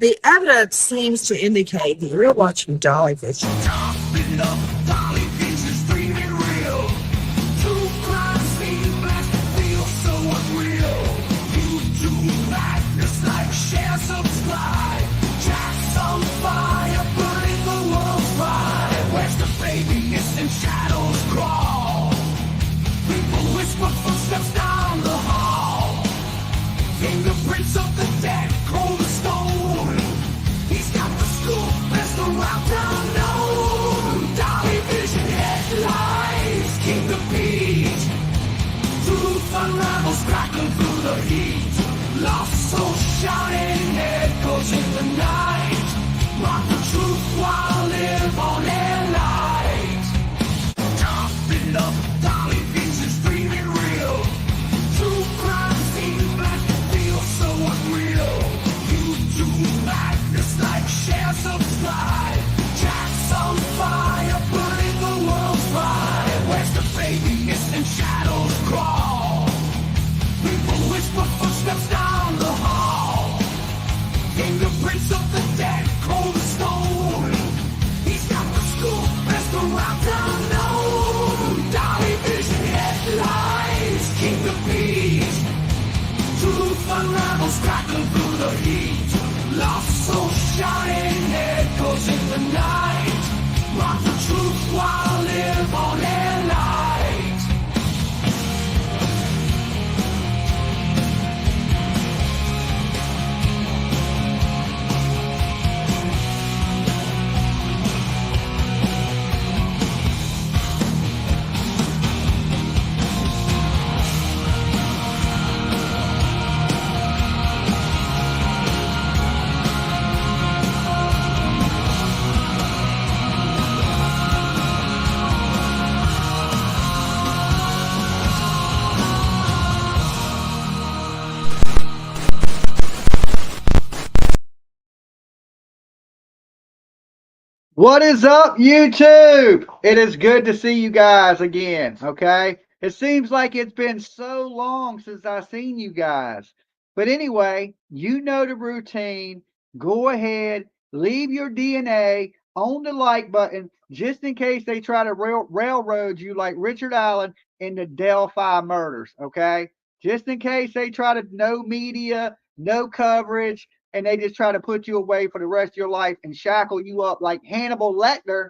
The evidence seems to indicate that you're watching dolly fishing. Shadows crawl. People whisper footsteps down the hall. Fingerprints of the dead, cold as stone. He's got the scoop, best around town known. Dolly vision headlights, King of Beach. Truth unravels, crackling through the heat. Lost soul shouting, echoes in the night. Rock the truth while live on air light. Up, Dolly vision's dreaming real. True crime seems like it feels so unreal. YouTube madness like share, subscribe. Jack's on fire, burning the world's pride. Where's the baby? Missing shadows crawl. People whisper footsteps down the hall. Fingerprints of the dead, cold as stone. He's got the scoop, best around town known. Dolly vision headlights, King of Beach. Truth unravels, crackling through the heat. Lost soul shouting, echoes in the night. Rock the truth while live on air light. What is up, YouTube? It is good to see you guys again, okay? It seems like it's been so long since I've seen you guys. But anyway, you know the routine. Go ahead, leave your DNA on the like button just in case they try to railroad you like Richard Allen in the Delphi murders, okay? Just in case they try to no media, no coverage, and they just try to put you away for the rest of your life and shackle you up like Hannibal Lecter,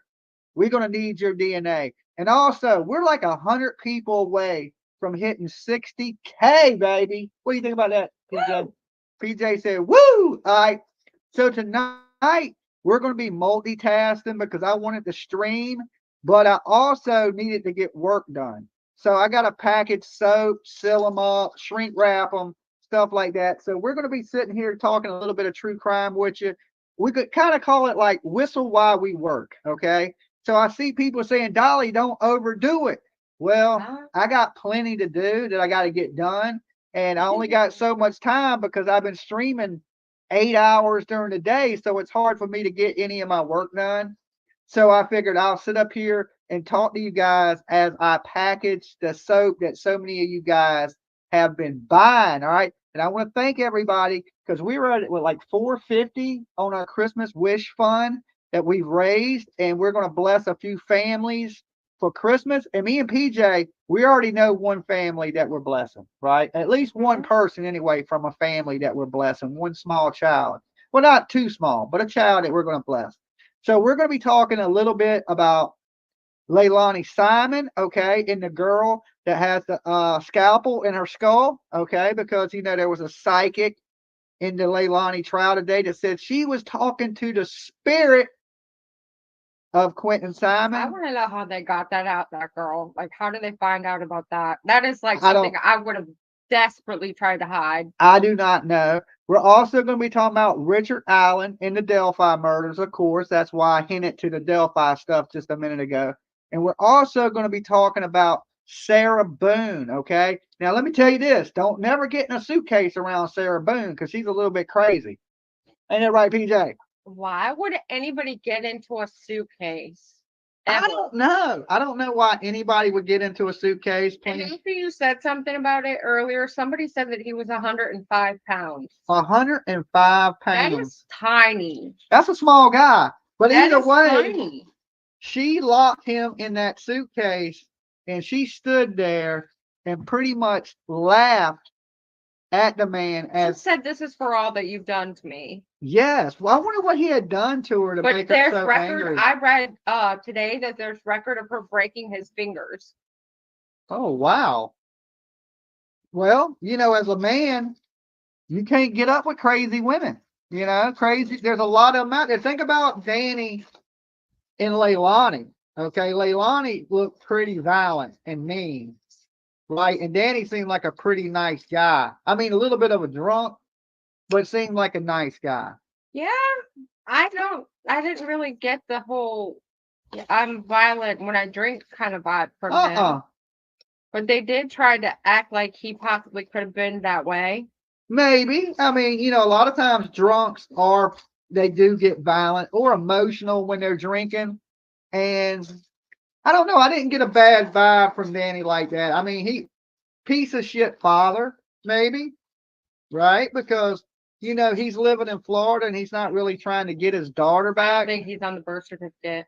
we're going to need your DNA. And also, we're like 100 people away from hitting 60K, baby. What do you think about that, PJ? PJ said, woo! All right. So tonight, we're going to be multitasking because I wanted to stream, but I also needed to get work done. So I got to package soap, seal them up, shrink wrap them, stuff like that. So we're going to be sitting here talking a little bit of true crime with you. We could kind of call it like whistle while we work, okay? So I see people saying, Dolly, don't overdo it. Well, I got plenty to do that I got to get done. And I only got so much time because I've been streaming 8 hours during the day. So it's hard for me to get any of my work done. So I figured I'll sit up here and talk to you guys as I package the soap that so many of you guys have been buying. All right. And I want to thank everybody because we were at like 450 on our Christmas wish fund that we've raised, and we're going to bless a few families for Christmas. And me and PJ, we already know one family that we're blessing, right? At least one person anyway from a family that we're blessing, one small child. Well, not too small, but a child that we're going to bless. So we're going to be talking a little bit about Leilani Simon, okay, and the girl that has the scalpel in her skull, okay, because you know there was a psychic in the Leilani trial today that said she was talking to the spirit of Quentin Simon. I want to know how they got that out, that girl. Like, how did they find out about that? That is like I something I would have desperately tried to hide. I do not know. We're also going to be talking about Richard Allen in the Delphi murders, of course. That's why I hinted to the Delphi stuff just a minute ago. And we're also going to be talking about Sarah Boone, okay? Now, let me tell you this. Don't never get in a suitcase around Sarah Boone because she's a little bit crazy. Ain't that right, PJ? Why would anybody get into a suitcase? I Ever. don't know. I don't know why anybody would get into a suitcase. And after you said something about it earlier, somebody said that he was 105 pounds. 105 That pounds. is tiny. That's a small guy. But That either is way, tiny. she locked him in that suitcase and she stood there and pretty much laughed at the man She as, said, "This is for all that you've done to me." yes. Well, I wonder what he had done to her to But make her there's so record. angry. I read today that there's record of her breaking his fingers. Oh, wow. Well, as a man, you can't get up with crazy women. Crazy. There's a lot of them out there. Think about Danny and Leilani. Okay, Leilani looked pretty violent and mean, right? And Danny seemed like a pretty nice guy. I mean, a little bit of a drunk, but seemed like a nice guy. Yeah, I didn't really get the whole "I'm violent when I drink" kind of vibe from him. But they did try to act like he possibly could have been that way. Maybe. I mean, a lot of times drunks they do get violent or emotional when they're drinking. And I don't know. I didn't get a bad vibe from Danny like that. I mean, piece of shit father, maybe, right? Because, he's living in Florida and he's not really trying to get his daughter I back. think he's on the birth certificate.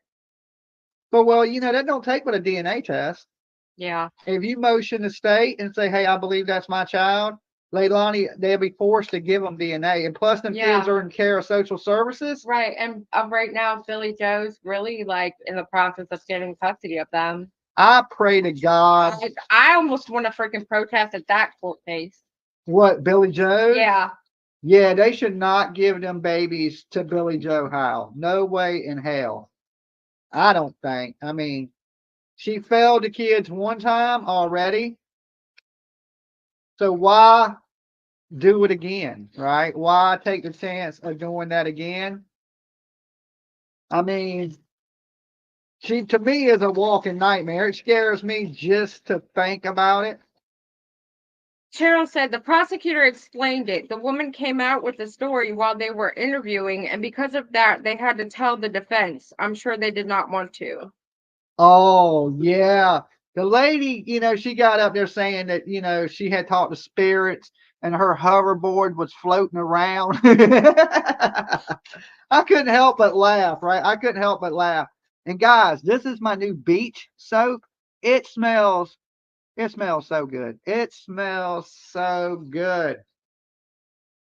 But, well, that don't take but a DNA test. Yeah. If you motion the state and say, hey, I believe that's my child, Leilani, they'll be forced to give them DNA. And plus, them kids are in care of social services. Right. And right now, Billy Joe's really like in the process of getting custody of them. I pray to God. I almost want to freaking protest at that court case. What, Billy Joe? Yeah. Yeah, they should not give them babies to Billy Joe Howe. No way in hell. I don't think. I mean, she failed the kids one time already. So why do it again, right? Why take the chance of doing that again? I mean, she to me is a walking nightmare. It scares me just to think about it. Cheryl said the prosecutor explained it. The woman came out with the story while they were interviewing, and because of that, they had to tell the defense. I'm sure they did not want to. Oh, yeah. The lady, she got up there saying that, she had talked to spirits and her hoverboard was floating around. I couldn't help but laugh, right? I couldn't help but laugh. And guys, this is my new beach soap. It smells so good. It smells so good.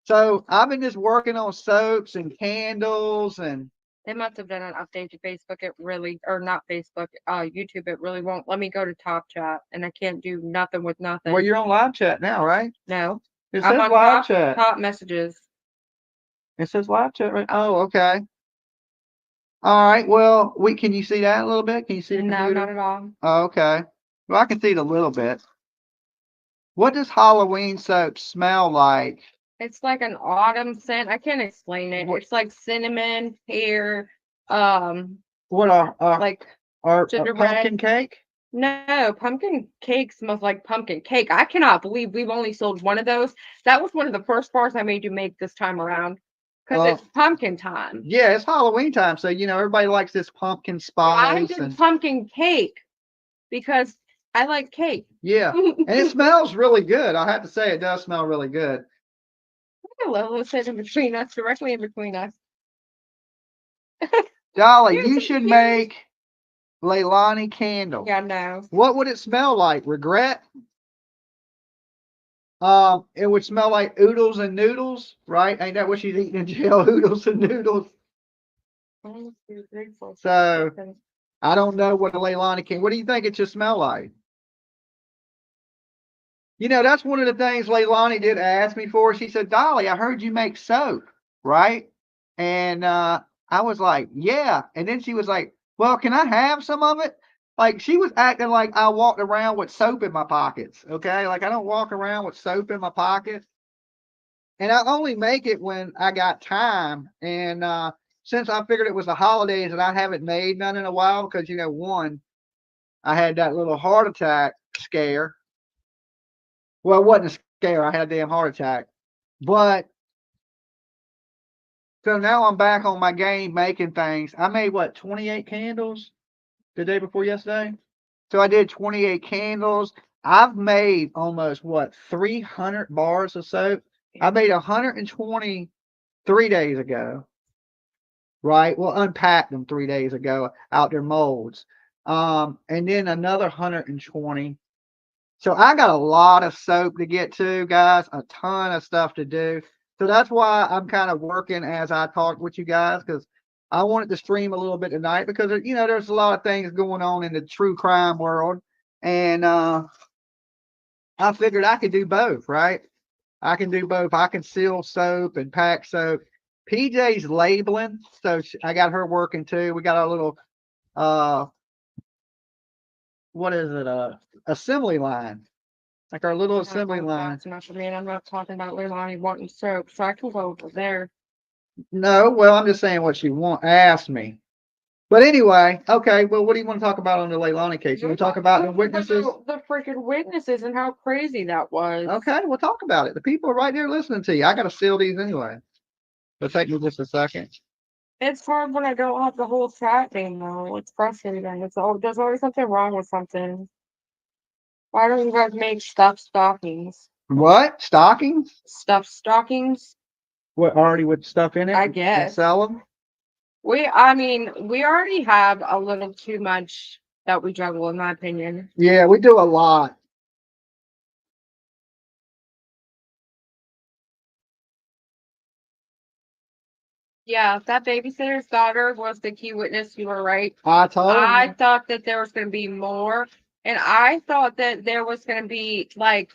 So I've been just working on soaps and candles and They must have done an update to Facebook. It really, or not Facebook, YouTube. It really won't let me go to Top Chat, and I can't do nothing with nothing. well, you're on live chat now, right? No, It I'm says on live chat. top messages. It says live chat, right? Oh, okay. All right. Well, can you see that a little bit? Can you see the No, computer? not at all. Oh, okay. Well, I can see it a little bit. What does Halloween soap smell like? It's like an autumn scent. I can't explain it. What- It's like cinnamon, pear, What are like pumpkin gingerbread. cake? No, pumpkin cake smells like pumpkin cake. I cannot believe we've only sold one of those. That was one of the first bars I made you make this time around because it's pumpkin time. Yeah, it's Halloween time, so everybody likes this pumpkin I spice did and pumpkin cake because I like cake. yeah, and it smells really good. I have to say, it does smell really good. Lolo said in between us, directly in between us. Dolly, you should make Leilani candle. Yeah, no. What would it smell like? Regret? It would smell like oodles and noodles, right? Ain't that what she's eating in jail? Oodles and noodles. So I don't know what a Leilani can. What do you think it should smell like? That's one of the things Leilani did ask me for. She said, Dolly, I heard you make soap, right? And I was like, yeah. And then she was like, well, can I have some of it? Like she was acting like I walked around with soap in my pockets. Okay. Like I don't walk around with soap in my pockets. And I only make it when I got time. And since I figured it was the holidays and I haven't made none in a while, because one, I had that little heart attack scare. Well, it wasn't a scare. I had a damn heart attack. But so now I'm back on my game making things. I made 28 candles? the day before yesterday. So I did 28 candles. I've made almost what 300 bars of soap. I made 120 3 days ago. Right? Well, unpacked them 3 days ago out their molds. And then another 120. So I got a lot of soap to get to, guys, a ton of stuff to do. So that's why I'm kind of working as I talk with you guys, because I wanted to stream a little bit tonight because, there's a lot of things going on in the true crime world. And I figured I could do both, right? I can do both. I can seal soap and pack soap. PJ's labeling, so I got her working too. We got a little, what is it? Assembly line, like our little assembly line. That's not for me, and I'm not talking about Leilani wanting soap, so I can go over there. No, well, I'm just saying what she asked me. But anyway, okay. Well, what do you want to talk about on the Leilani case? You want to talk about the witnesses? The freaking witnesses and how crazy that was. Okay, we'll talk about it. The people are right there listening to you. I got to seal these anyway. So take me just a second. It's hard when I don't have the whole chat thing though. It's frustrating. There's always something wrong with something. Why don't you guys make stuffed stockings? What? Stockings? Stuffed stockings? What, already with stuff in it? I And guess. sell them? We already have a little too much that we juggle, in my opinion. Yeah, we do a lot. Yeah, that babysitter's daughter was the key witness. You were right. I told I you. thought that there was going to be more, and I thought that there was going to be like,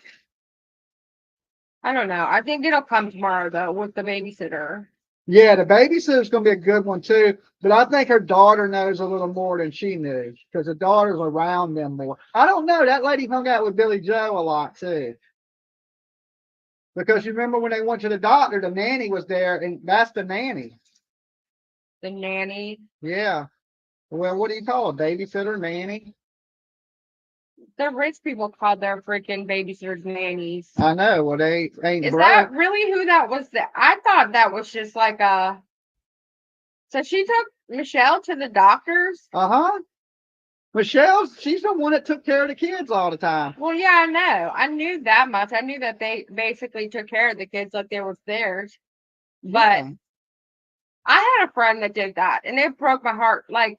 I don't know. I think it'll come tomorrow though with the babysitter. Yeah, the babysitter's going to be a good one too. But I think her daughter knows a little more than she knew because the daughter's around them more. I don't know. That lady hung out with Billy Joe a lot too. Because you remember when they went to the doctor, the nanny was there, and that's the nanny. The nanny. Yeah. Well, what do you call it? Babysitter, nanny? The rich people called their freaking babysitters nannies. I know. Well, they ain't Is broke. that really who that was? I thought that was just like a. So she took Michelle to the doctors? Uh-huh. Michelle, she's the one that took care of the kids all the time. Well, yeah, I know. I knew that much. I knew that they basically took care of the kids like they were theirs. But Yeah. I had a friend that did that, and it broke my heart. Like,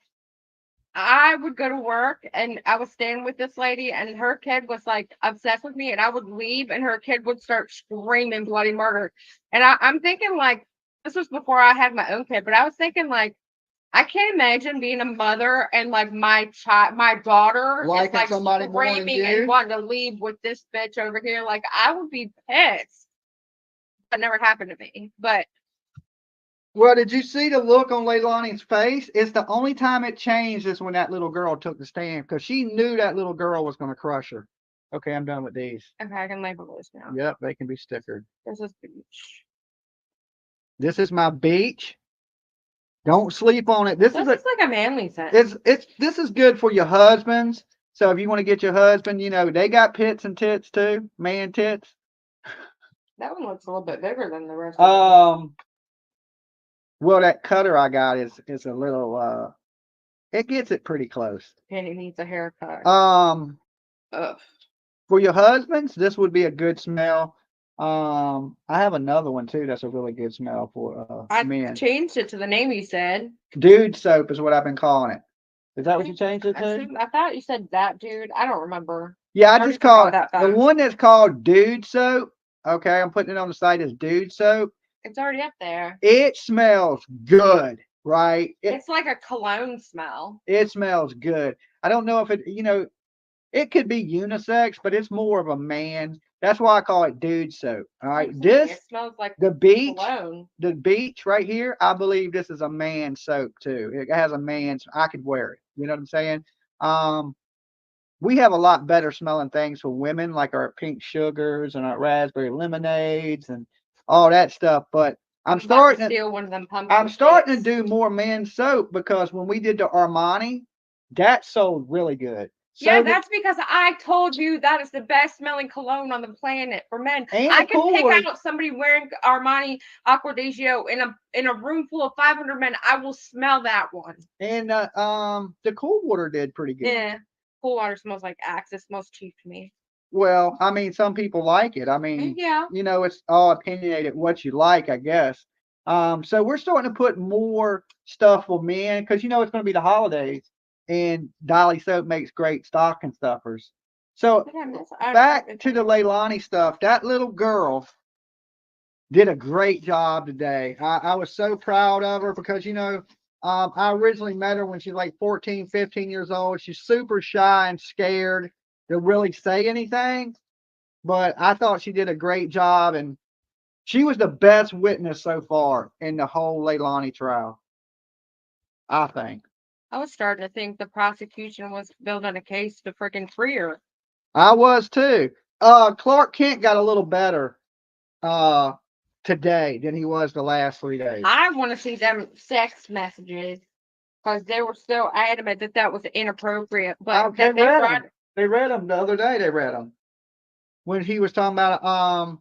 I would go to work, and I was staying with this lady, and her kid was like obsessed with me, and I would leave, and her kid would start screaming bloody murder. And I'm thinking, like, this was before I had my own kid, but I was thinking, like, I can't imagine being a mother and like my daughter Liking is like somebody more than screaming you? and wanting to leave with this bitch over here. Like, I would be pissed. That never happened to me. But Well, did you see the look on Leilani's face? It's the only time it changed is when that little girl took the stand because she knew that little girl was going to crush her. Okay, I'm done with these. okay, I can label this now. Yep, they can be stickered. This is beach. This is my beach. Don't sleep on it. This This is is like a manly scent. this is good for your husbands. So if you want to get your husband, they got pits and tits too, man tits. That one looks a little bit bigger than the rest of them. Well, that cutter I got is a little it gets it pretty close. Penny needs a haircut. Um Ugh. For your husbands, this would be a good smell. I have another one too that's a really good smell for I men. changed it to the name you said. Dude soap is what I've been calling it. Is that what you changed it to? I thought you said that, dude. I don't remember. Yeah, I already just call it forgot that the fast. one that's called Dude Soap. Okay, I'm putting it on the site as Dude Soap. It's already up there. It smells good, right? It's like a cologne smell. It smells good. I don't know if it could be unisex, but it's more of a man. That's why I call it Dude Soap. All right, It smells like the beach, cologne. the beach right here. I believe this is a man soap too. It has a man's. I could wear it. You know what I'm saying? We have a lot better smelling things for women, like our pink sugars and our raspberry lemonades and all that stuff. But I'm starting to steal one of them pumpkin. I'm starting to do more men's soap because when we did the Armani, that sold really good. Yeah, that's because I told you that is the best smelling cologne on the planet for men. And I the can pick boys. out somebody wearing Armani Acquadagio in a room full of 500 men. I will smell that one. And the cool water did pretty good. Yeah, cool water smells like Axe. It smells cheap to me. Well, I mean, some people like it. I mean, Yeah. you know, it's all opinionated what you like, I guess. So we're starting to put more stuff for men because you know it's going to be the holidays, and Dolly soap makes great stocking stuffers. So back to the Leilani stuff. That little girl did a great job today. I was so proud of her because you know I originally met her when she was like 14, 15 years old. She's super shy and scared to really say anything, but I thought she did a great job, and she was the best witness so far in the whole Leilani trial, I think. I was starting to think the prosecution was building a case to freaking free her. I was too. Clark Kent got a little better today than he was the last 3 days. I want to see them sex messages because they were so adamant that that was inappropriate. But they read them the other day. They read them when he was talking about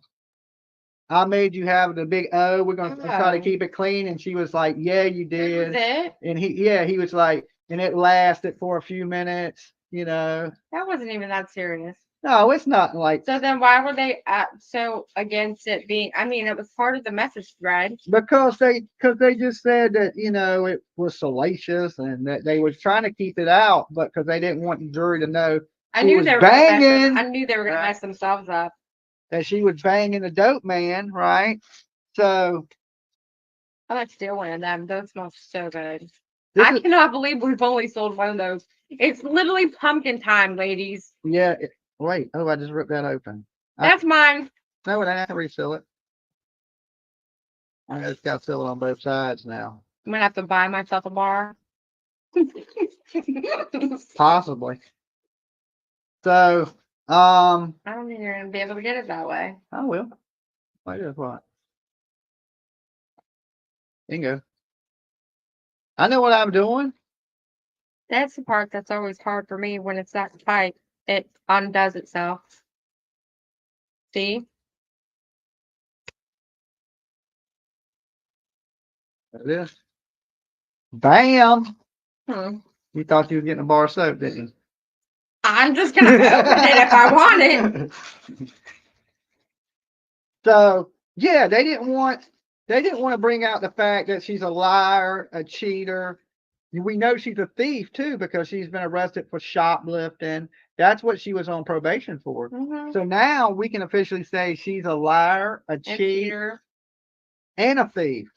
I made you have the big O. We're gonna try to keep it clean, and she was like, "Yeah, you did." And he was like, and it lasted for a few minutes. You know, that wasn't even that serious. No, it's not like. So then, why were they so against it being? I mean, it was part of the message thread. Because they just said that you know it was salacious and that they was trying to keep it out, but because they didn't want the jury to know. I knew they were banging. I knew they were gonna mess themselves up. That she was banging the dope man, right? So. I like steal one of them. Those smell so good. I cannot believe we've only sold one of those. It's literally pumpkin time, ladies. Yeah. Wait. Oh, I just ripped that open. That's mine. No, I have to refill it. I just got to fill it on both sides now. I'm gonna have to buy myself a bar. Possibly. So, I don't think you're gonna be able to get it that way. I will. Wait a what? Bingo. I know what I'm doing. That's the part that's always hard for me when it's that tight. It undoes itself. See? There it is. Bam! You thought you were getting a bar of soap, didn't you? I'm just gonna open it if I want it. So yeah, they didn't want to bring out the fact that she's a liar, a cheater. We know she's a thief too because she's been arrested for shoplifting. That's what she was on probation for. So now we can officially say she's a liar, a cheater, and a thief.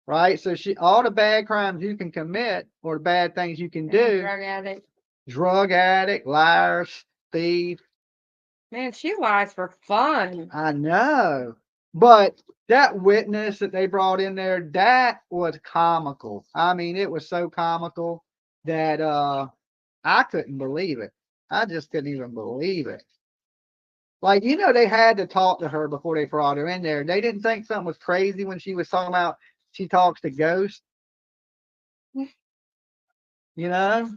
Right? So all the bad crimes you can commit or the bad things you can do. Drug addict, liar, thief. Man, she lies for fun. I know. But that witness that they brought in there, that was comical. I mean, it was so comical that I couldn't believe it. I just couldn't even believe it. Like, you know, they had to talk to her before they brought her in there. They didn't think something was crazy when she was talking about she talks to ghosts. You know?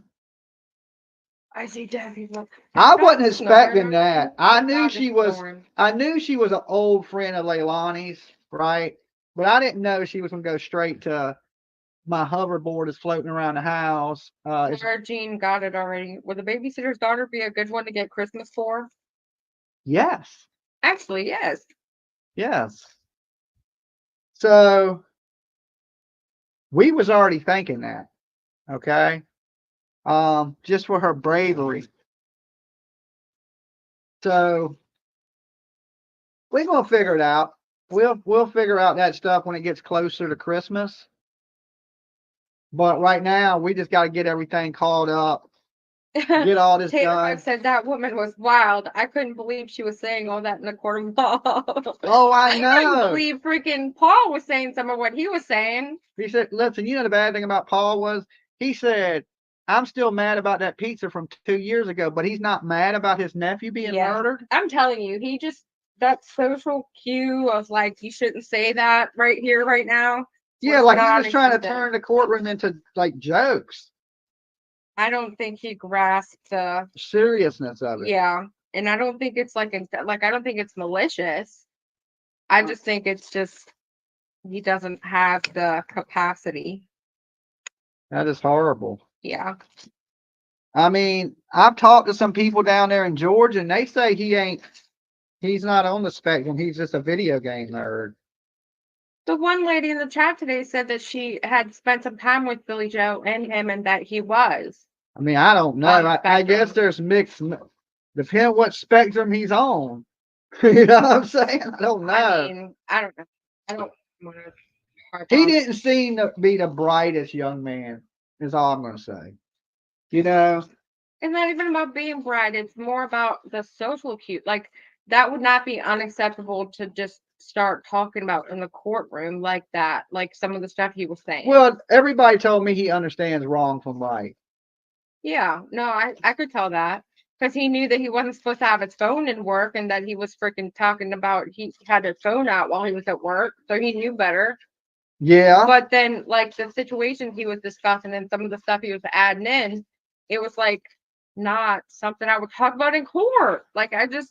I see Delphi. I wasn't expecting that. I knew she was an old friend of Leilani's, right? But I didn't know she was gonna go straight to my hoverboard is floating around the house. Jean got it already. Would the babysitter's daughter be a good one to get Christmas for? Yes. Actually, yes. Yes. So we was already thinking that. Okay. Just for her bravery. So we're gonna figure it out. We'll figure out that stuff when it gets closer to Christmas. But right now, we just got to get everything called up. Get all this done. Said that woman was wild. I couldn't believe she was saying all that in the court of law. Oh, I know. I couldn't believe freaking Paul was saying some of what he was saying. He said, listen, you know the bad thing about Paul was he said, I'm still mad about that pizza from 2 years ago, but he's not mad about his nephew being murdered. I'm telling you, he just, that social cue of like, you shouldn't say that right here, right now. Yeah, like he was trying to turn the courtroom into like jokes. I don't think he grasped the seriousness of it. yeah, and I don't think it's like I don't think it's malicious. I just think it's just he doesn't have the capacity. That is horrible. Yeah. I mean, I've talked to some people down there in Georgia, and they say he's not on the spectrum. He's just a video game nerd. The one lady in the chat today said that she had spent some time with Billy Joe and him, and that he was. I mean, I don't know. On the I guess spectrum. there's mixed, depending what spectrum he's on. You know what I'm saying? I don't know. I mean, I don't know. I don't want to harp He on. didn't seem to be the brightest young man, is all I'm going to say. You know? It's not even about being bright. It's more about the social cue. Like that would not be unacceptable to just start talking about in the courtroom like that. Like some of the stuff he was saying. Well, everybody told me he understands wrong from right. Yeah, no, I could tell that because he knew that he wasn't supposed to have his phone in work and that he was freaking talking about he had his phone out while he was at work, so he knew better. Yeah. But then, like the situations he was discussing and some of the stuff he was adding in, it was like not something I would talk about in court. Like I don't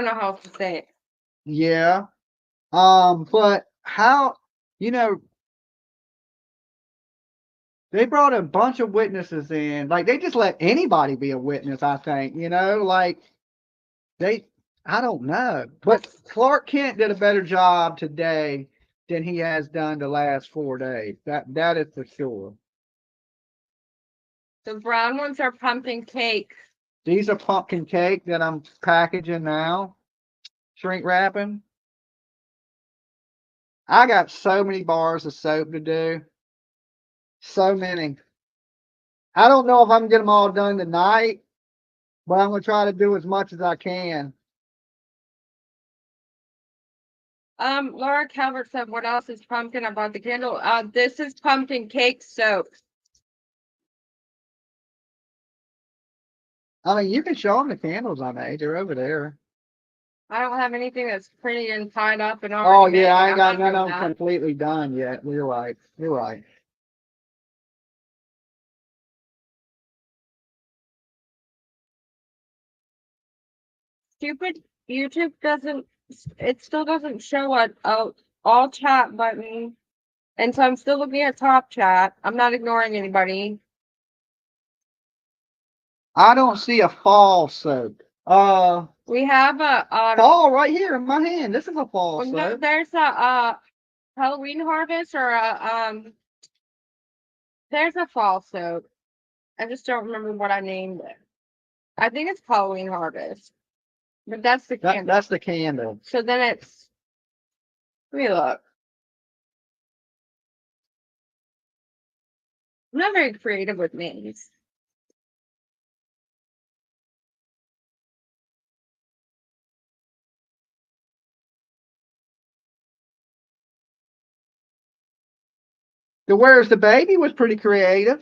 know how else to say it. Yeah. But how, you know, they brought a bunch of witnesses in. Like they just let anybody be a witness, I think, like I don't know. But Clark Kent did a better job today than he has done the last 4 days. That is for sure. The brown ones are pumpkin cake. These are pumpkin cake that I'm packaging now, shrink wrapping. I got so many bars of soap to do. So many. I don't know if I can get them all done tonight, but I'm going to try to do as much as I can. Laura Calvert said, "What else is pumpkin?" About the candle. This is pumpkin cake soap. I mean, you can show them the candles I made. They're over there. I don't have anything that's pretty and tied up and Oh, already yeah, made. I ain't I'm got not none doing of them that. completely done yet. You're right. You're right. Stupid YouTube doesn't. It still doesn't show a all chat button, and so I'm still looking at top chat. I'm not ignoring anybody. I don't see a fall soap. We have a Fall right here in my hand. This is a fall well, no, soap. there's a Halloween harvest or there's a fall soap. I just don't remember what I named it. I think it's Halloween harvest, but that's the candle. That's the candle. So then it's. Let me look. I'm not very creative with names. The Where's the Baby was pretty creative.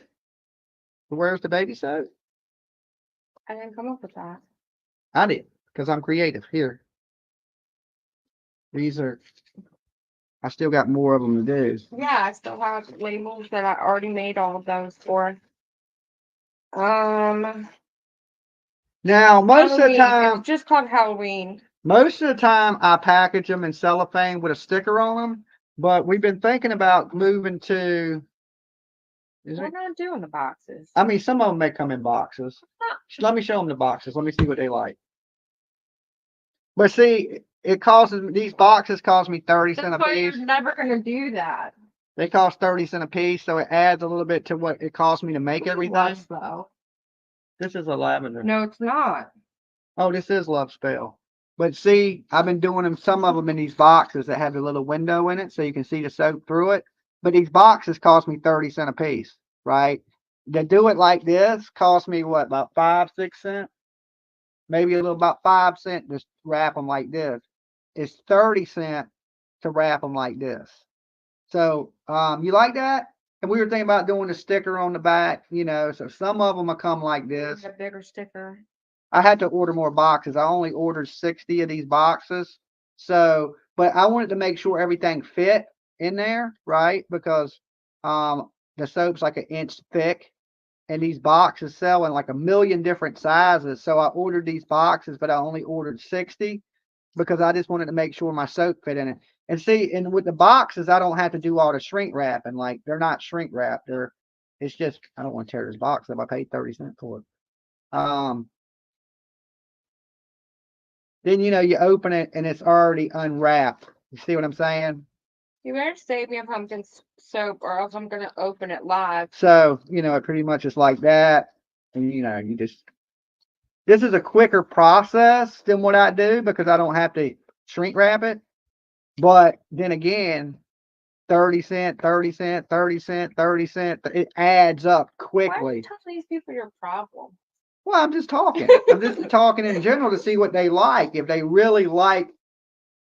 The Where's the Baby soap? I didn't come up with that. I did, because I'm creative. Here. These are, I still got more of them to do. Yeah, I still have labels that I already made all of those for. Um, Now, most of the Halloween. time, It's just called Halloween. I package them in cellophane with a sticker on them. But we've been thinking about moving to. We're not doing the boxes. I mean, some of them may come in boxes. Let me show them the boxes. Let me see what they like. But see, these boxes cost me 30 cents a That's why piece. you're never gonna do that. They cost 30 cents a piece, so it adds a little bit to what it costs me to make everything. Less, though. This is a lavender. No, it's not. Oh, this is Love Spell. But see, I've been doing some of them in these boxes that have a little window in it so you can see the soap through it. But these boxes cost me 30 cents a piece, right? To do it like this cost me what, about 5-6 cents? Maybe a little about 5 cents to wrap them like this. It's 30 cents to wrap them like this. So, you like that? And we were thinking about doing a sticker on the back, so some of them will come like this. A bigger sticker. I had to order more boxes. I only ordered 60 of these boxes. So, but I wanted to make sure everything fit in there, right? Because the soap's like an inch thick. and these boxes sell in like a million different sizes. So I ordered these boxes, but I only ordered 60 because I just wanted to make sure my soap fit in it. And see, and with the boxes, I don't have to do all the shrink wrap, and like they're not shrink wrap. It's just I don't want to tear this box up. I paid 30 cents for it. Then you open it and it's already unwrapped. You see what I'm saying? You better save me a pumpkin soap, or else I'm gonna open it live. So it pretty much is like that, and you just. This is a quicker process than what I do because I don't have to shrink wrap it. But then again, 30 cent, 30 cent, 30 cent, 30 cent, it adds up Why are you quickly. telling these people your problem? Well, I'm just talking. I'm just talking in general to see what they like. If they really like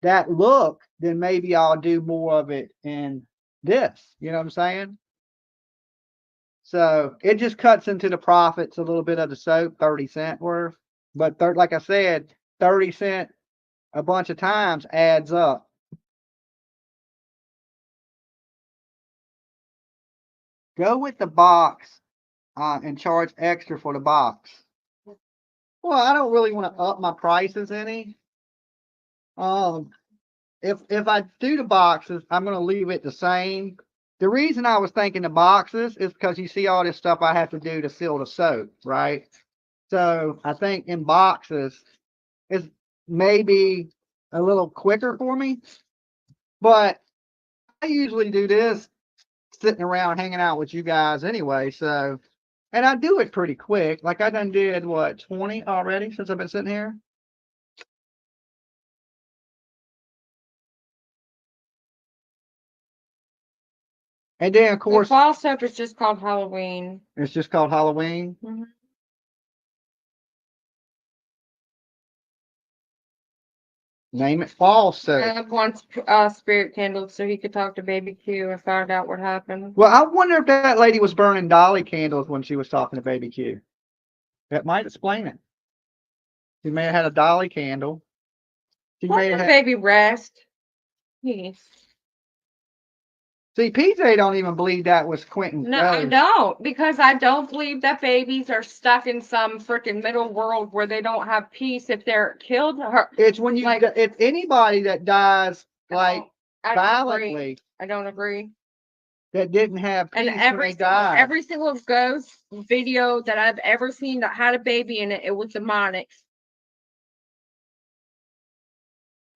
that look, then maybe I'll do more of it in this. You know what I'm saying? So it just cuts into the profits a little bit of the soap, 30 cent worth. But like I said, 30 cent a bunch of times adds up. Go with the box and charge extra for the box. Well, I don't really want to up my prices any. If I do the boxes, I'm going to leave it the same. The reason I was thinking the boxes is because you see all this stuff I have to do to seal the soap, right? So I think in boxes it's maybe a little quicker for me, but I usually do this sitting around hanging out with you guys anyway. So, and I do it pretty quick. Like I done did what 20 already since I've been sitting here. And then of The course fall soap is just called Halloween. it's just called Halloween. Mm-hmm. Name it fall soap. Dad wants spirit candles so he could talk to Baby Q and find out what happened. Well, I wonder if that lady was burning dolly candles when she was talking to Baby Q. That might explain it. She may have had a dolly candle. She Let may the have had. baby rest. Yes. See, PJ don't even believe that was Quentin's No, I ghost. don't, because I don't believe that babies are stuck in some freaking middle world where they don't have peace if they're killed. It's when you, it's anybody that dies like I don't agree. violently I don't agree. that didn't have And peace when they died. every single ghost video that I've ever seen that had a baby in it, it was demonic.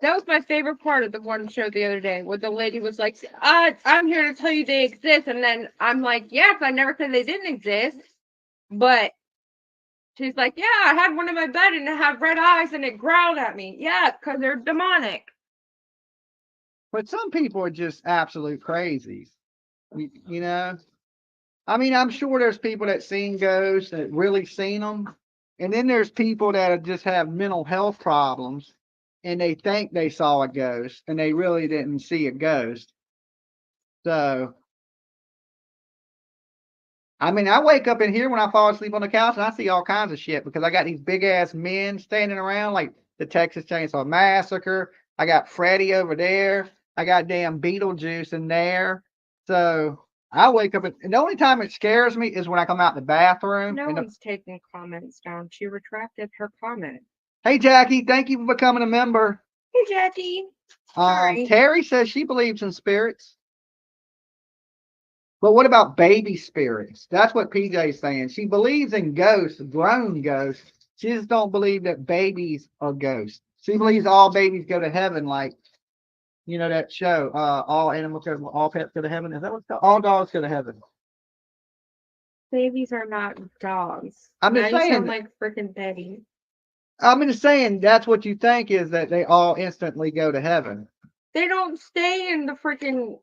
That was my favorite part of the one show the other day, where the lady was like, I'm here to tell you they exist. And then I'm like, yes, I never said they didn't exist. But she's like, yeah, I had one in my bed and it had red eyes and it growled at me. Yeah, because they're demonic. But some people are just absolute crazies. You know? I mean, I'm sure there's people that seen ghosts that really seen them. And then there's people that just have mental health problems and they think they saw a ghost and they really didn't see a ghost. So, I mean, I wake up in here when I fall asleep on the couch and I see all kinds of shit because I got these big ass men standing around like the Texas Chainsaw Massacre. I got Freddy over there. I got damn Beetlejuice in there. So I wake up and the only time it scares me is when I come out the bathroom. No one's taking comments down. She retracted her comment. Hey, Jackie, thank you for becoming a member. Hey, Jackie. Sorry. Terry says she believes in spirits. But what about baby spirits? That's what PJ's saying. She believes in ghosts, grown ghosts. She just don't believe that babies are ghosts. She believes all babies go to heaven, like that show, all animals go, all pets go to heaven. Is that what's called? All dogs go to heaven. Babies are not dogs. I'm just now you saying. sound like freaking Betty. I'm just saying that's what you think is that they all instantly go to heaven. They don't stay in the freaking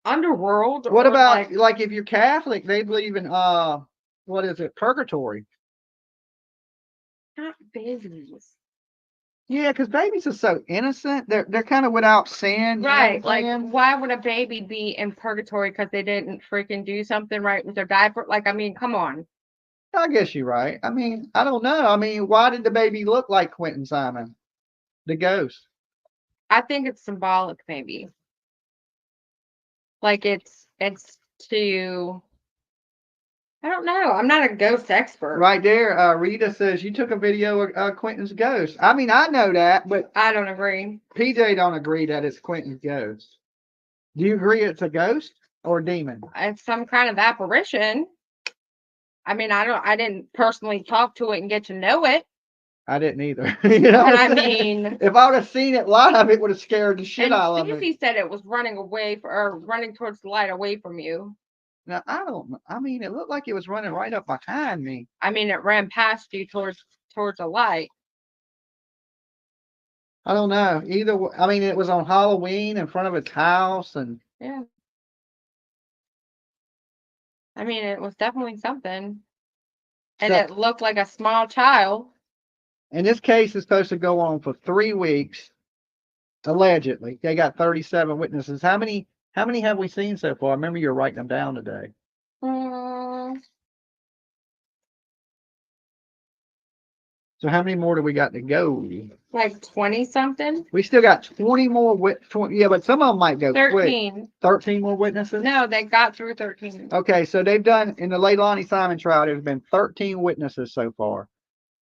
underworld. What about like if you're Catholic, they believe in what is it, purgatory? Not babies. Yeah, because babies are so innocent. They're kind of without sin. Right. Like, why would a baby be in purgatory because they didn't freaking do something right with their diaper? Like, I mean, come on. I guess you're right. I mean, I don't know. I mean, why did the baby look like Quentin Simon, the ghost? I think it's symbolic, maybe. Like it's to. I don't know. I'm not a ghost expert. Right there, Rita says you took a video of Quentin's ghost. I mean, I know that, but I don't agree. PJ don't agree that it's Quentin's ghost. Do you agree it's a ghost or a demon? It's some kind of apparition. I mean, I didn't personally talk to it and get to know it. I didn't either. You know But what I I'm saying? mean, if I would have seen it live, it would have scared the shit and out of me. Stevie said it was running away or running towards the light away from you. Now I don't. I mean, it looked like it was running right up behind me. I mean, it ran past you towards the light. I don't know. I mean, it was on Halloween in front of its house, and Yeah. I mean, it was definitely something. And so, it looked like a small child. and this case is supposed to go on for 3 weeks, allegedly. They got 37 witnesses. How many have we seen so far? I remember you were writing them down today. So how many more do we got to go? Like 20 something? We still got 20 more. 20, yeah, but some of them might go 13. quick. 13 more witnesses? No, they got through 13. Okay, so they've done, in the Leilani Simon trial, there's been 13 witnesses so far.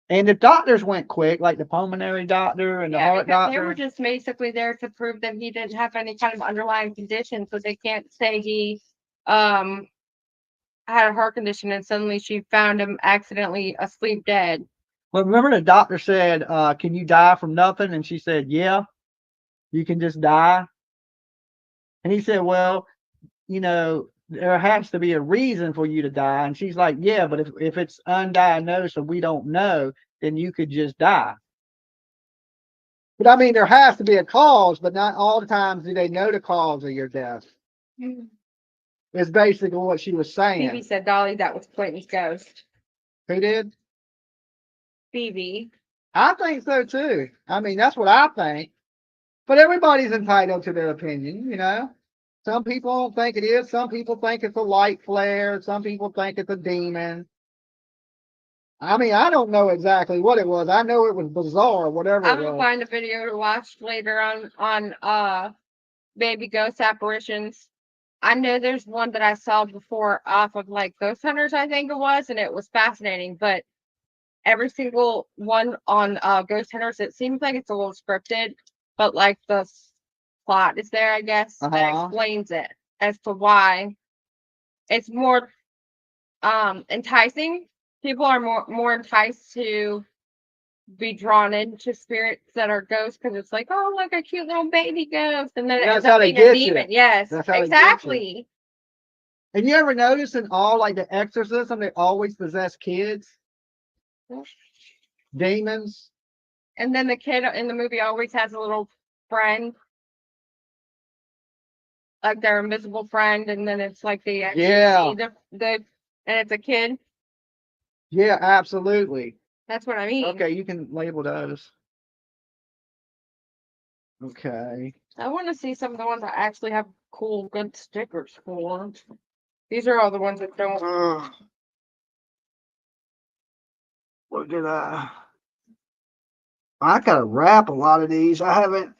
And the doctors went quick, like the pulmonary doctor and the heart because doctor. they were just basically there to prove that he didn't have any kind of underlying condition, so they can't say he had a heart condition and suddenly she found him accidentally asleep dead. Well, remember the doctor said, can you die from nothing? And she said, yeah, you can just die. And he said, well, you know, there has to be a reason for you to die. And she's like, yeah, but if it's undiagnosed or we don't know, then you could just die. But I mean, there has to be a cause, but not all the times do they know the cause of your death. It's basically what she was saying. Phoebe said, Dolly, that was Clinton's ghost. Who did? Phoebe. I think so too. I mean, that's what I think. But everybody's entitled to their opinion, you know. Some people don't think it is. Some people think it's a light flare. Some people think it's a demon. I mean, I don't know exactly what it was. I know it was bizarre, whatever I'm it gonna was. find a video to watch later on baby ghost apparitions. I know there's one that I saw before off of like Ghost Hunters, I think it was, and it was fascinating. But every single one on Ghost Hunters, it seems like it's a little scripted, but like the plot is there, I guess, that explains it as to why it's more enticing. People are more enticed to be drawn into spirits that are ghosts because it's like, oh, look, a cute little baby ghost, and then it ends up being a demon. Yes, exactly. And you ever notice in all like the exorcism, they always possess kids, demons, and then the kid in the movie always has a little friend, like their invisible friend, and then it's like they actually see the and it's a kid. Yeah, absolutely. That's what I mean. Okay, you can label those. Okay. I want to see some of the ones that actually have cool, good stickers for. These are all the ones that don't. What did I gotta wrap a lot of these. I haven't.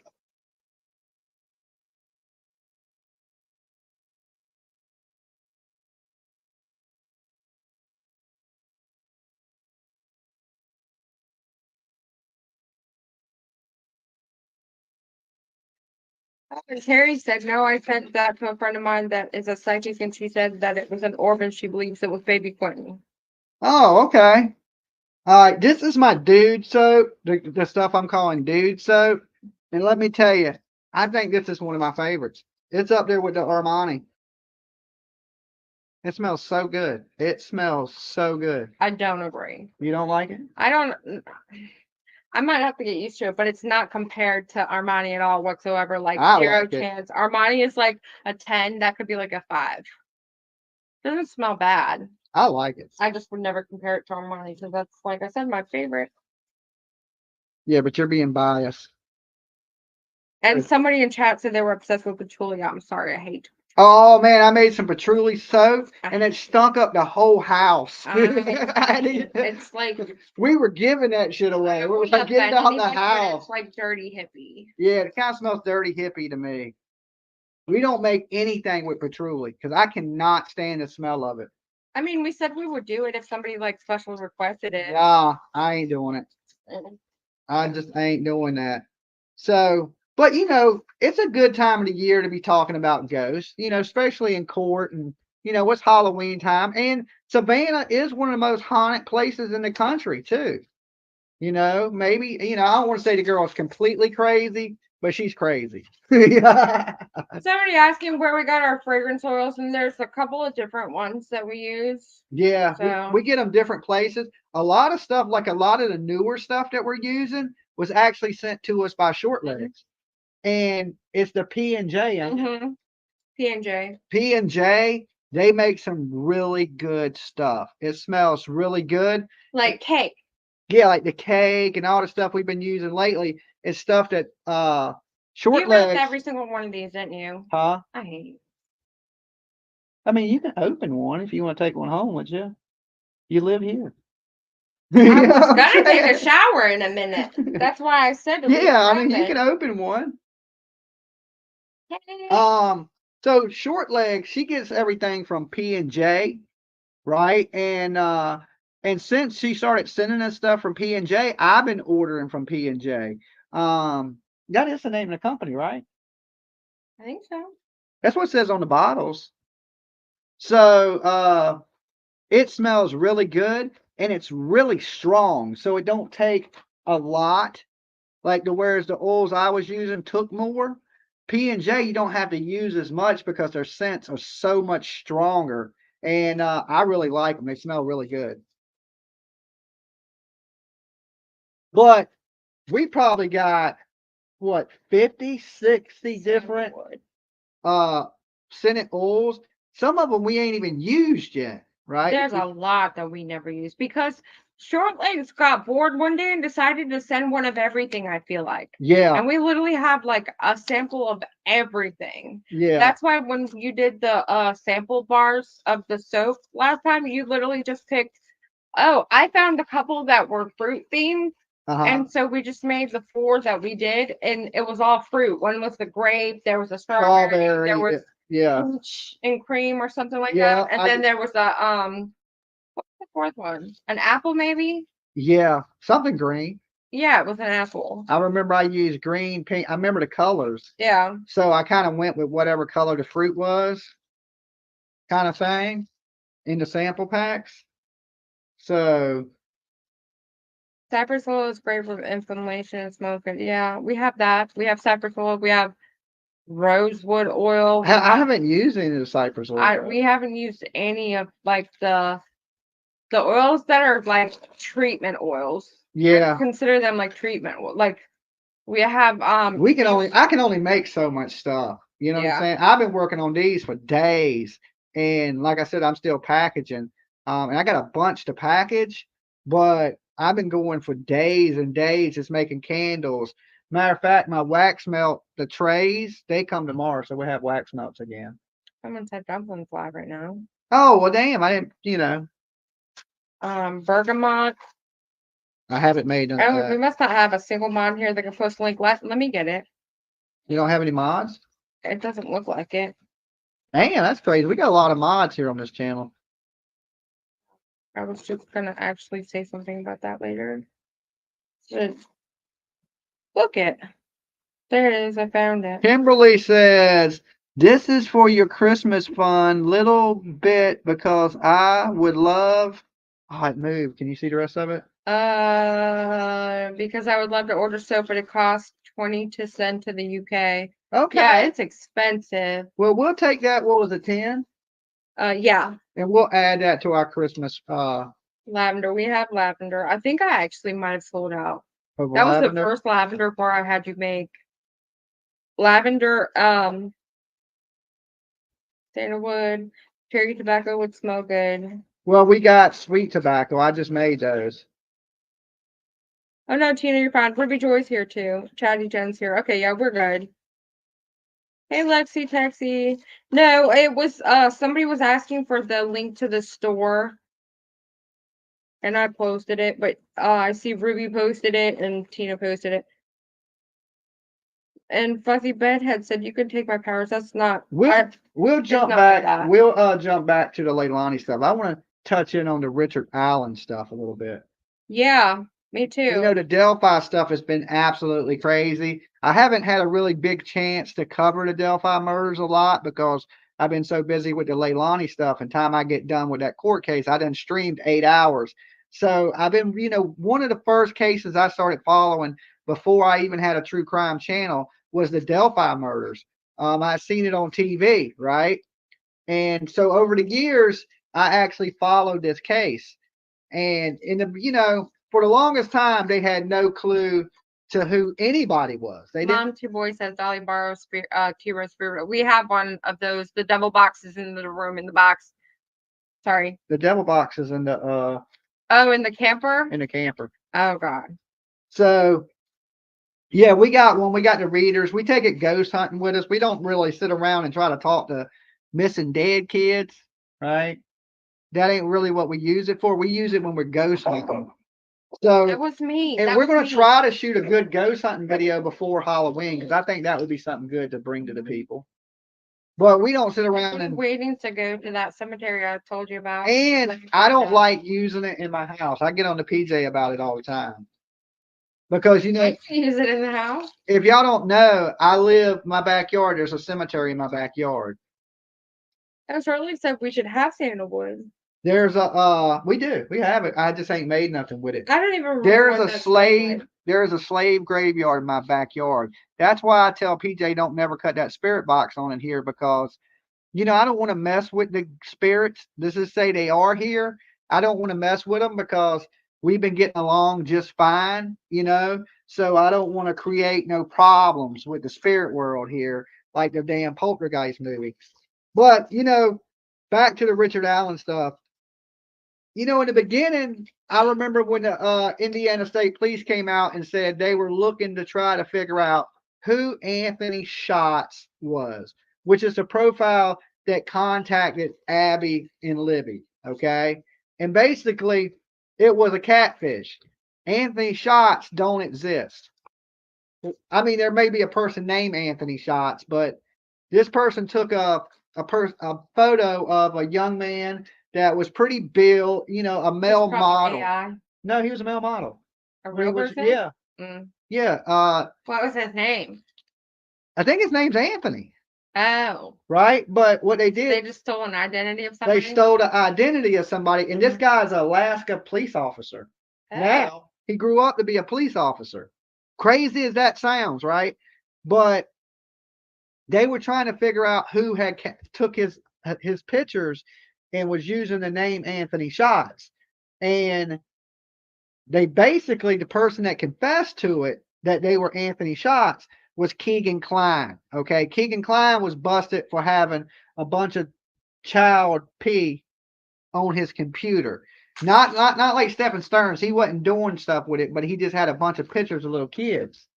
Terry said, no, I sent that to a friend of mine that is a psychic, and she said that it was an orphan. She believes it was baby Quentin. Oh, okay. All right, this is my dude soap, the stuff I'm calling dude soap. And let me tell you, I think this is one of my favorites. It's up there with the Armani. It smells so good. It smells so good. I don't agree. You don't like it? I might have to get used to it, but it's not compared to Armani at all whatsoever. Like zero chance. Armani is like a 10. That could be like a 5. Doesn't smell bad. I like it. I just would never compare it to Armani because that's, like I said, my favorite. Yeah, but you're being biased. And somebody in chat said they were obsessed with patchouli. I'm sorry, I hate. Oh man, I made some patchouli soap and it stunk up the whole house. It's like we were giving that shit away. We were like getting out the house. It's like dirty hippie. Yeah, it kind of smells dirty hippie to me. We don't make anything with patchouli because I cannot stand the smell of it. I mean, we said we would do it if somebody like special requested it. Nah, I ain't doing it. Mm. I just ain't doing that. So, but it's a good time of the year to be talking about ghosts, especially in court and, it's Halloween time. And Savannah is one of the most haunted places in the country, too. Maybe, I don't want to say the girl is completely crazy, but she's crazy. Yeah. Somebody asking where we got our fragrance oils, and there's a couple of different ones that we use. Yeah, So we get them different places. A lot of stuff, like a lot of the newer stuff that we're using, was actually sent to us by Short Legs, and it's the P&J. P&J. P&J, they make some really good stuff. It smells really good. Like cake. Yeah, like the cake and all the stuff we've been using lately is stuff that Short You ripped Legs. every single one of these, didn't you? Huh? I hate you. I mean, you can open one if you want to take one home with you. You live here. I was gonna take a shower in a minute. That's why I said to leave Yeah, I it mean, you open. can open one. Hey. So Short Leg, she gets everything from P&J, right? And since she started sending us stuff from P&J, I've been ordering from P&J. That is the name of the company, right? I think so. That's what it says on the bottles. So it smells really good and it's really strong. So it don't take a lot. Like whereas the oils I was using took more. P&J, you don't have to use as much because their scents are so much stronger. And I really like them. They smell really good. But we probably got, what, 50, 60 different scented oils. Some of them we ain't even used yet, right? There's a lot that we never use because Short Legs got bored one day and decided to send one of everything, I feel like. Yeah. And we literally have like a sample of everything. Yeah. That's why when you did the sample bars of the soap last time, you literally just picked, oh, I found a couple that were fruit themed. And so we just made the 4 that we did, and it was all fruit. One was the grape, there was a strawberry, there was peach and cream or something like that. And then there was a what's the 4th one? An apple maybe? Yeah, something green. Yeah, it was an apple. I remember I used green, pink. I remember the colors. Yeah. So I kind of went with whatever color the fruit was, kind of thing, in the sample packs. So Cypress oil is great for inflammation and smoking. Yeah, we have that. We have cypress oil. We have rosewood oil. I haven't used any of the cypress oil. We haven't used any of like the oils that are like treatment oils. Yeah. I consider them like treatment. Like we have I can only make so much stuff. You know what I'm saying? I've been working on these for days. And like I said, I'm still packaging. And I got a bunch to package, but I've been going for days and days just making candles. Matter of fact, my wax melt, the trays, they come tomorrow, so we have wax melts again. Someone said dumplings live right now. Oh, well damn, I didn't. Bergamot. I haven't made none of that. We must not have a single mod here that can post a link. Let me get it. You don't have any mods? It doesn't look like it. Man, that's crazy. We got a lot of mods here on this channel. I was just gonna actually say something about that later. Just look it. There it is. I found it. Kimberly says, this is for your Christmas fun, little bit, because I would love. Oh, it moved. Can you see the rest of it? Because I would love to order soap, but it costs 20 to send to the UK. Okay. Yeah, it's expensive. Well, we'll take that. What was it, 10? Yeah. And we'll add that to our Christmas. Lavender. We have lavender. I think I actually might have sold out. That was lavender. the first lavender bar I had you make. Lavender, sandalwood, cherry tobacco would smell good. Well, we got sweet tobacco. I just made those. Oh no, Tina, you're fine. Ruby Joy's here too. Chatty Jen's here. Okay, yeah, we're good. Hey Lexi, Taxi. No, it was somebody was asking for the link to the store. And I posted it, but I see Ruby posted it and Tina posted it. And Fuzzy Bedhead said you can take my powers. That's not. We'll jump not back. like that. We'll jump back to the Leilani stuff. I want to touch in on the Richard Allen stuff a little bit. Yeah, me too. You know, the Delphi stuff has been absolutely crazy. I haven't had a really big chance to cover the Delphi murders a lot because I've been so busy with the Leilani stuff. And time I get done with that court case, I done streamed 8 hours. So I've been, one of the first cases I started following before I even had a true crime channel was the Delphi murders. I seen it on TV, right? And so over the years, I actually followed this case. And for the longest time, they had no clue to who anybody was. They didn't. Mom, 2 boys says Dolly borrow T-Rose spirit. We have one of those. The devil boxes in the room in the box. Sorry. The devil box is in the in the camper. in the camper. Oh God. So yeah, we got one. We got the readers. We take it ghost hunting with us. We don't really sit around and try to talk to missing dead kids, right? That ain't really what we use it for. We use it when we're ghost hunting. So That was me. and That we're was going to me. try to shoot a good ghost hunting video before Halloween because I think that would be something good to bring to the people. But we don't sit around I'm and waiting to go to that cemetery I told you about. and I don't like using it in my house. I get on the PJ about it all the time. Because I can use it in the house. if y'all don't know, my backyard, there's a cemetery in my backyard. That was Shirley said we should have sandalwood. There's we have it. I just ain't made nothing with it. I don't even remember. There's a slave graveyard in my backyard. That's why I tell PJ don't never cut that spirit box on in here because I don't want to mess with the spirits. This is say they are here. I don't want to mess with them because we've been getting along just fine, so I don't want to create no problems with the spirit world here, like the damn Poltergeist movie. But, back to the Richard Allen stuff. In the beginning, I remember when the Indiana State Police came out and said they were looking to try to figure out who Anthony Schatz was, which is a profile that contacted Abby and Libby, okay? And basically, it was a catfish. Anthony Schatz don't exist. I mean, there may be a person named Anthony Schatz, but this person took a photo of a young man that was pretty built, a male model. AI. No, he was a male model. A real person? Yeah. Mm. Yeah. What was his name? I think his name's Anthony. Oh. Right? But what they did, They just stole an identity of somebody? they stole the identity of somebody, and this guy's an Alaska police officer. Oh. Now, he grew up to be a police officer. Crazy as that sounds, right? But they were trying to figure out who had took his pictures and was using the name Anthony Schatz. And they basically, the person that confessed to it, that they were Anthony Schatz, was Keegan Klein. Okay. Keegan Klein was busted for having a bunch of child pee on his computer. Not like Stephen Stearns. He wasn't doing stuff with it, but he just had a bunch of pictures of little kids.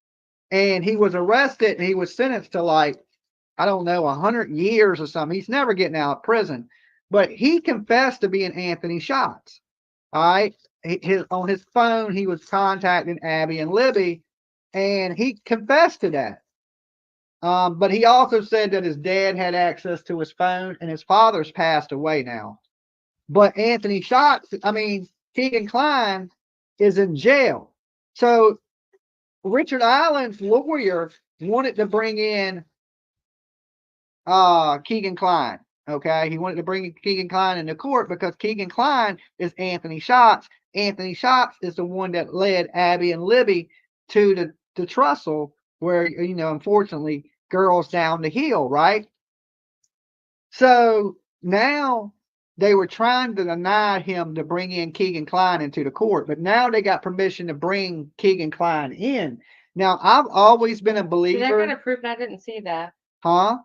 And he was arrested and he was sentenced to 100 years or something. He's never getting out of prison. But he confessed to being Anthony Schatz. All right. On his phone, he was contacting Abby and Libby, and he confessed to that. But he also said that his dad had access to his phone, and his father's passed away now. But Anthony Schatz, Keegan Klein, is in jail. So Richard Allen's lawyer wanted to bring in Keegan Klein. Okay, he wanted to bring Keegan Klein into court because Keegan Klein is Anthony Schatz. Anthony Schatz is the one that led Abby and Libby to the trestle where, unfortunately, girls down the hill, right? So now they were trying to deny him to bring in Keegan Klein into the court, but now they got permission to bring Keegan Klein in. Now, I've always been a believer. Did that get approved? I didn't see that. Huh?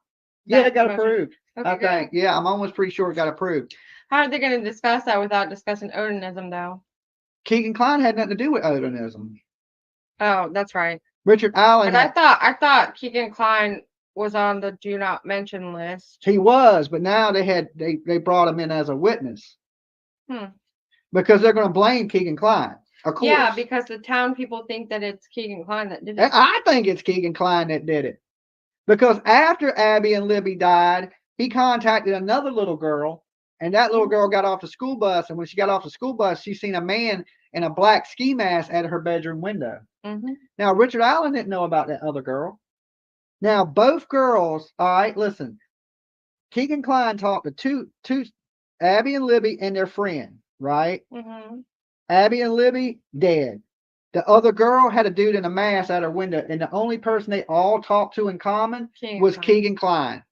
Yeah, it got approved. Okay, I think. Yeah, I'm almost pretty sure it got approved. How are they going to discuss that without discussing Odinism, though? Keegan Klein had nothing to do with Odinism. Oh, that's right. Richard Allen. But I thought Keegan Klein was on the do not mention list. He was, but now they brought him in as a witness. Hmm. Because they're going to blame Keegan Klein. Of course. Yeah, because the town people think that it's Keegan Klein that did it. I think it's Keegan Klein that did it. Because after Abby and Libby died, he contacted another little girl, and that little girl got off the school bus. And when she got off the school bus, she seen a man in a black ski mask at her bedroom window. Mm-hmm. Now, Richard Allen didn't know about that other girl. Now, both girls, all right, listen. Keegan Klein talked to two Abby and Libby and their friend, right? Mm-hmm. Abby and Libby, dead. The other girl had a dude in a mask at her window, and the only person they all talked to in common was Keegan Klein.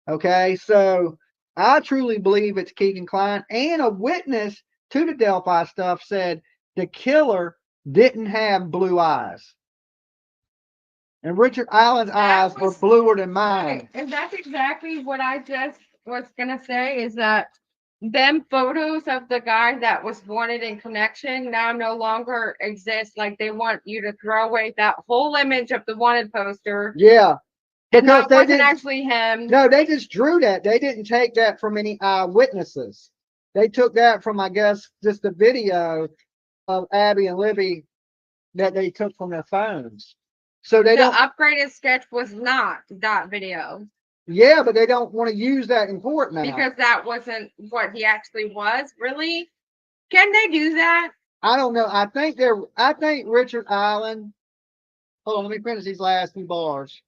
Okay, so I truly believe it's Keegan Klein, and a witness to the Delphi stuff said the killer didn't have blue eyes. And Richard Allen's eyes were bluer than mine. And that's exactly what I just was going to say, is that them photos of the guy that was wanted in connection now no longer exist. Like, they want you to throw away that whole image of the wanted poster. Yeah. And that wasn't actually him. No, they just drew that. They didn't take that from any eyewitnesses. They took that from, I guess, just a video of Abby and Libby that they took from their phones. So they the don't. upgraded sketch was not that video. Yeah, but they don't want to use that in court now. Because that wasn't what he actually was. Really? Can they do that? I don't know. I think Richard Allen. Hold on, let me finish these last few bars.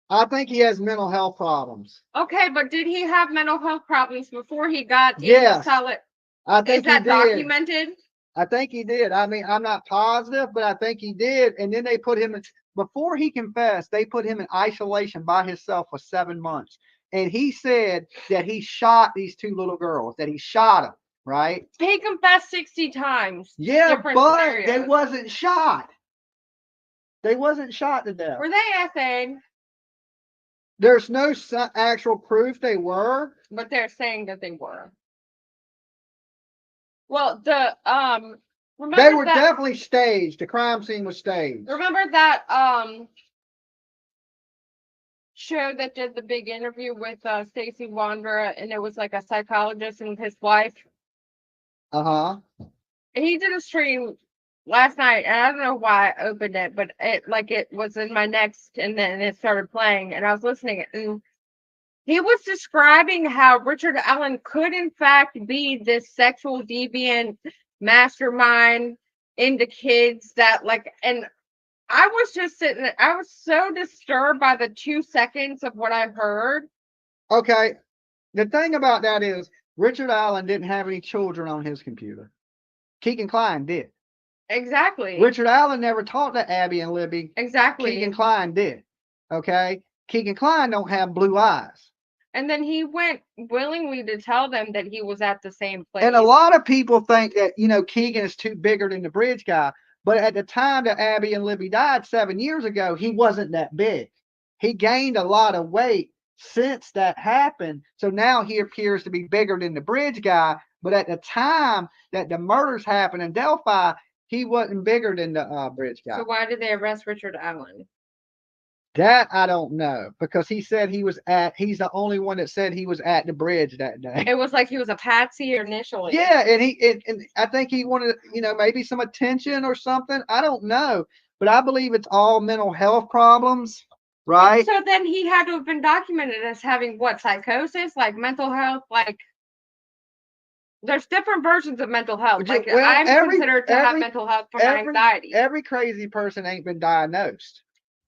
I think he has mental health problems. Okay, but did he have mental health problems before he got Yes. solid? I think Is that he did. documented? I think he did. I mean, I'm not positive, but I think he did. And then they put him in, before he confessed, they put him in isolation by himself for 7 months. And he said that he shot these two little girls, that he shot them, right? He confessed 60 times. Yeah, Different but scenarios. they wasn't shot. They wasn't shot to death. Were they essayed? There's no actual proof they were. But they're saying that they were. Well, remember They were that, definitely staged. The crime scene was staged. remember that show that did the big interview with Stacey Wandera, and it was like a psychologist and his wife? Uh-huh. He did a stream last night, and I don't know why I opened it, but it was in my next, and then it started playing, and I was listening, and he was describing how Richard Allen could in fact be this sexual deviant mastermind into kids that, like, and I was just sitting there, I was so disturbed by the 2 seconds of what I heard. Okay. The thing about that is Richard Allen didn't have any children on his computer. Keegan Klein did. Exactly. Richard Allen never talked to Abby and Libby. Exactly. Keegan Klein did. Okay. Keegan Klein don't have blue eyes. And then he went willingly to tell them that he was at the same place. And a lot of people think that, Keegan is too bigger than the bridge guy. But at the time that Abby and Libby died 7 years ago, he wasn't that big. He gained a lot of weight since that happened. So now he appears to be bigger than the bridge guy. But at the time that the murders happened in Delphi, he wasn't bigger than the bridge guy. So why did they arrest Richard Allen? That I don't know, because he said he's the only one that said he was at the bridge that day. It was like he was a patsy initially. Yeah, and I think he wanted, maybe some attention or something. I don't know, but I believe it's all mental health problems, right? And so then he had to have been documented as having what, psychosis, like mental health, like there's different versions of mental health. Like, I'm considered to have mental health from anxiety. Every crazy person ain't been diagnosed.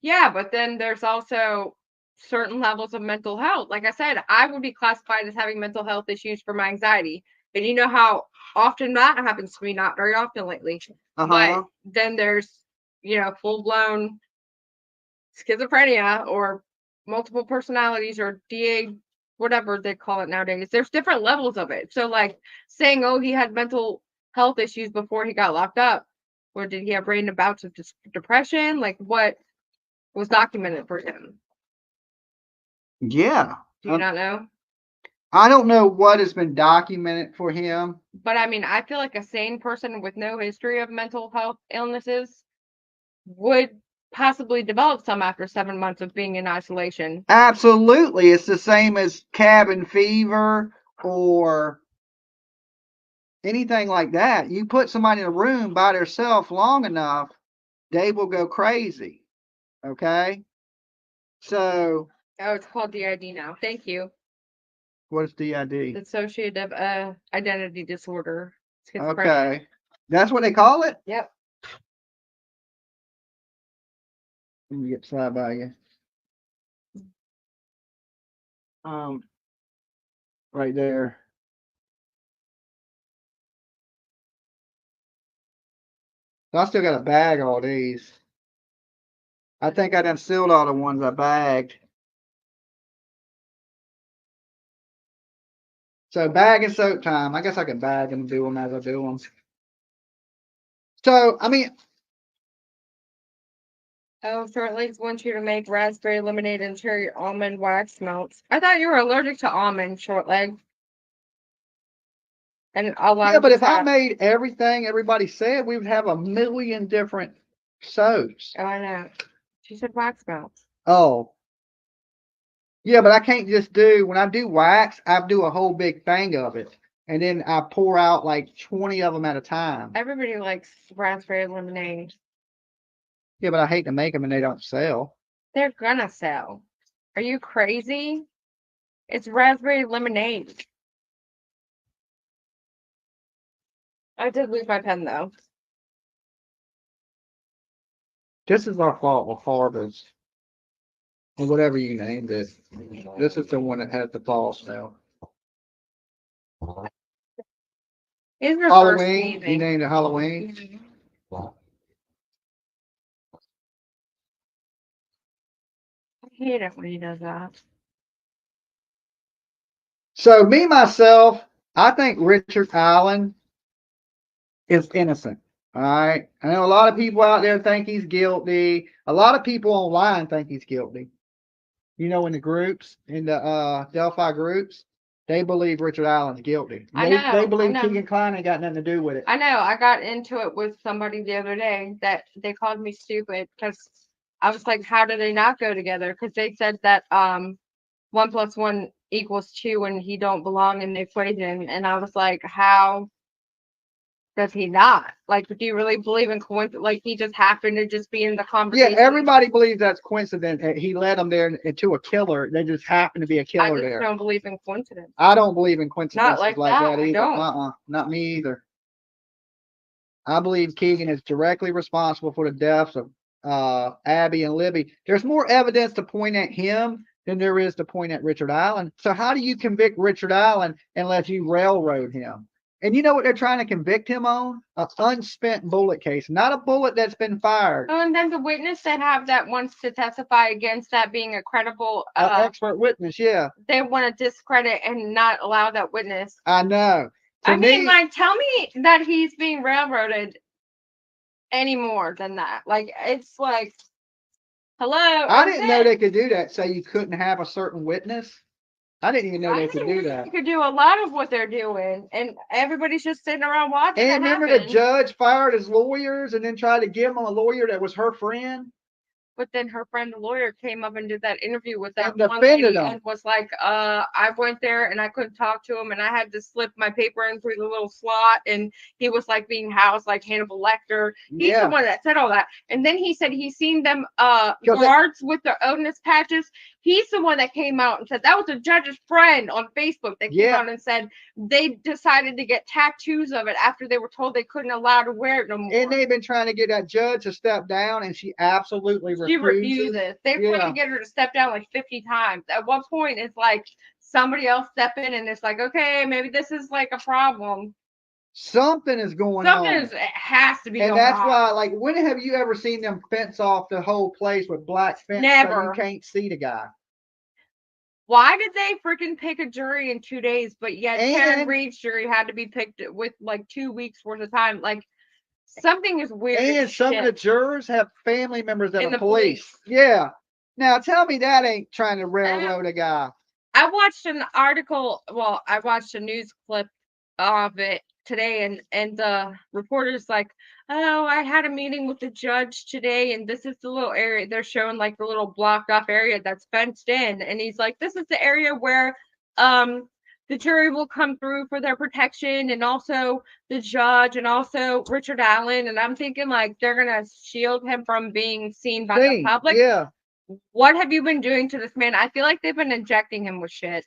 Yeah, but then there's also certain levels of mental health. Like I said, I would be classified as having mental health issues for my anxiety. And you know how often that happens to me, not very often lately. Uh-huh. But then there's, full-blown schizophrenia or multiple personalities or DA, whatever they call it nowadays. There's different levels of it. So, like, saying, oh, he had mental health issues before he got locked up, or did he have random bouts of depression? Like, what was documented for him? Yeah. Do you not know? I don't know what has been documented for him. But I mean, I feel like a sane person with no history of mental health illnesses would possibly develop some after 7 months of being in isolation. Absolutely. It's the same as cabin fever or anything like that. You put somebody in a room by themselves long enough, they will go crazy. Okay? So, Oh, it's called DID now. Thank you. what's DID? Dissociative identity disorder. Schizophrenia. Okay. That's what they call it? Yep. Let me get slide by you. Right there. So I still got to bag all these. I think I done sealed all the ones I bagged. So bag and soap time. I guess I can bag them and do them as I do them. So, I mean, Oh, short legs want you to make raspberry lemonade and cherry almond wax melts. I thought you were allergic to almond, short leg. And a lot yeah, of but us if I have. made everything everybody said, we would have a million different soaps. Oh, I know. She said wax melts. Oh, yeah, but I can't just do, when I do wax, I do a whole big thing of it. And then I pour out like 20 of them at a time. Everybody likes raspberry lemonade. Yeah, but I hate to make them and they don't sell. They're gonna sell. Are you crazy? It's raspberry lemonade. I did lose my pen though. This is our fault with harvest. Or whatever you named it. This is the one that has the fall smell. It's reverse Halloween. You sneezing. named it Halloween. Mhm. I hate it when he does that. So me myself, I think Richard Allen is innocent. All right. I know a lot of people out there think he's guilty. A lot of people online think he's guilty. You know, in the groups, in the Delphi groups, they believe Richard Allen's guilty. I They know. I believe know. Keegan Klein ain't got nothing to do with it. I know. I got into it with somebody the other day that they called me stupid because I was like, how do they not go together? Because they said that 1+1 = 2 and he don't belong in the equation. And I was like, how does he not? Like, do you really believe in coincidence? Like, he just happened to just be in the Yeah, conversation. everybody believes that's coincidence. He led them there into a killer. They just happened to be a I killer just there. don't believe in coincidence. I don't believe in coincidences Not like like that. that I either. don't. Not me either. I believe Keegan is directly responsible for the deaths of Abby and Libby. There's more evidence to point at him than there is to point at Richard Allen. So how do you convict Richard Allen unless you railroad him? And you know what they're trying to convict him on? An unspent bullet case, not a bullet that's been fired. Oh, and then the witness they have that wants to testify against that being a credible, An expert witness, yeah. they want to discredit and not allow that witness. I know. I mean, like, tell me that he's being railroaded any more than that. Like, it's like, hello. I didn't know they could do that. So you couldn't have a certain witness. I didn't even know they could do that. You could do a lot of what they're doing, and everybody's just sitting around watching. And remember the judge fired his lawyers and then tried to give him a lawyer that was her friend? But then her friend, the lawyer, came up and did that interview with that And one defended lady him. and was like, I went there and I couldn't talk to him and I had to slip my paper in through the little slot and he was like being housed like Hannibal Lecter. He's the one that said all that. And then he said he's seen them guards with their Otis patches. He's the one that came out and said that was a judge's friend on Facebook that came out and said they decided to get tattoos of it after they were told they couldn't allow to wear it no more. And they've been trying to get that judge to step down and she absolutely refuses. They're trying to get her to step down like 50 times. At one point, it's like somebody else step in and it's like, okay, maybe this is like a problem. Something is going on. It has to be and going that's on. why, like, when have you ever seen them fence off the whole place with black fence Never. so you can't see the guy? Why did they freaking pick a jury in 2 days, but yet Karen Reed's jury had to be picked with like 2 weeks worth of time? Like, something is weird. And some of the jurors have family members that are police. police. Yeah. Now tell me that ain't trying to railroad a guy. I watched an article. Well, I watched a news clip of it today, and the reporter's like, "Oh, I had a meeting with the judge today, and this is the little area they're showing, like the little blocked off area that's fenced in." And he's like, "This is the area where the jury will come through for their protection, and also the judge, and also Richard Allen. And I'm thinking like they're gonna shield him from being seen by the public. Yeah, What have you been doing to this man? I feel like they've been injecting him with shit.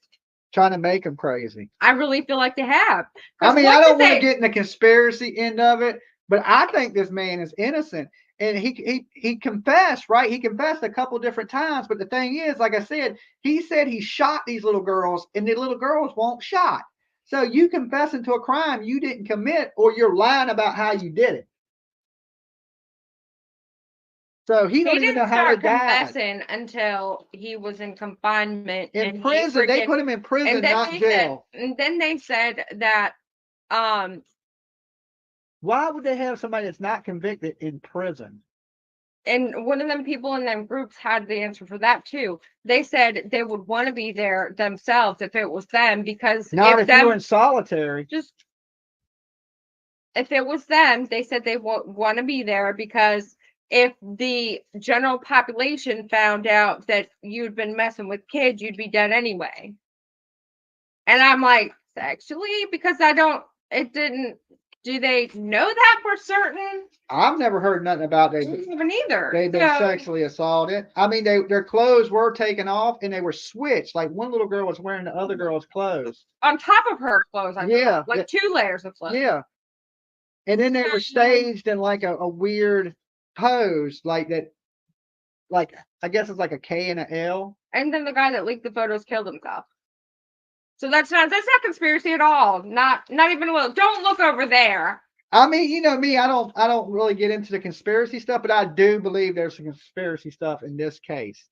trying to make him crazy. I really feel like they have. I 'Cause mean, what I did don't want to they- get in the conspiracy end of it, but I think this man is innocent. And he confessed, right? He confessed a couple different times. But the thing is, like I said he shot these little girls, and the little girls won't shot. So you confessing to a crime you didn't commit, or you're lying about how you did it. So he don't even know didn't how he start died. confessing until he was in confinement In and prison, they put him in prison, not jail. And then they said that Why would they have somebody that's not convicted in prison? and one of them people in them groups had the answer for that too. They said they would want to be there themselves if it was them, because Not if you were in solitary. just if it was them, they said they want to be there because if the general population found out that you'd been messing with kids, you'd be dead anyway. And I'm like, actually, because it didn't, do they know that for certain? I've never heard nothing about I they haven't either. they've been sexually assaulted. I mean, their clothes were taken off and they were switched. Like one little girl was wearing the other girl's clothes. On top of her clothes, Yeah, like 2 layers of clothes. Yeah. And then they were staged in like a weird pose, like that, like I guess it's like a K and an L. And then the guy that leaked the photos killed himself. So that's not conspiracy at all. Not even a little. Don't look over there. I mean, you know me, I don't really get into the conspiracy stuff, but I do believe there's some conspiracy stuff in this case.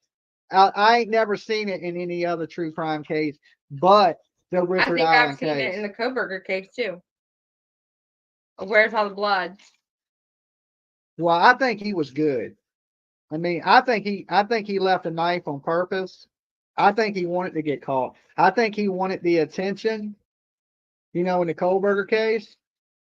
I ain't never seen it in any other true crime case, but the Richard Allen I've seen case. it in the Koberger case too. Where's all the blood? Well, I think he was good. I mean, I think he left a knife on purpose. I think he wanted to get caught. I think he wanted the attention. You know, in the Kohlberger case,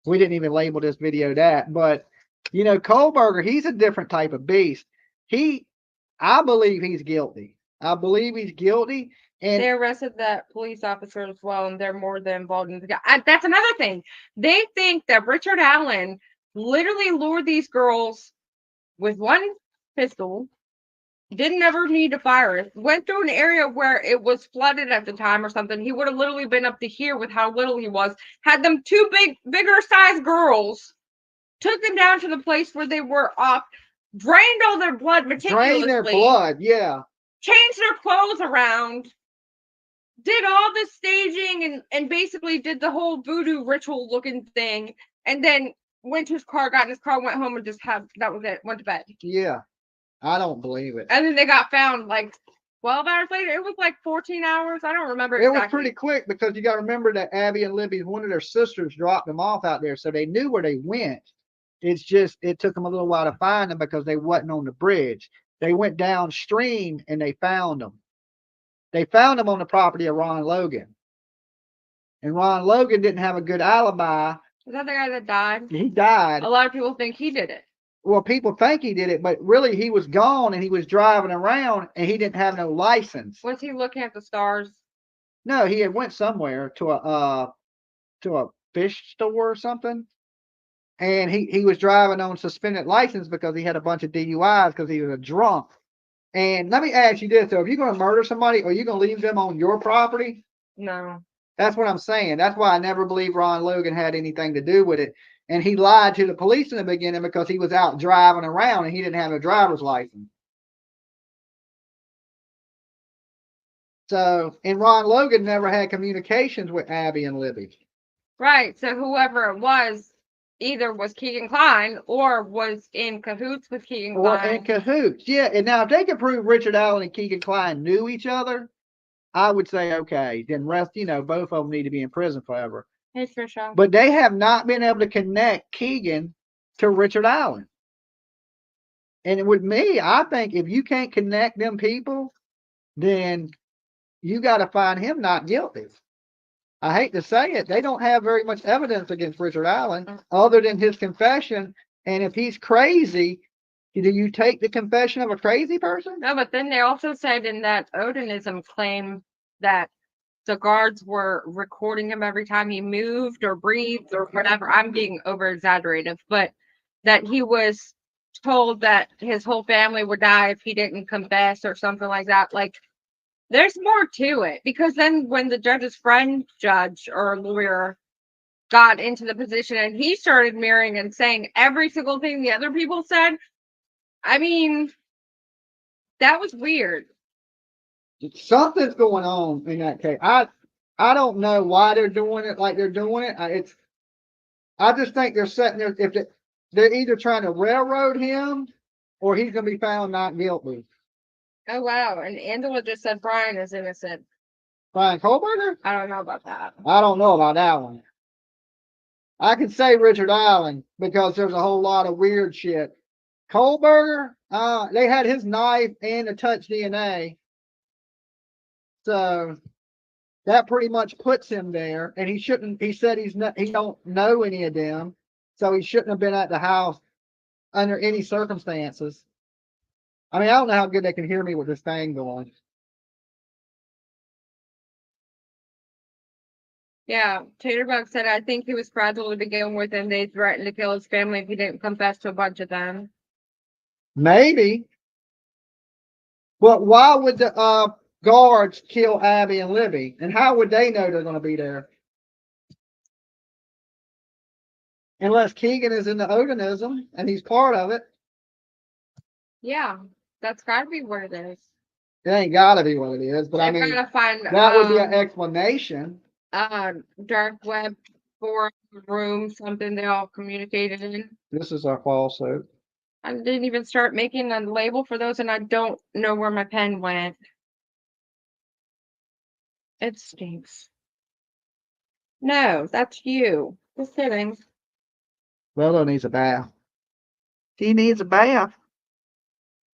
we didn't even label this video that, but you know, Kohlberger, he's a different type of beast. I believe he's guilty. I believe he's guilty. And they arrested that police officer as well, and they're more than involved in the guy. That's another thing. They think that Richard Allen literally lured these girls with one pistol, didn't ever need to fire it, went through an area where it was flooded at the time or something. He would have literally been up to here with how little he was, had them 2 bigger sized girls, took them down to the place where they were off, drained all their blood meticulously. Drained their blood, yeah. Changed their clothes around, did all the staging and basically did the whole voodoo ritual looking thing, and then went to his car, got in his car, went home, and that was it, went to bed. Yeah, I don't believe it. And then they got found like 12 hours later. It was like 14 hours. I don't remember exactly. It was pretty quick because you got to remember that Abby and Libby, one of their sisters, dropped them off out there, so they knew where they went. It's just it took them a little while to find them because they wasn't on the bridge. They went downstream and they found them. They found them on the property of Ron Logan. And Ron Logan didn't have a good alibi. Is that the guy that died? He died. A lot of people think he did it. Well, people think he did it, but really he was gone and he was driving around and he didn't have no license. Was he looking at the stars? No, he had went somewhere to a fish store or something. And he was driving on suspended license because he had a bunch of DUIs because he was a drunk. And let me ask you this, though. If you're going to murder somebody, are you going to leave them on your property? No. That's what I'm saying. That's why I never believed Ron Logan had anything to do with it. And he lied to the police in the beginning because he was out driving around and he didn't have a driver's license. So, and Ron Logan never had communications with Abby and Libby. Right. So whoever it was either was Keegan Kline or was in cahoots with Keegan Kline. Or in cahoots, yeah. And now if they could prove Richard Allen and Keegan Kline knew each other, I would say, okay, then both of them need to be in prison forever. Hey, Trisha. But they have not been able to connect Keegan to Richard Allen. And with me, I think if you can't connect them people, then you got to find him not guilty. I hate to say it. They don't have very much evidence against Richard Allen other than his confession. And if he's crazy, do you take the confession of a crazy person? No, but then they also said in that Odinism claim that the guards were recording him every time he moved or breathed or whatever. I'm being over exaggerative, but that he was told that his whole family would die if he didn't confess or something like that. Like, there's more to it, because then when the judge's friend judge or lawyer got into the position and he started mirroring and saying every single thing the other people said, I mean, that was weird. Something's going on in that case. I don't know why they're doing it like they're doing it. I just think they're setting there. If they're either trying to railroad him or he's going to be found not guilty. Oh wow! And Angela just said Brian is innocent. Brian Kohlberger? I don't know about that. I don't know about that one. I can say Richard Allen because there's a whole lot of weird shit. Kohlberger, they had his knife and the touch DNA. So that pretty much puts him there. And he shouldn't, he said he don't know any of them. So he shouldn't have been at the house under any circumstances. I mean, I don't know how good they can hear me with this thing going. Yeah, Taterbug said, I think he was fragile to begin with, and they threatened to kill his family if he didn't confess to a bunch of them. Maybe. But why would the guards kill Abby and Libby? And how would they know they're going to be there? Unless Keegan is in the organism and he's part of it. Yeah, that's got to be what it is. It ain't got to be what it is, but I They've mean, got to find that would be an explanation. dark web forum room, something they all communicated in. This is our fall suit. I didn't even start making a label for those, and I don't know where my pen went. It stinks. No, that's you. Just kidding. Lolo needs a bath. He needs a bath.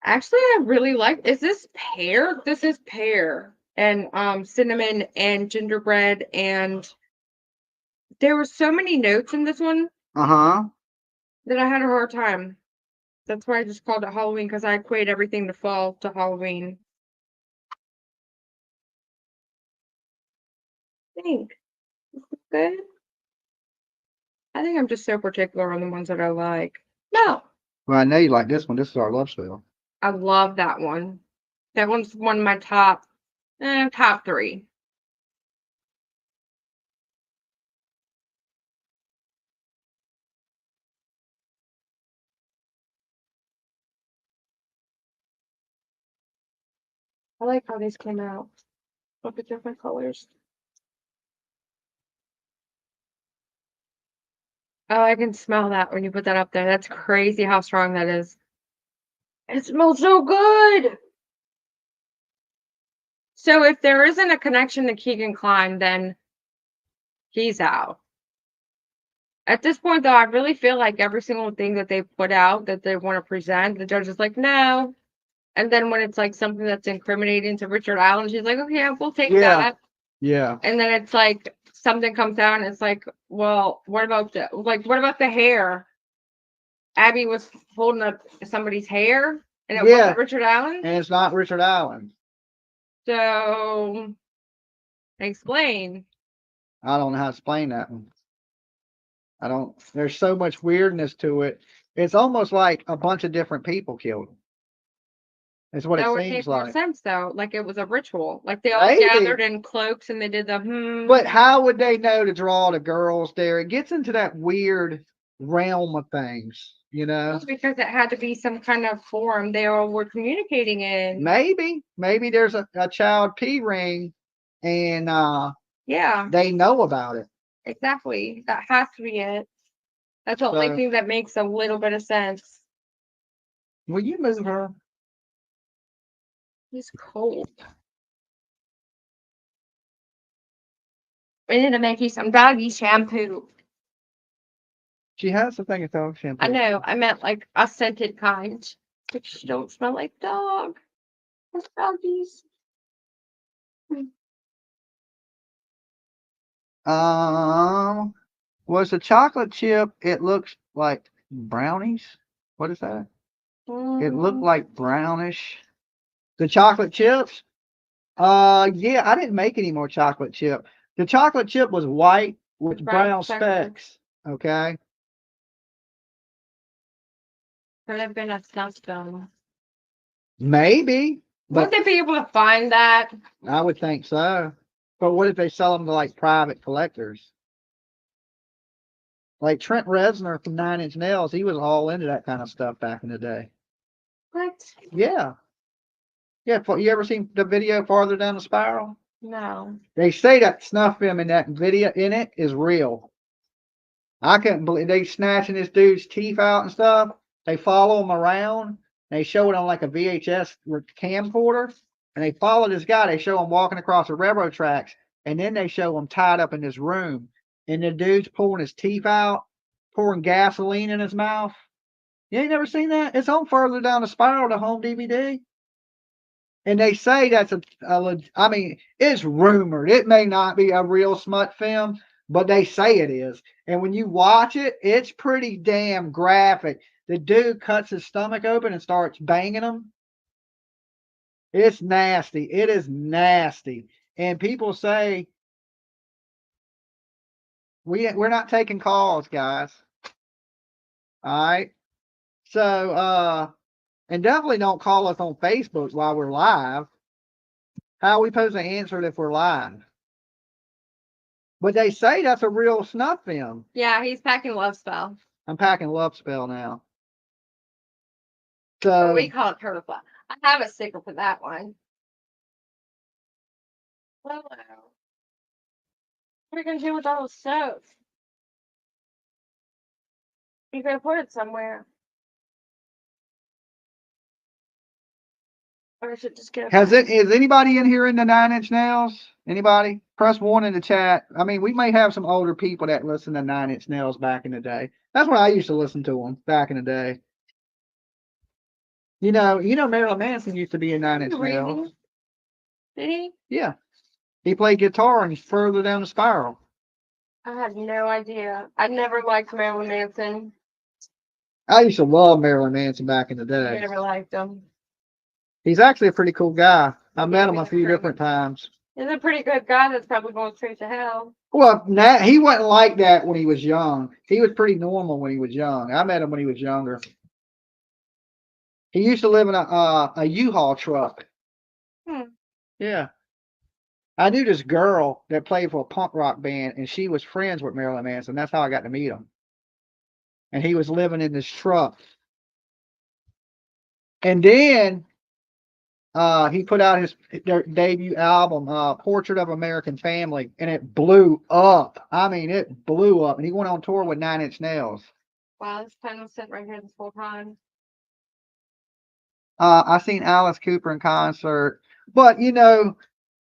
Actually, I really like. Is this pear? This is pear and cinnamon and gingerbread, and there were so many notes in this one Uh-huh. that I had a hard time. That's why I just called it Halloween, because I equate everything to fall to Halloween. I think this is good. I think I'm just so particular on the ones that I like. No, Well, I know you like this one. This is our love spell. I love that one. That one's one of my top 3. I like how these came out. Look at different colors. Oh, I can smell that when you put that up there. That's crazy how strong that is. It smells so good. So if there isn't a connection to Keegan Kline, then he's out. At this point, though, I really feel like every single thing that they put out that they want to present, the judge is like, no. And then when it's like something that's incriminating to Richard Allen, she's like, okay, we'll take that. Yeah. And then it's like something comes out and it's like, well, what about the hair? Abby was holding up somebody's hair and it wasn't Richard Allen. And it's not Richard Allen. So explain. I don't know how to explain that one. There's so much weirdness to it. It's almost like a bunch of different people killed him. It's what That it would seems make more like. sense though. Like it was a ritual. Like they all Maybe. gathered in cloaks and they did the But how would they know to draw the girls there? It gets into that weird realm of things, you know? Because it had to be some kind of forum they all were communicating in. Maybe there's a child P ring and Yeah, they know about it. exactly. That has to be it. That's the only thing that makes a little bit of sense. Will you move her? He's cold. We need to make you some doggy shampoo. She has a thing of dog shampoo. I know. I meant like a scented kind, which don't smell like dog. It's doggies. Was the chocolate chip? It looks like brownies. What is that? It looked like brownish. The chocolate chips. Yeah, I didn't make any more chocolate chip. The chocolate chip was white with brown specks. Okay. Could have been a snuff film. Maybe, Would but they be able to find that? I would think so. But what if they sell them to like private collectors? Like Trent Reznor from Nine Inch Nails, he was all into that kind of stuff back in the day. What? Yeah. Yeah. You ever seen the video Farther Down the Spiral? No. They say that snuff film in that video in it is real. I couldn't believe they snatching this dude's teeth out and stuff. They follow him around. They show it on like a VHS camcorder, and they follow this guy. They show him walking across the railroad tracks, and then they show him tied up in this room, and the dude's pulling his teeth out, pouring gasoline in his mouth. You ain't never seen that? It's on Further Down the Spiral, the home DVD. And they say that's I mean, it's rumored. It may not be a real smut film, but they say it is. And when you watch it, it's pretty damn graphic. The dude cuts his stomach open and starts banging him. It's nasty. It is nasty. And people say, we're not taking calls, guys. All right. So, and definitely don't call us on Facebook while we're live. How are we supposed to answer it if we're live? But they say that's a real snuff film. Yeah, he's packing Love Spell. I'm packing Love Spell now. Or So we call it Turtle Fly. I have a sticker for that one. Hello. What are you going to do with all those soaps? You're going to put it somewhere. Or I should just get a is anybody in here in the Nine Inch Nails? Anybody? Press 1 in the chat. I mean, we may have some older people that listen to Nine Inch Nails back in the day. That's when I used to listen to them back in the day. You know, Marilyn Manson used to be in Nine Inch Nails. Did he? Yeah. He played guitar and Further Down the Spiral. I had no idea. I never liked Marilyn Manson. I used to love Marilyn Manson back in the day. I never liked him. He's actually a pretty cool guy. I met him a he's few pretty different times. He's a pretty good guy that's probably going straight to hell. Well, he wasn't like that when he was young. He was pretty normal when he was young. I met him when he was younger. He used to live in a U-Haul truck. Yeah. I knew this girl that played for a punk rock band, and she was friends with Marilyn Manson. That's how I got to meet him. And he was living in this truck. And then he put out his debut album, Portrait of American Family, and it blew up. I mean, it blew up. And he went on tour with Nine Inch Nails. Wow, this pen was sitting right here this whole time. I seen Alice Cooper in concert. But,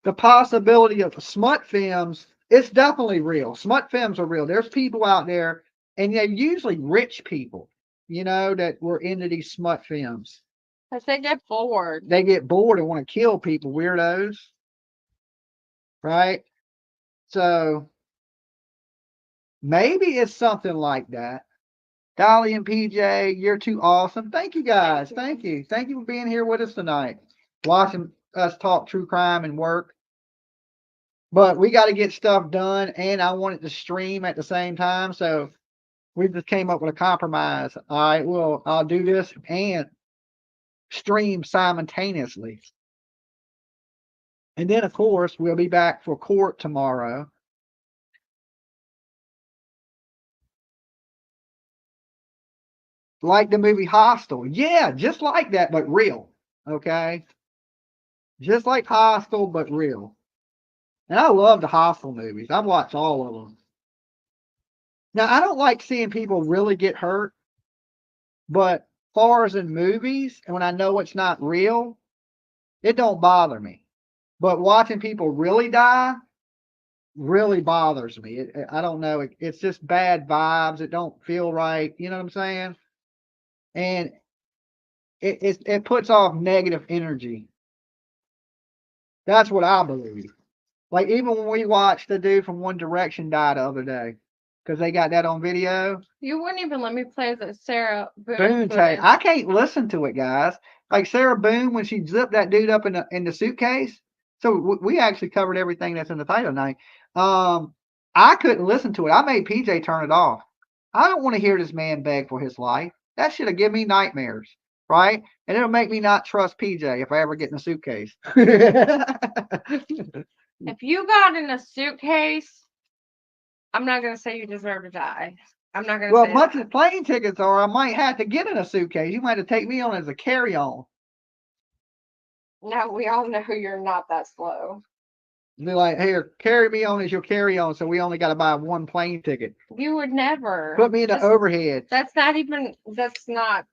the possibility of smut films, it's definitely real. Smut films are real. There's people out there, and they're usually rich people, that were into these smut films. Because they get bored. They get bored and want to kill people, weirdos. Right? So maybe it's something like that. Dolly and PJ, you're too awesome. Thank you guys. Thank you. Thank you for being here with us tonight. Watching us talk true crime and work. But we got to get stuff done, and I want it to stream at the same time. So we just came up with a compromise. All right, well, I'll do this and stream simultaneously. And then, of course, we'll be back for court tomorrow. Like the movie Hostel. Yeah, just like that, but real. Okay? Just like Hostel, but real. And I love the Hostel movies. I've watched all of them. Now, I don't like seeing people really get hurt, but far as in movies, and when I know it's not real, it don't bother me. But watching people really die really bothers me. I don't know. It's just bad vibes. It don't feel right. You know what I'm saying? And it puts off negative energy. That's what I believe. Like even when we watched the dude from One Direction die the other day, because they got that on video. You wouldn't even let me play the Sarah Boone tape. I can't listen to it, guys. Like Sarah Boone, when she zipped that dude up in the suitcase, So we actually covered everything that's in the title tonight. I couldn't listen to it. I made PJ turn it off. I don't want to hear this man beg for his life. That should have given me nightmares, right? And it'll make me not trust PJ if I ever get in a suitcase. If you got in a suitcase, I'm not gonna say you deserve to die. I'm not gonna Well, say much that. as plane tickets are, I might have to get in a suitcase. You might have to take me on as a carry-on. No, we all know you're not that slow. Be like, here, carry me on as your carry-on, so we only got to buy one plane ticket. You would never. Put me in the overhead. That's not even. That's not.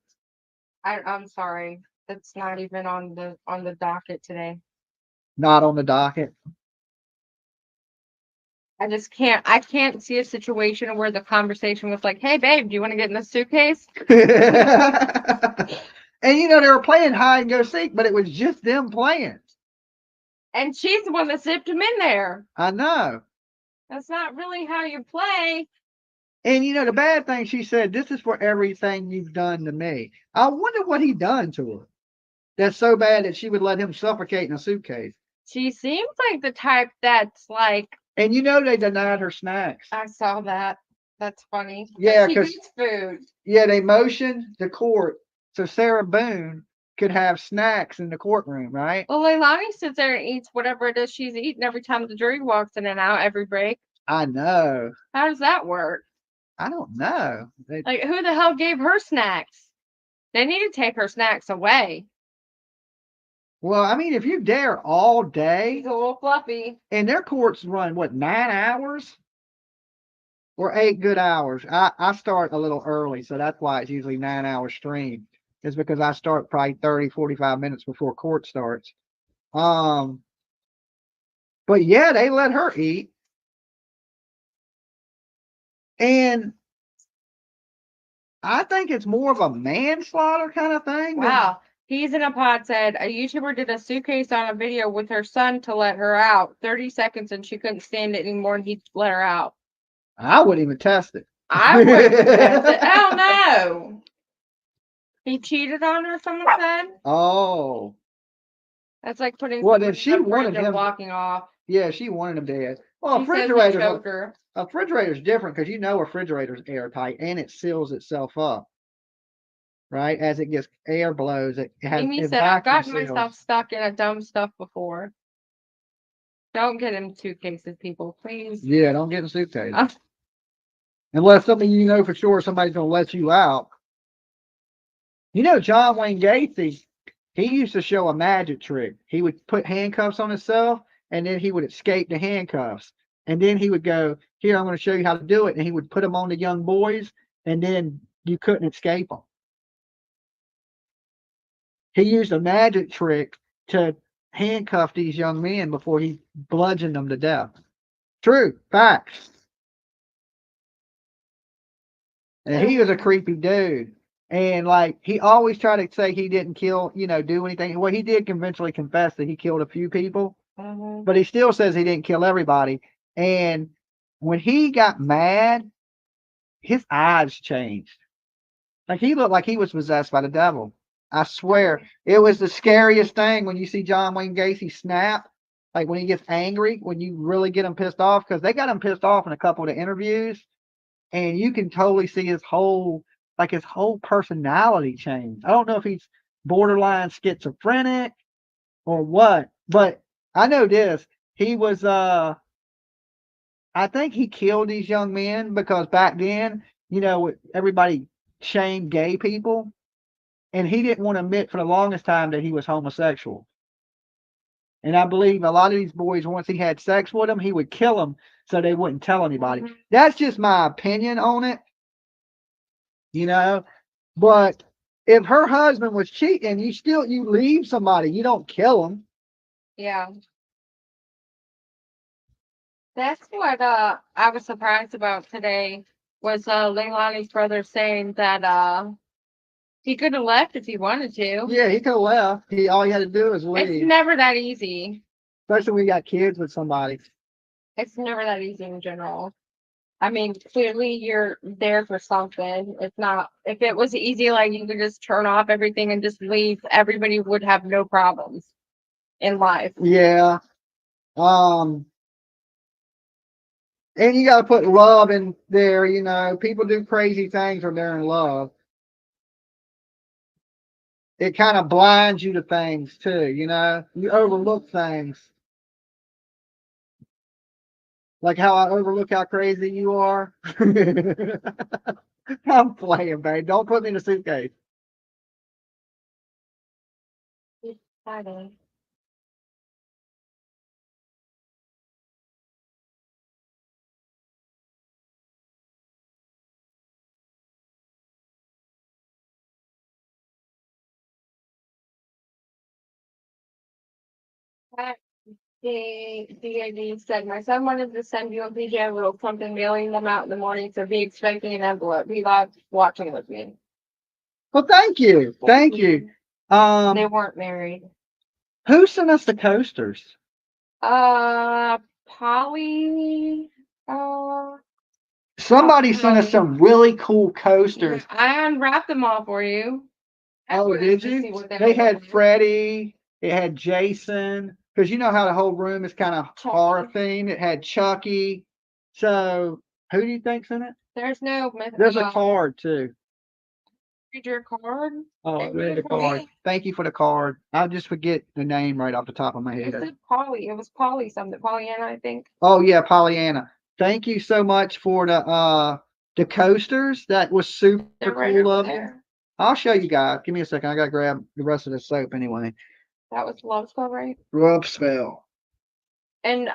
I'm sorry. That's not even on the docket today. Not on the docket. I just can't. I can't see a situation where the conversation was like, "Hey, babe, do you want to get in the suitcase?" And you know, they were playing hide and go seek, but it was just them playing. And she's the one that zipped him in there. I know. That's not really how you play. And you know, the bad thing, she said, this is for everything you've done to me. I wonder what he done to her. That's so bad that she would let him suffocate in a suitcase. She seems like the type that's like. And you know, they denied her snacks. I saw that. That's funny. Yeah, she 'cause- eats food. Yeah, they motioned the court so Sarah Boone could have snacks in the courtroom, right? Well, Leilani sits there and eats whatever it is she's eating every time the jury walks in and out every break. I know. How does that work? I don't know. Like, who the hell gave her snacks? They need to take her snacks away. Well, I mean, if you dare all day, She's a little fluffy. and their courts run, what, 9 hours? Or 8 good hours. I start a little early, so that's why it's usually 9 hour stream. Is because I start probably 30, 45 minutes before court starts. But yeah, they let her eat. And I think it's more of a manslaughter kind of thing. Wow. He's in a pod said a YouTuber did a suitcase on a video with her son to let her out. 30 seconds and she couldn't stand it anymore and he let her out. I wouldn't even test it. I wouldn't test it. Hell no. He cheated on her, someone said. Oh. That's like putting Well, someone then she in the fridge wanted and him. walking off. Yeah, she wanted him dead. Well, She says he choked her. a refrigerator's different because you know a refrigerator's airtight and it seals itself up. Right? As it gets air blows, it has Amy it said, I've vacuum gotten myself seals. stuck in a dumb stuff before. Don't get in suitcases, people, please. Yeah, don't get in suitcases. Unless something you know for sure somebody's gonna let you out. You know, John Wayne Gacy, he used to show a magic trick. He would put handcuffs on himself and then he would escape the handcuffs. And then he would go, here, I'm going to show you how to do it. And he would put them on the young boys and then you couldn't escape them. He used a magic trick to handcuff these young men before he bludgeoned them to death. True, facts. And he was a creepy dude. And like he always tried to say he didn't kill, do anything. Well, he did eventually confess that he killed a few people, but he still says he didn't kill everybody. And when he got mad, his eyes changed. Like he looked like he was possessed by the devil. I swear. It was the scariest thing when you see John Wayne Gacy snap. Like when he gets angry, when you really get him pissed off, because they got him pissed off in a couple of the interviews, and you can totally see his whole personality change. I don't know if he's borderline schizophrenic or what, but I know this. He was I think he killed these young men because back then, everybody shamed gay people, and he didn't want to admit for the longest time that he was homosexual. And I believe a lot of these boys, once he had sex with them, he would kill them so they wouldn't tell anybody. That's just my opinion on it. But if her husband was cheating, you leave somebody, you don't kill them. Yeah. That's what I was surprised about today was Leilani's brother saying that he could have left if he wanted to. Yeah, he could have left. All he had to do is leave. It's never that easy. Especially when you got kids with somebody. It's never that easy in general. I mean, clearly you're there for something. It's not, if it was easy, like you could just turn off everything and just leave, everybody would have no problems in life. Yeah. And you got to put love in there. You know, people do crazy things when they're in love. It kind of blinds you to things too. You know, you overlook things. Like how I overlook how crazy you are. I'm playing, babe. Don't put me in a suitcase. Exciting. The DAD said, my son wanted to send you a PJ envelope, something mailing them out in the morning, so be expecting an envelope. He loves watching with me. Well, thank you. Thank you. They weren't married. Who sent us the coasters? Polly. Somebody sent us some really cool coasters. I unwrapped them all for you. Oh, did you? They had Freddie. It had Jason. Because you know how the whole room is kind of horror themed. It had Chucky. So, who do you think's in it? There's no. There's a card too. Read your card. Oh, I read the card. Thank you for the card. I'll just forget the name right off the top of my head. It said Polly. It was Polly something. Pollyanna, I think. Oh yeah, Pollyanna. Thank you so much for the coasters. That was super cool of you. I'll show you guys. Give me a second. I gotta grab the rest of the soap anyway. That was love spell, right? Rub spell. And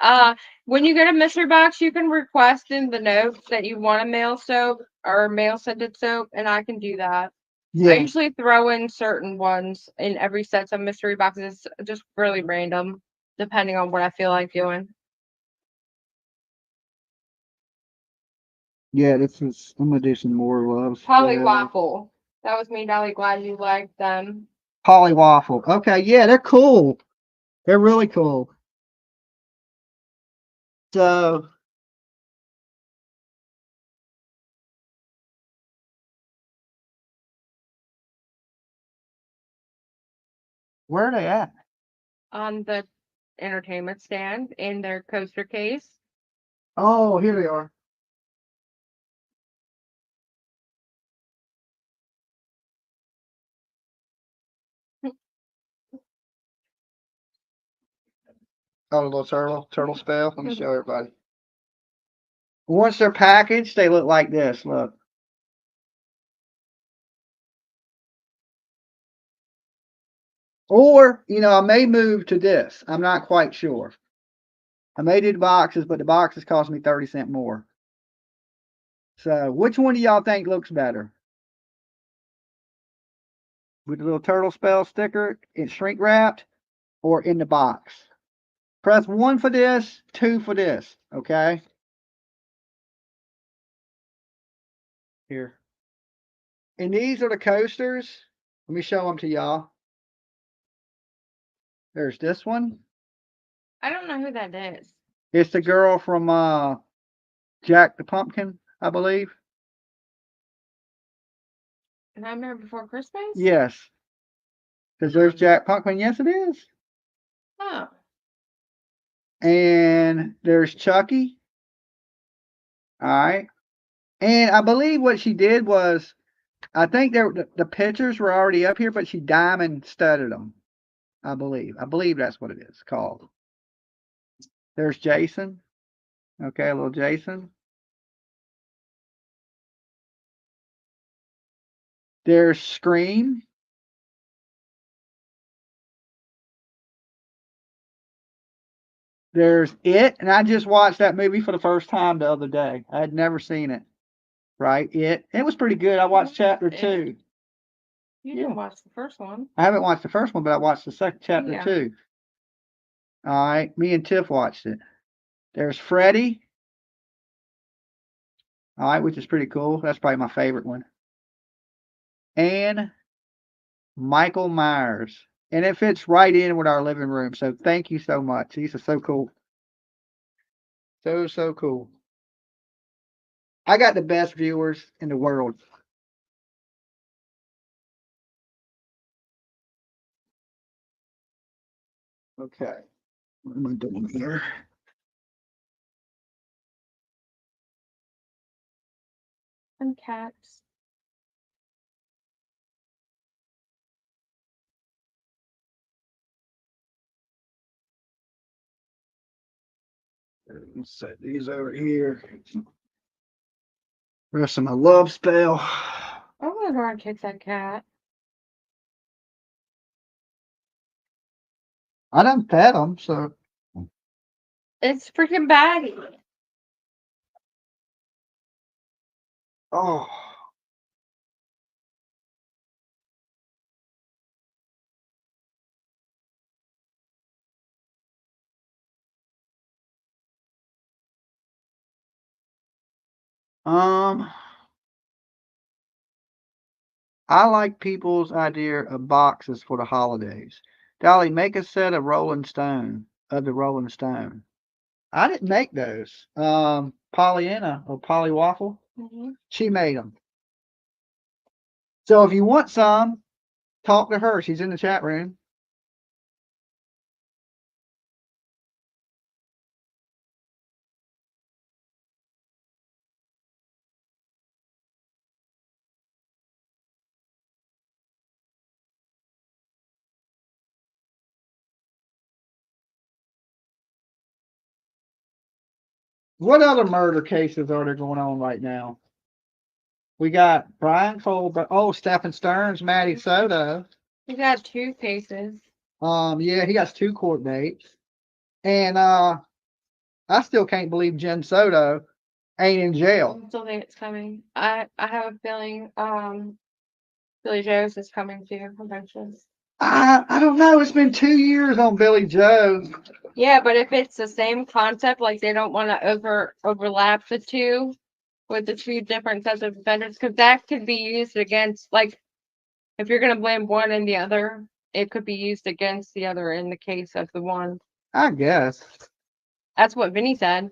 when you get a mystery box, you can request in the notes that you want a mail soap or mail scented soap, and I can do that. I Yeah. usually throw in certain ones in every set of mystery boxes, just really random, depending on what I feel like doing. Yeah, this is. I'm gonna do some more loves. Polly Waffle. That was me, Dolly. Glad you liked them. Polly Waffle. Okay, yeah, they're cool. They're really cool. So where are they at? On the entertainment stand in their coaster case. Oh, here they are. Oh, the little turtle spell. Let me show everybody. Once they're packaged, they look like this. Look. Or, you know, I may move to this. I'm not quite sure. I may do the boxes, but the boxes cost me 30 cents more. So, which one do y'all think looks better? With the little turtle spell sticker, it's shrink wrapped, or in the box? Press 1 for this, 2 for this, okay? Here. And these are the coasters. Let me show them to y'all. There's this one. I don't know who that is. It's the girl from Jack the Pumpkin, I believe. Nightmare Before Christmas? Yes. Because there's Jack Pumpkin. Yes, it is. Oh. And there's Chucky. All right. And I believe what she did was, I think the pictures were already up here, but she diamond studded them. I believe. I believe that's what it is called. There's Jason. Okay, a little Jason. There's Scream. There's It, and I just watched that movie for the first time the other day. I had never seen it. Right? It was pretty good. I watched chapter 2. You didn't watch the first one. I haven't watched the first one, but I watched the second chapter 2. All right, me and Tiff watched it. There's Freddie. All right, which is pretty cool. That's probably my favorite one. And Michael Myers. And it fits right in with our living room. So thank you so much. These are so cool. So cool. I got the best viewers in the world. Okay. What am I doing here? And cats. Let's set these over here. Rest of my love spell. I want to go and kick that cat. I done fed them, so. It's freaking baggy. Oh. I like people's idea of boxes for the holidays. Dolly, make a set of Rolling Stone of the Rolling Stone. I didn't make those. Pollyanna or Polly Waffle, she made them. So if you want some, talk to her. She's in the chat room. What other murder cases are there going on right now? We got Brian Colbert. Oh, Stephen Stearns, Matty Soto. We got 2 cases. Yeah, he has 2 court dates. And I still can't believe Jen Soto ain't in jail. I still think it's coming. I have a feeling Billy Joe's is coming too eventually. I don't know. It's been 2 years on Billy Joe. Yeah, but if it's the same concept, like they don't want to overlap the two with the 2 different sets of offenders, because that could be used against, like, if you're gonna blame one and the other, it could be used against the other in the case of the one. I guess. That's what Vinny said.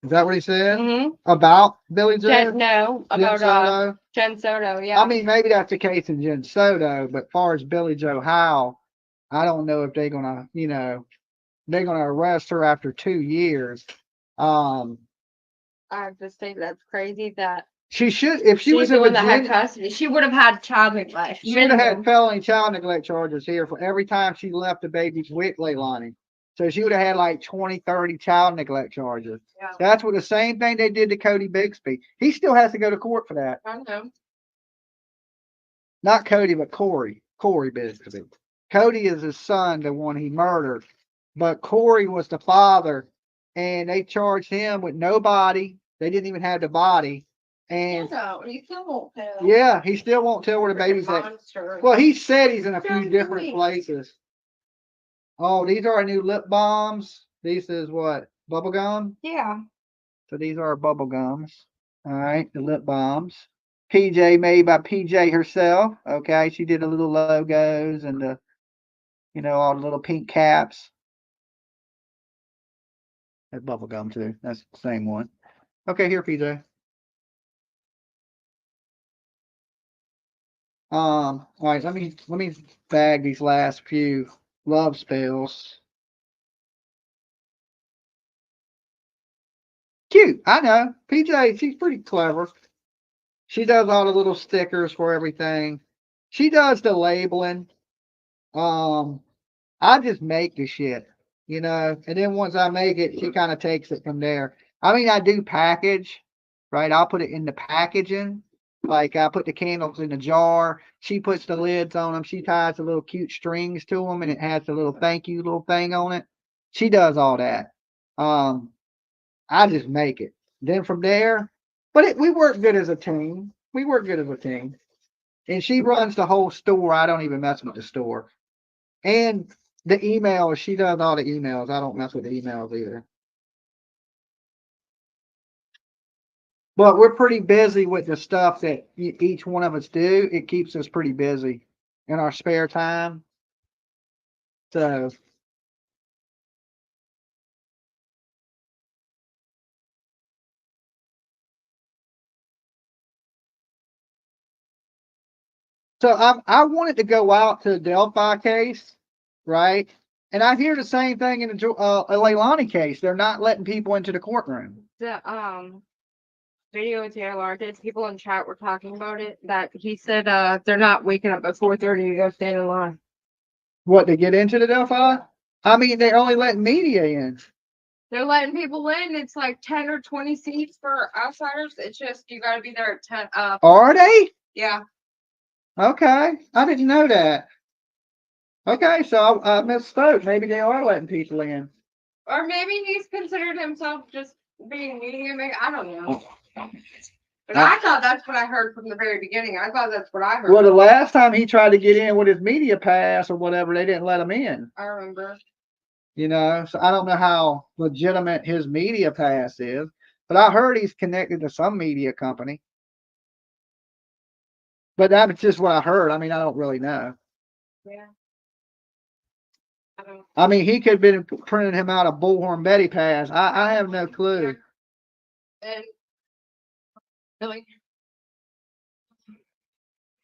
Is that what he said? Mm-hmm. About Billy Joe? No, about Soto? Jen Soto, yeah. I mean, maybe that's the case in Jen Soto, but as far as Billy Joe Howe, I don't know if they're gonna, they're gonna arrest her after 2 years. I have to say that's crazy that She should, if she she's was the in one that had Virginia, custody. She would have had child neglect. she would have had minimum. felony child neglect charges here for every time she left the baby's with Leilani. So she would have had like 20, 30 child neglect charges. Yeah. That's what the same thing they did to Cody Bixby. He still has to go to court for that. I know. Not Cody, but Corey. Corey Bixby. Cody is his son, the one he murdered. But Corey was the father, and they charged him with no body. They didn't even have the body. And He still won't tell. yeah, he still won't tell where the baby's at. Monster. Well, he said he's in a few different places. Oh, these are our new lip balms. This is what? Bubble gum? Yeah. So these are our bubble gums. All right, the lip balms. PJ made by PJ herself. Okay, she did the little logos and the, all the little pink caps. That's bubble gum too. That's the same one. Okay, here, PJ. All right, let me bag these last few love spells. Cute, I know. PJ, she's pretty clever. She does all the little stickers for everything. She does the labeling. I just make the shit, and then once I make it, she kind of takes it from there. I mean, I do package, right? I'll put it in the packaging. Like I put the candles in a jar. She puts the lids on them. She ties the little cute strings to them, and it has the little thank you little thing on it. She does all that. I just make it. Then from there, but we work good as a team. We work good as a team. And she runs the whole store. I don't even mess with the store. And the emails, she does all the emails. I don't mess with the emails either. But we're pretty busy with the stuff that each one of us do. It keeps us pretty busy in our spare time. So I wanted to go out to the Delphi case, right? And I hear the same thing in the Leilani case. They're not letting people into the courtroom. The video Taylor did, people in chat were talking about it, that he said they're not waking up at 4:30 to go stand in line. What, to get into the Delphi? I mean, they're only letting media in. They're letting people in. It's like 10 or 20 seats for outsiders. It's just you got to be there at 10. Are they? Yeah. Okay, I didn't know that. Okay, so I misspoke. Maybe they are letting people in. Or maybe he's considered himself just being media. Maybe, I don't know. But I thought that's what I heard from the very beginning. I thought that's what I heard. Well, the last time he tried to get in with his media pass or whatever, they didn't let him in. I remember. You know, so I don't know how legitimate his media pass is, but I heard he's connected to some media company. But that's just what I heard. I mean, I don't really know. Yeah. I mean, he could have been printing him out a Bullhorn Betty pass. I have no clue. And really,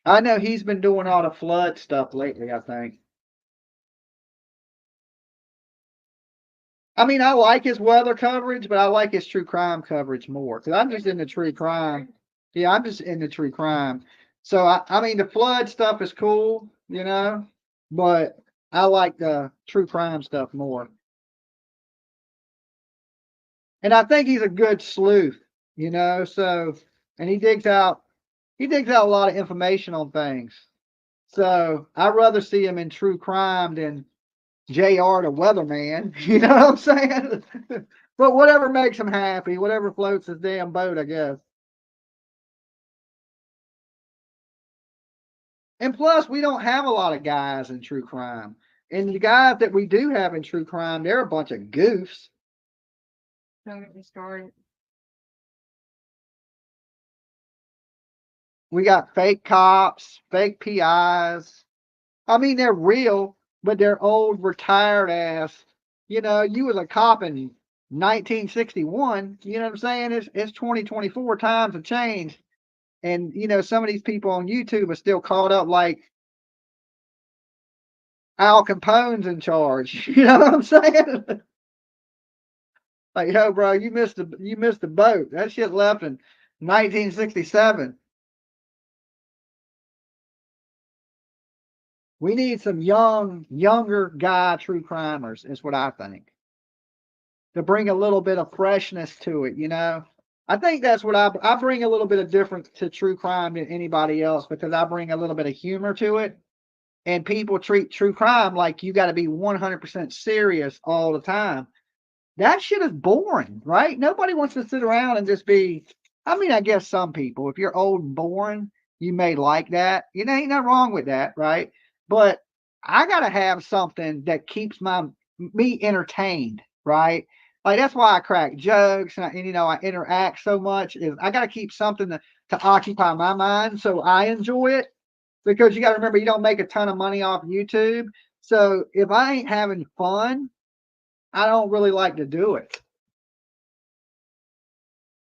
I know he's been doing all the flood stuff lately, I think. I mean, I like his weather coverage, but I like his true crime coverage more. Because I'm just into true crime. Yeah, I'm just into true crime. So, I mean, the flood stuff is cool, you know, but I like the true crime stuff more. And I think he's a good sleuth, you know, so, and he digs out a lot of information on things. So I'd rather see him in true crime than JR the weatherman. You know what I'm saying? But whatever makes him happy, whatever floats his damn boat, I guess. And plus, we don't have a lot of guys in true crime. And the guys that we do have in true crime, they're a bunch of goofs. don't get me started. We got fake cops, fake PIs. I mean, they're real, but they're old, retired ass. You know, you was a cop in 1961. You know what I'm saying? It's 2024, times have changed. And, you know, some of these people on YouTube are still caught up like Al Capone's in charge. You know what I'm saying? Like, yo, bro, you missed the boat. That shit left in 1967. We need some younger guy true crimers, is what I think. To bring a little bit of freshness to it, you know. I think that's what I bring a little bit of difference to true crime than anybody else because I bring a little bit of humor to it. And people treat true crime like you got to be 100% serious all the time. That shit is boring, right? Nobody wants to sit around and just be. I mean, I guess some people, if you're old and boring, you may like that. You know, ain't nothing wrong with that, right? But I gotta have something that keeps me entertained, right? Like that's why I crack jokes and you know I interact so much. Is I gotta keep something to occupy my mind so I enjoy it. Because you gotta remember you don't make a ton of money off YouTube. So if I ain't having fun, I don't really like to do it.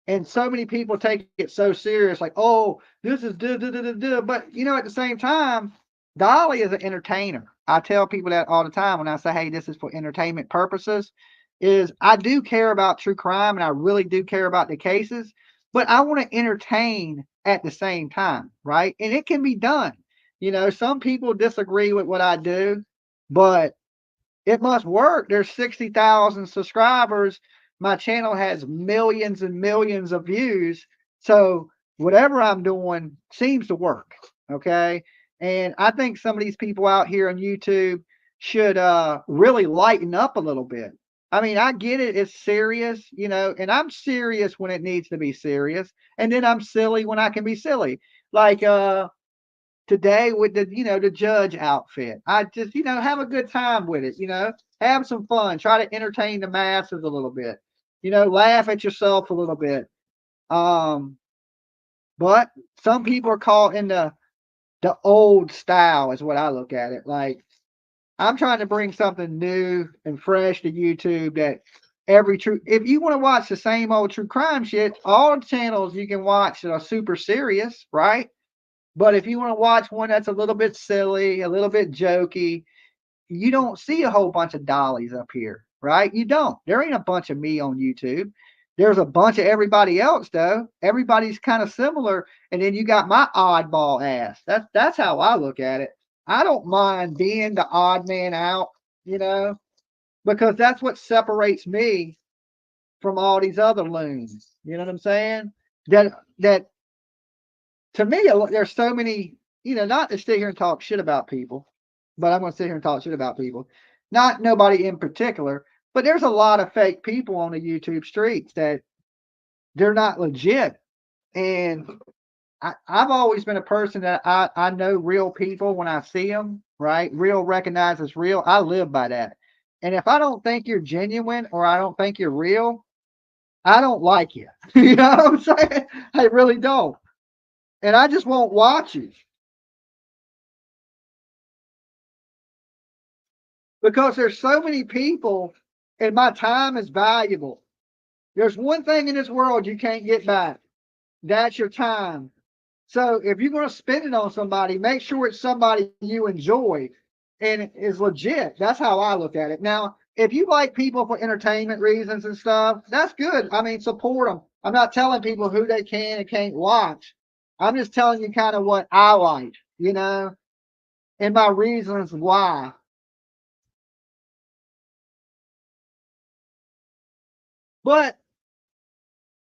And so many people take it so serious, like, oh, this is duh, duh, duh, duh, duh. But you know, at the same time, Dolly is an entertainer. I tell people that all the time when I say, hey, this is for entertainment purposes, is I do care about true crime and I really do care about the cases, but I want to entertain at the same time, right? And it can be done. You know, some people disagree with what I do, but it must work. There's 60,000 subscribers. My channel has millions and millions of views. So whatever I'm doing seems to work. Okay. And I think some of these people out here on YouTube should really lighten up a little bit. I mean, I get it. It's serious, you know, and I'm serious when it needs to be serious. And then I'm silly when I can be silly. Like today with the judge outfit. I just, have a good time with it, have some fun, try to entertain the masses a little bit, laugh at yourself a little bit. But some people are caught in the old style is what I look at it. Like I'm trying to bring something new and fresh to YouTube that if you want to watch the same old true crime shit, all the channels you can watch that are super serious, right? But if you want to watch one that's a little bit silly, a little bit jokey, you don't see a whole bunch of dollies up here, right? You don't. There ain't a bunch of me on YouTube. There's a bunch of everybody else though. Everybody's kind of similar, and then you got my oddball ass. That's how I look at it. I don't mind being the odd man out, you know, because that's what separates me from all these other loons. You know what I'm saying? That to me, there's so many, not to sit here and talk shit about people, but I'm going to sit here and talk shit about people. Not nobody in particular, but there's a lot of fake people on the YouTube streets that they're not legit. And I've always been a person that I know real people when I see them, right? Real recognizes real. I live by that. And if I don't think you're genuine or I don't think you're real, I don't like you. You know what I'm saying? I really don't. And I just won't watch you. Because there's so many people and my time is valuable. There's one thing in this world you can't get back. That's your time. So if you're going to spend it on somebody, make sure it's somebody you enjoy and is legit. That's how I look at it. Now, if you like people for entertainment reasons and stuff, that's good. I mean, support them. I'm not telling people who they can and can't watch. I'm just telling you kind of what I like, and my reasons why. But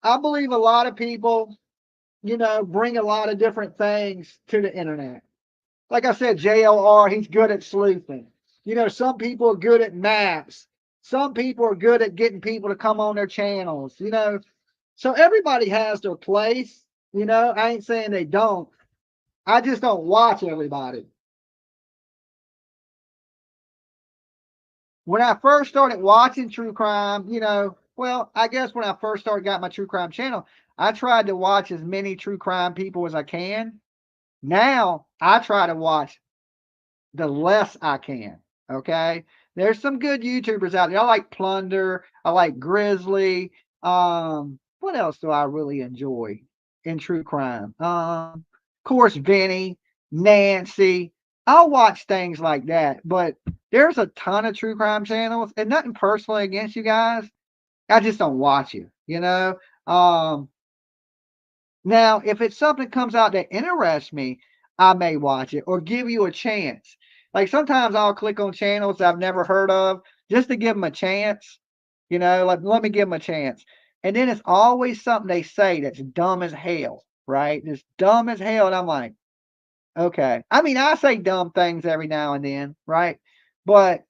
I believe a lot of people, bring a lot of different things to the internet. Like I said, JLR, he's good at sleuthing. Some people are good at maps. Some people are good at getting people to come on their channels, So everybody has their place, I ain't saying they don't. I just don't watch everybody. When I first started watching true crime, well, I guess when I first started got my true crime channel, I tried to watch as many true crime people as I can. Now I try to watch the less I can. Okay. There's some good YouTubers out there. I like Plunder. I like Grizzly. What else do I really enjoy in true crime? Of course, Vinny, Nancy. I'll watch things like that, but there's a ton of true crime channels and nothing personally against you guys. I just don't watch you. Now, if it's something that comes out that interests me, I may watch it or give you a chance. Like sometimes I'll click on channels I've never heard of just to give them a chance. Like let me give them a chance. And then it's always something they say that's dumb as hell, right? It's dumb as hell. And I'm like, okay. I mean, I say dumb things every now and then, right? But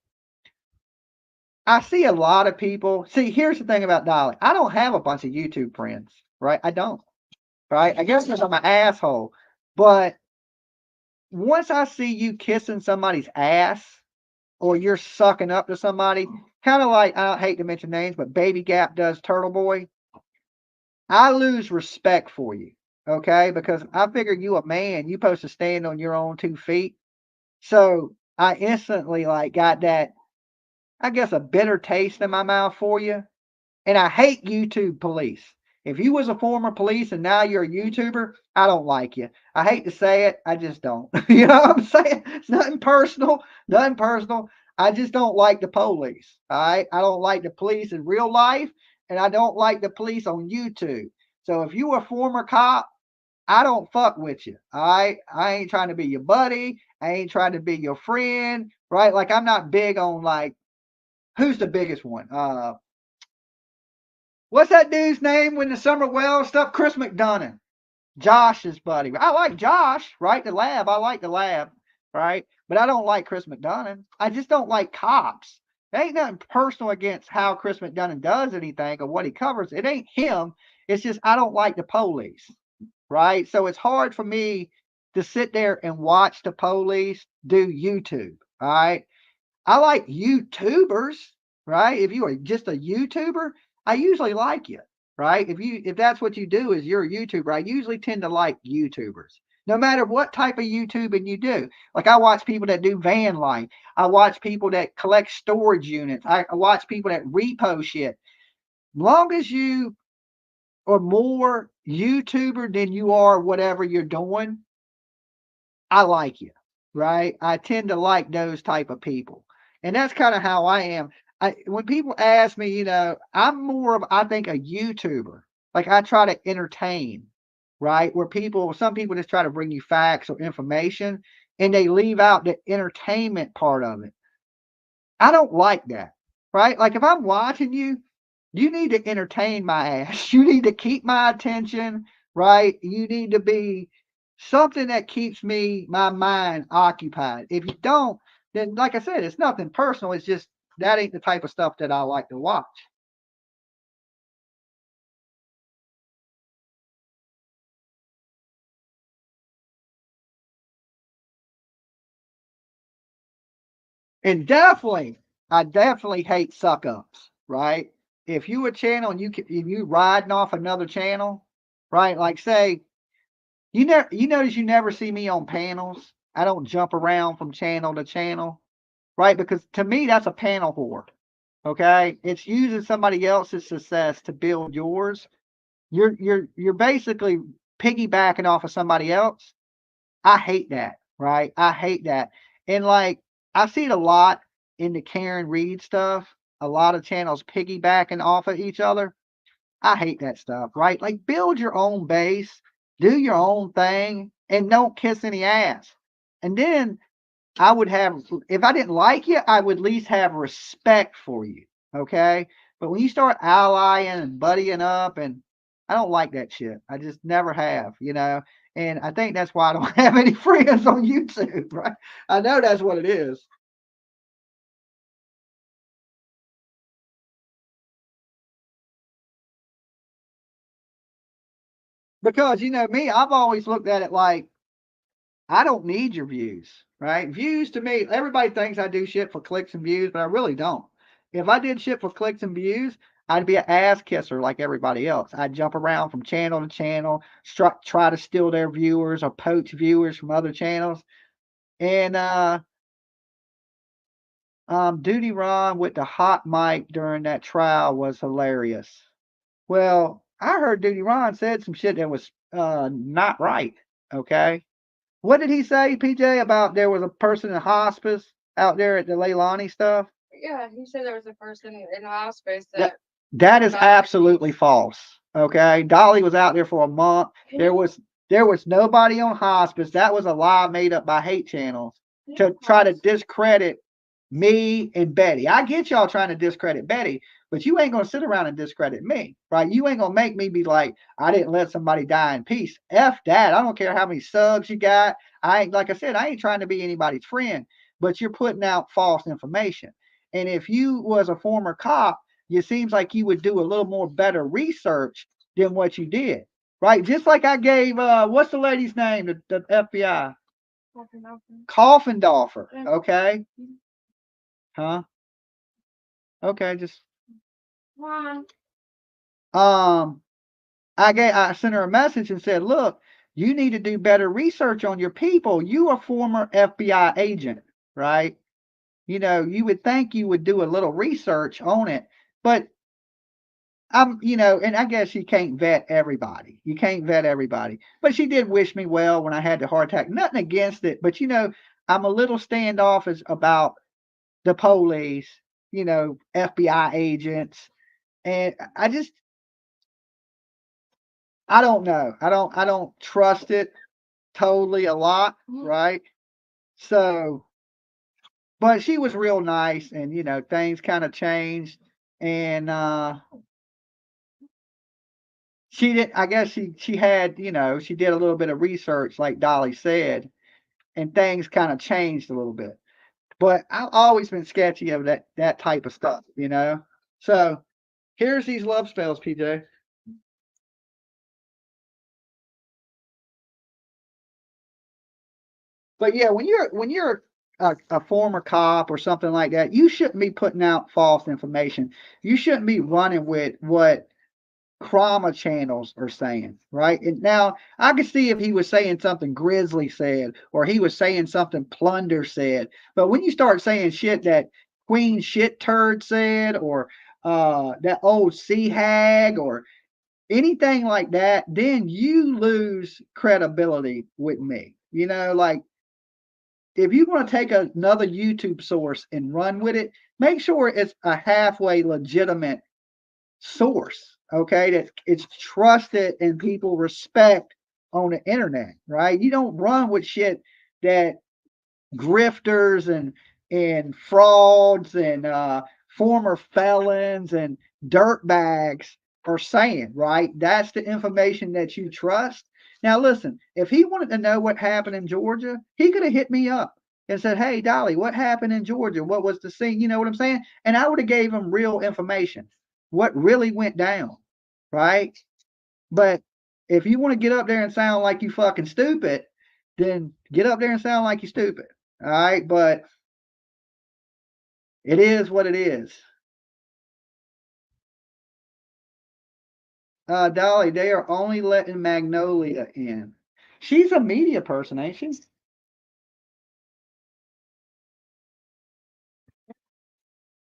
I see a lot of people. See, here's the thing about Dolly. I don't have a bunch of YouTube friends, right? I don't, right? I guess because I'm an asshole. But once I see you kissing somebody's ass or you're sucking up to somebody, kind of like, I don't hate to mention names, but Baby Gap does Turtle Boy, I lose respect for you, okay? Because I figure you a man, you supposed to stand on your own 2 feet. So I instantly like got that, I guess, a bitter taste in my mouth for you. And I hate YouTube police. If you was a former police and now you're a YouTuber, I don't like you. I hate to say it, I just don't. You know what I'm saying? It's nothing personal, nothing personal. I just don't like the police. All right. I don't like the police in real life, and I don't like the police on YouTube. So if you a former cop, I don't fuck with you. All right. I ain't trying to be your buddy. I ain't trying to be your friend. Right. Like I'm not big on like who's the biggest one? What's that dude's name when the Summer Wells stuff? Chris McDonough. Josh's buddy. I like Josh, right? The lab. I like the lab, right? But I don't like Chris McDonough. I just don't like cops. There ain't nothing personal against how Chris McDonough does anything or what he covers. It ain't him. It's just I don't like the police, right? So it's hard for me to sit there and watch the police do YouTube, all right? I like YouTubers, right? If you are just a YouTuber, I usually like you, right? If that's what you do is you're a YouTuber, I usually tend to like YouTubers. No matter what type of YouTubing you do. Like I watch people that do van life. I watch people that collect storage units. I watch people that repo shit. Long as you are more YouTuber than you are whatever you're doing, I like you, right? I tend to like those type of people. And that's kind of how I am. When people ask me, I'm more of, I think, a YouTuber. Like I try to entertain, right? Where some people just try to bring you facts or information and they leave out the entertainment part of it. I don't like that, right? Like if I'm watching you, you need to entertain my ass. You need to keep my attention, right? You need to be something that keeps my mind occupied. If you don't, then like I said, it's nothing personal. It's just that ain't the type of stuff that I like to watch. And I definitely hate suck ups, right? If you a channel and if you riding off another channel, right? Like say you notice you never see me on panels. I don't jump around from channel to channel, right? Because to me that's a panel whore. Okay, it's using somebody else's success to build yours. You're basically piggybacking off of somebody else. I hate that, right? I hate that. And like I see it a lot in the Karen Reed stuff. A lot of channels piggybacking off of each other. I hate that stuff, right? Like build your own base, do your own thing, and don't kiss any ass. And then I would have, if I didn't like you, I would at least have respect for you. Okay. But when you start allying and buddying up, and I don't like that shit. I just never have. And I think that's why I don't have any friends on YouTube, right? I know that's what it is. Because, me, I've always looked at it like, I don't need your views, right? Views to me, everybody thinks I do shit for clicks and views, but I really don't. If I did shit for clicks and views, I'd be an ass kisser like everybody else. I'd jump around from channel to channel, try to steal their viewers or poach viewers from other channels. And Duty Ron with the hot mic during that trial was hilarious. Well, I heard Duty Ron said some shit that was not right. Okay. What did he say, PJ, about there was a person in hospice out there at the Leilani stuff? Yeah, he said there was a person in hospice That, that that is got absolutely false. Okay. Dolly was out there for a month. There was nobody on hospice. That was a lie made up by hate channels to try to discredit me and Betty. I get y'all trying to discredit Betty, but you ain't gonna sit around and discredit me, right? You ain't gonna make me be like, I didn't let somebody die in peace. F that. I don't care how many subs you got. I ain't, like I said, I ain't trying to be anybody's friend, but you're putting out false information. And if you was a former cop, it seems like you would do a little more better research than what you did. Right? Just like I gave what's the lady's name? The FBI. Coffindorfer. Okay. Huh? Okay, just um I sent her a message and said, look, you need to do better research on your people. You are a former FBI agent, right? You would think you would do a little research on it, but and I guess you can't vet everybody. You can't vet everybody. But she did wish me well when I had the heart attack. Nothing against it, but I'm a little standoffish about the police, FBI agents, and I don't know. I don't trust it totally a lot, right? So, but she was real nice and things kind of changed and she did I guess she had, she did a little bit of research like Dolly said and things kind of changed a little bit. But I've always been sketchy of that type of stuff. So, here's these love spells, PJ. But yeah, when you're a former cop or something like that, you shouldn't be putting out false information. You shouldn't be running with what trauma channels are saying, right? And now I could see if he was saying something Grizzly said, or he was saying something Plunder said. But when you start saying shit that Queen Shit Turd said, or that old Sea Hag, or anything like that, then you lose credibility with me. Like if you want to take another YouTube source and run with it, make sure it's a halfway legitimate source, okay? That it's trusted and people respect on the internet, right? You don't run with shit that grifters and frauds and former felons and dirtbags are saying, right? That's the information that you trust. Now, listen, if he wanted to know what happened in Georgia, he could have hit me up and said, "Hey, Dolly, what happened in Georgia? What was the scene?" You know what I'm saying? And I would have gave him real information, what really went down, right? But if you want to get up there and sound like you fucking stupid, then get up there and sound like you stupid. All right, but it is what it is. Dolly, they are only letting Magnolia in. She's a media person, ain't she?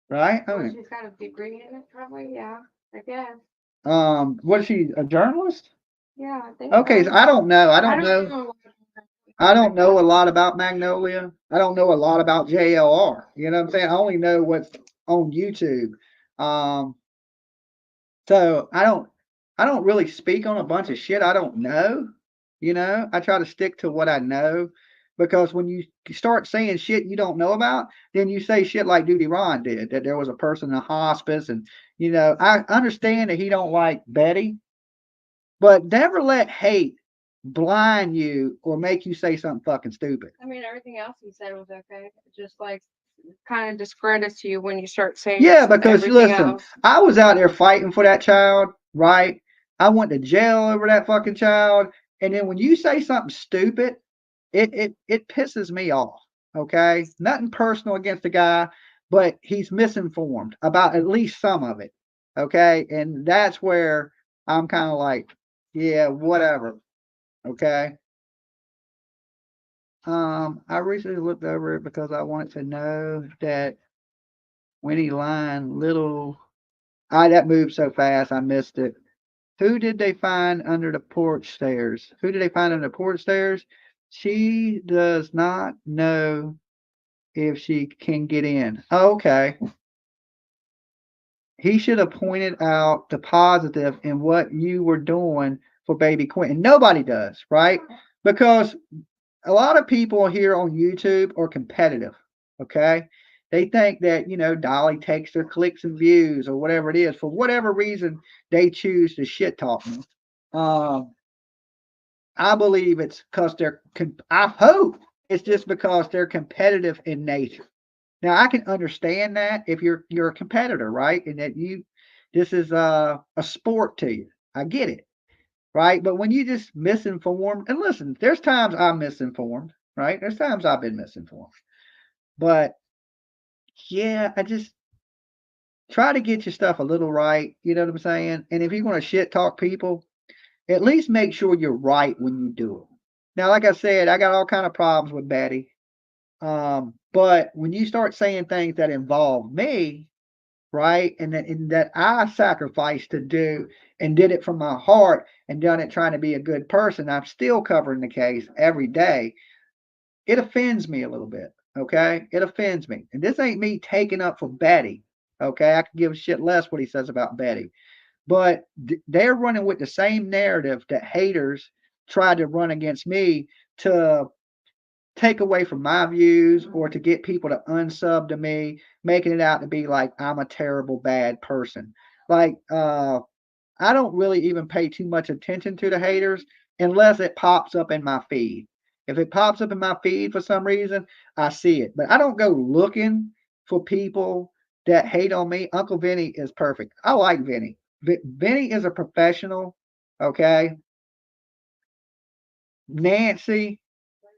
Right? I Well, mean, she's got a degree in it, probably. Yeah, I guess. what is she, a journalist? Yeah, I think Okay, so so. I don't know. I I don't don't know. know. I don't know a lot about Magnolia. I don't know a lot about JLR. You know what I'm saying? I only know what's on YouTube. Um, So I don't really speak on a bunch of shit I don't know. You know, I try to stick to what I know because when you start saying shit you don't know about, then you say shit like Duty Ron did, that there was a person in a hospice, and I understand that he don't like Betty, but never let hate blind you or make you say something fucking stupid. I mean, everything else he said was okay. Just like kind of discredits you when you start saying Yeah, because everything listen, else. I was out there fighting for that child, right? I went to jail over that fucking child. And then when you say something stupid, it pisses me off. Okay. Nothing personal against the guy, but he's misinformed about at least some of it. Okay. And that's where I'm kind of like, yeah, whatever. Okay. I recently looked over it because I wanted to know that Winnie Line little that moved so fast I missed it. Who did they find under the porch stairs? Who did they find under the porch stairs? She does not know if she can get in. Oh, okay. He should have pointed out the positive in what you were doing for baby Quentin. Nobody does, right? Because a lot of people here on YouTube are competitive. Okay. They think that, Dolly takes their clicks and views or whatever it is. For whatever reason, they choose to shit talk me. Um, I believe it's because I hope it's just because they're competitive in nature. Now I can understand that if you're a competitor, right? And that this is a sport to you. I get it, right? But when you just misinformed, and listen, there's times I'm misinformed, right? There's times I've been misinformed. But yeah, I just try to get your stuff a little right. You know what I'm saying? And if you're going to shit talk people, at least make sure you're right when you do it. Now, like I said, I got all kind of problems with Betty. But when you start saying things that involve me, right, and that I sacrificed to do and did it from my heart and done it trying to be a good person, I'm still covering the case every day. It offends me a little bit. Okay, it offends me, and this ain't me taking up for Betty. Okay, I could give a shit less what he says about Betty, but they're running with the same narrative that haters tried to run against me to take away from my views or to get people to unsub to me, making it out to be like I'm a terrible bad person. Like I don't really even pay too much attention to the haters unless it pops up in my feed. If it pops up in my feed for some reason, I see it. But I don't go looking for people that hate on me. Uncle Vinny is perfect. I like Vinny. Vinny is a professional. Okay. Nancy,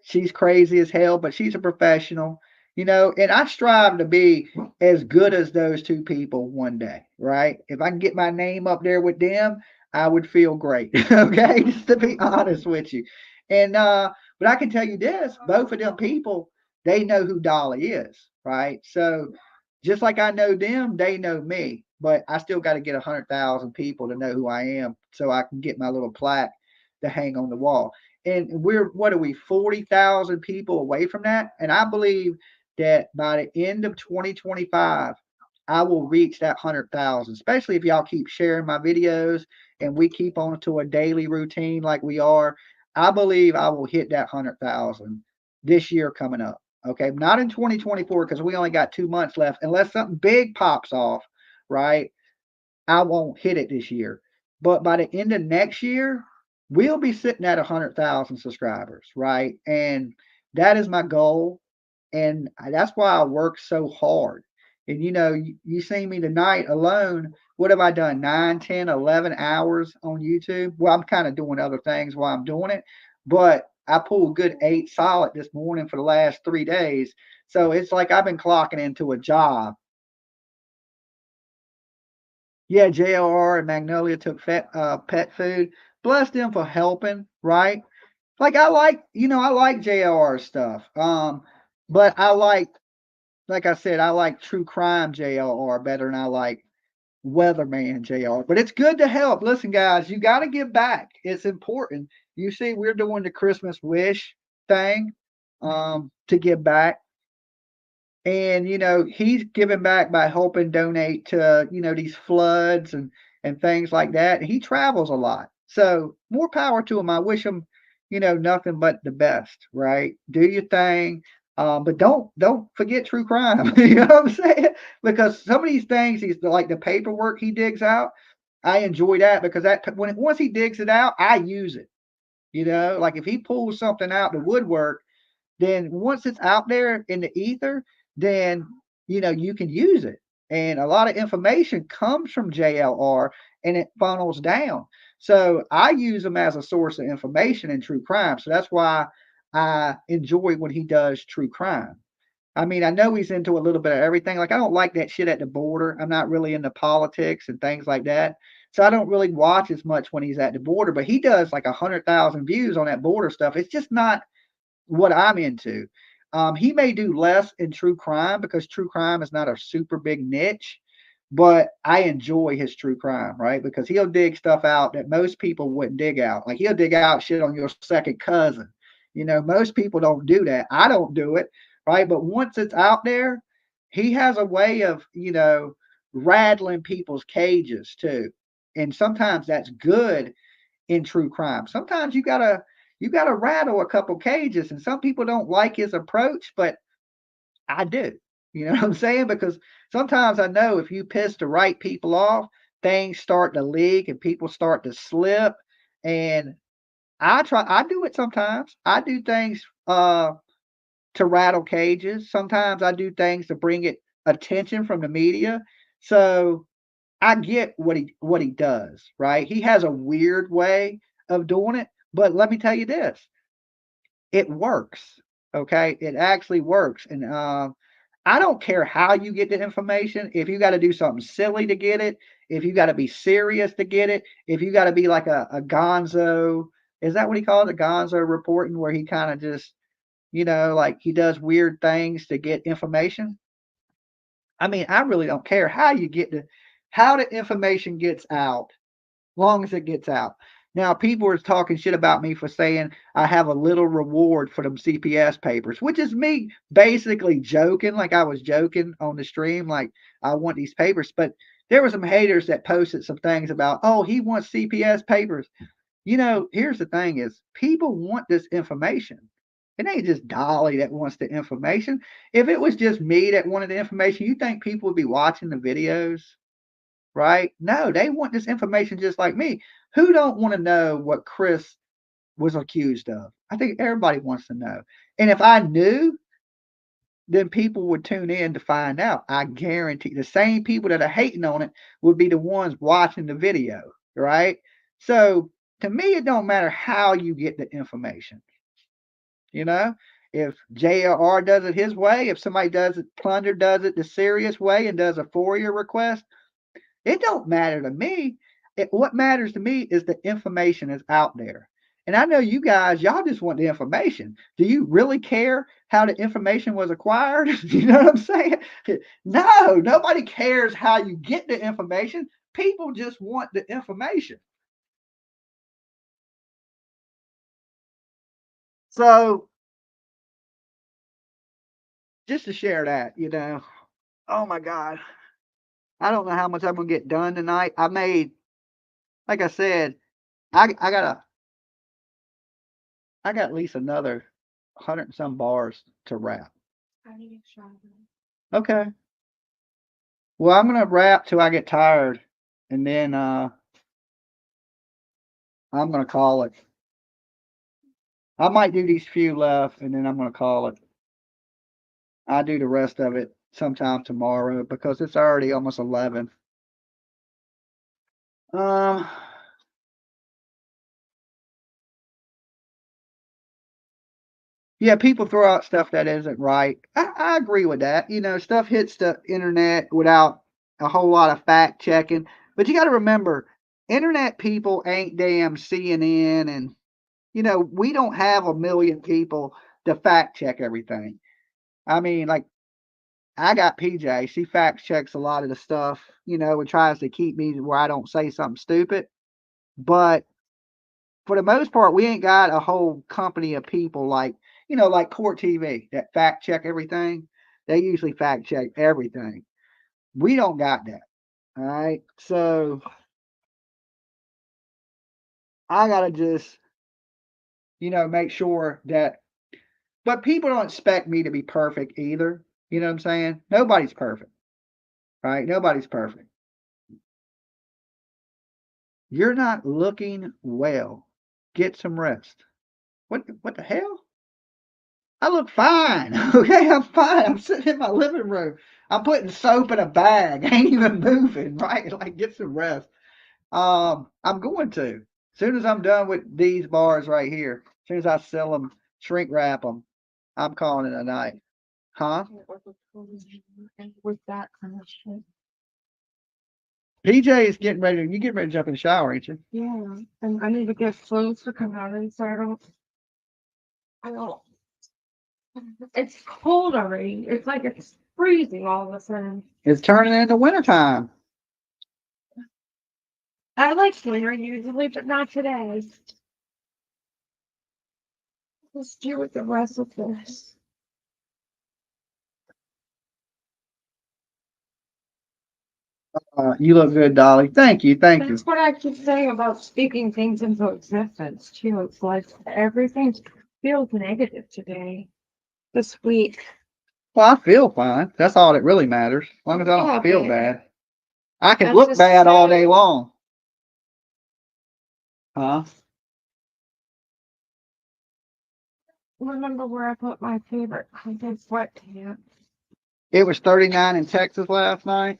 she's crazy as hell, but she's a professional, and I strive to be as good as those two people one day, right? If I can get my name up there with them, I would feel great. Okay, just to be honest with you. And but I can tell you this, both of them people, they know who Dolly is, right? So just like I know them, they know me. But I still got to get 100,000 people to know who I am so I can get my little plaque to hang on the wall. And we're, what are we, 40,000 people away from that? And I believe that by the end of 2025, I will reach that 100,000, especially if y'all keep sharing my videos and we keep on to a daily routine like we are. I believe I will hit that 100,000 this year coming up. Okay. Not in 2024 because we only got 2 months left, unless something big pops off, right? I won't hit it this year. But by the end of next year, we'll be sitting at 100,000 subscribers, right? And that is my goal. And that's why I work so hard. And you see me tonight alone. What have I done? 9, 10, 11 hours on YouTube. Well, I'm kind of doing other things while I'm doing it, but I pulled a good 8 solid this morning for the last 3 days. So it's like I've been clocking into a job. Yeah, JLR and Magnolia took pet food. Bless them for helping, right? Like I like JLR stuff. But like I said, I like true crime JLR better than I like weatherman JR. But it's good to help. Listen, guys, you got to give back. It's important. You see, we're doing the Christmas wish thing to give back. And he's giving back by helping donate to these floods and things like that. He travels a lot, so more power to him. I wish him nothing but the best. Right, do your thing, but don't forget true crime. You know what I'm saying? Because some of these things, he's like the paperwork he digs out. I enjoy that because once he digs it out, I use it. Like if he pulls something out the woodwork, then once it's out there in the ether, then you can use it. And a lot of information comes from JLR and it funnels down. So I use them as a source of information in true crime. So that's why I enjoy when he does true crime. I mean, I know he's into a little bit of everything. Like I don't like that shit at the border. I'm not really into politics and things like that. So I don't really watch as much when he's at the border, but he does like 100,000 views on that border stuff. It's just not what I'm into. He may do less in true crime because true crime is not a super big niche, but I enjoy his true crime, right? Because he'll dig stuff out that most people wouldn't dig out. Like he'll dig out shit on your second cousin. Most people don't do that. I don't do it, right? But once it's out there, he has a way of, rattling people's cages too. And sometimes that's good in true crime. Sometimes you gotta rattle a couple cages, and some people don't like his approach, but I do. You know what I'm saying? Because sometimes I know if you piss the right people off, things start to leak and people start to slip. And I do it sometimes. I do things to rattle cages. Sometimes I do things to bring it attention from the media. So I get what he does, right? He has a weird way of doing it, but let me tell you this, it works. Okay, it actually works, and I don't care how you get the information. If you got to do something silly to get it, if you got to be serious to get it, if you got to be like a Gonzo, is that what he calls it? Gonzo reporting, where he kind of just like he does weird things to get information. I mean, I really don't care how the information gets out, long as it gets out. Now, people are talking shit about me for saying I have a little reward for them CPS papers, which is me basically joking, like I was joking on the stream, like I want these papers. But there were some haters that posted some things about, oh, he wants CPS papers. Here's the thing: is people want this information. It ain't just Dolly that wants the information. If it was just me that wanted the information, you think people would be watching the videos? Right? No, they want this information just like me. Who don't want to know what Chris was accused of? I think everybody wants to know. And if I knew, then people would tune in to find out. I guarantee the same people that are hating on it would be the ones watching the video, right? So to me, it don't matter how you get the information. If JR does it his way, if somebody does it, Plunder does it the serious way and does a FOIA request, it don't matter to me. What matters to me is the information is out there. And I know you guys, y'all just want the information. Do you really care how the information was acquired? You know what I'm saying? No, nobody cares how you get the information. People just want the information. So just to share that, oh my God, I don't know how much I'm gonna get done tonight. I made, like I said, I got at least another 100 and some bars to wrap. Okay. Well, I'm gonna rap till I get tired, and then I'm gonna call it. I might do these few left, and then I'm gonna call it. I'll do the rest of it sometime tomorrow because it's already almost 11. Um, yeah, people throw out stuff that isn't right. I agree with that. Stuff hits the internet without a whole lot of fact checking. But you got to remember, internet people ain't damn CNN, and we don't have a million people to fact check everything. I mean, like I got PJ. She fact checks a lot of the stuff, and tries to keep me where I don't say something stupid. But for the most part, we ain't got a whole company of people like Court TV that fact check everything. They usually fact check everything. We don't got that. All right. So I gotta just, make sure that, but people don't expect me to be perfect either. You know what I'm saying? Nobody's perfect, right? Nobody's perfect. You're not looking well. Get some rest. What the hell? I look fine. Okay, I'm fine. I'm sitting in my living room. I'm putting soap in a bag. I ain't even moving, right? Like get some rest. I'm going to. As soon as I'm done with these bars right here, as soon as I sell them, shrink wrap them, I'm calling it a night. Huh? With that kind of shit. PJ is getting ready. You getting ready to jump in the shower, ain't you? Yeah, and I need to get clothes to come out in, so I don't. It's cold already. It's like it's freezing all of a sudden. It's turning into wintertime. I like winter usually, but not today. Let's deal with the rest of this. You look good, Dolly. Thank you. Thank you. That's what I keep saying about speaking things into existence too. It's like everything feels negative today, this week. Well, I feel fine. That's all that really matters. As long as I don't Yeah, feel but bad. I can I'm look just bad all day saying. long. Huh? Remember where I put my favorite hunted sweatpants? It was 39 in Texas last night.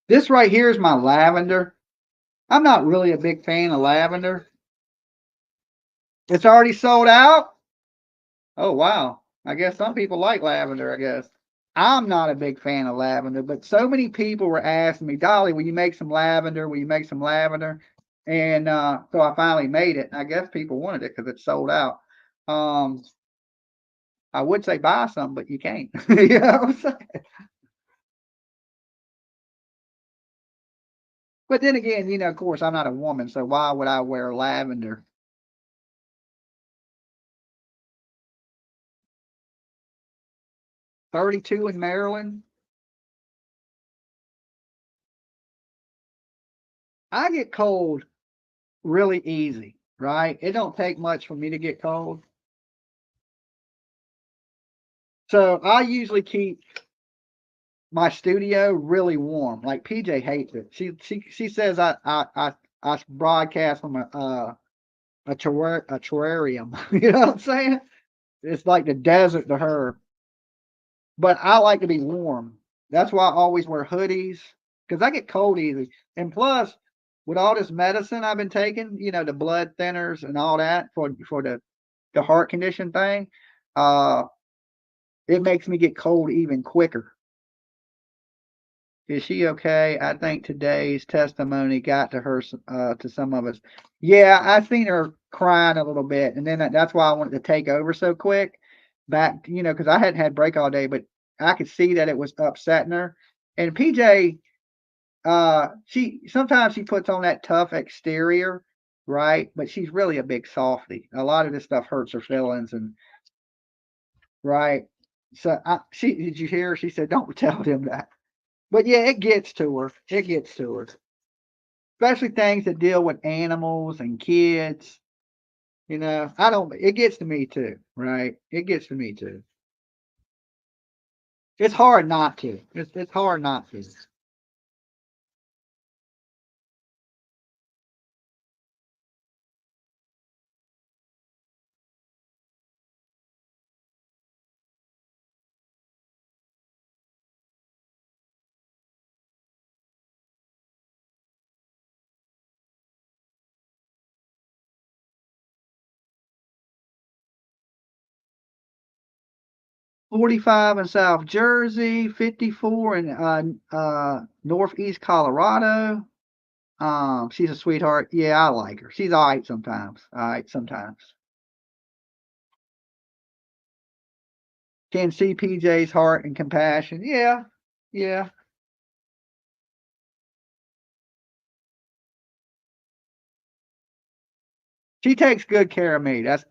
This right here is my lavender. I'm not really a big fan of lavender. It's already sold out. Oh, wow. I guess some people like lavender, I guess. I'm not a big fan of lavender, but so many people were asking me, Dolly, will you make some lavender? Will you make some lavender? And so I finally made it. I guess people wanted it because it's sold out. Um, I would say buy some, but you can't. You know what I'm saying? But then again, of course, I'm not a woman, so why would I wear lavender? 32 in Maryland. I get cold really easy, right? It don't take much for me to get cold. So I usually keep my studio really warm. Like PJ hates it. She says I broadcast from a terrarium. You know what I'm saying? It's like the desert to her. But I like to be warm. That's why I always wear hoodies because I get cold easy. And plus, with all this medicine I've been taking, the blood thinners and all that for the heart condition thing, uh, it makes me get cold even quicker. Is she okay? I think today's testimony got to her, to some of us. Yeah, I seen her crying a little bit, and then that's why I wanted to take over so quick. Back, because I hadn't had break all day, but I could see that it was upsetting her. And PJ, she sometimes she puts on that tough exterior, right? But she's really a big softy. A lot of this stuff hurts her feelings, and right. So she did you hear her? She said, "Don't tell him that." But yeah, it gets to her. It gets to her, especially things that deal with animals and kids. I don't. It gets to me too, right? It gets to me too. It's hard not to. It's hard not to. 45 in South Jersey, 54 in Northeast Colorado. She's a sweetheart. Yeah, I like her. She's all right sometimes. All right sometimes. Can see PJ's heart and compassion. Yeah, yeah. She takes good care of me. That's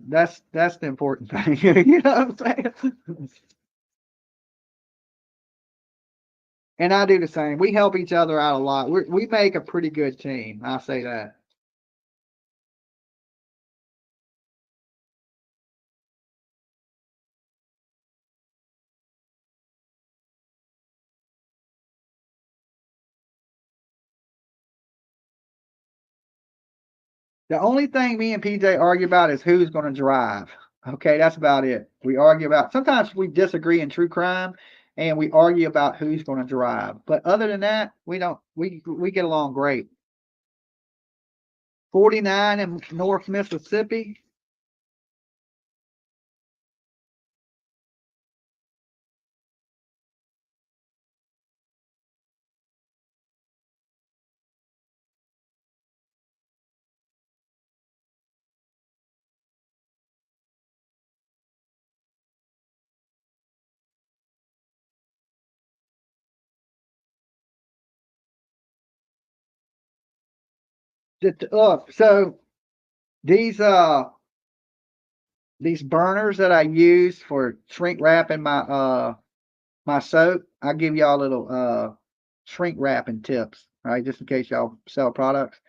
the important thing. You know what I'm saying? And I do the same. We help each other out a lot. We make a pretty good team. I'll say that. The only thing me and PJ argue about is who's going to drive. Okay, that's about it. We argue about sometimes we disagree in true crime, and we argue about who's going to drive. But other than that, we don't. We get along great. 49 in North Mississippi. So these burners that I use for shrink wrapping my soap, I'll give y'all a little shrink wrapping tips, right? Just in case y'all sell products.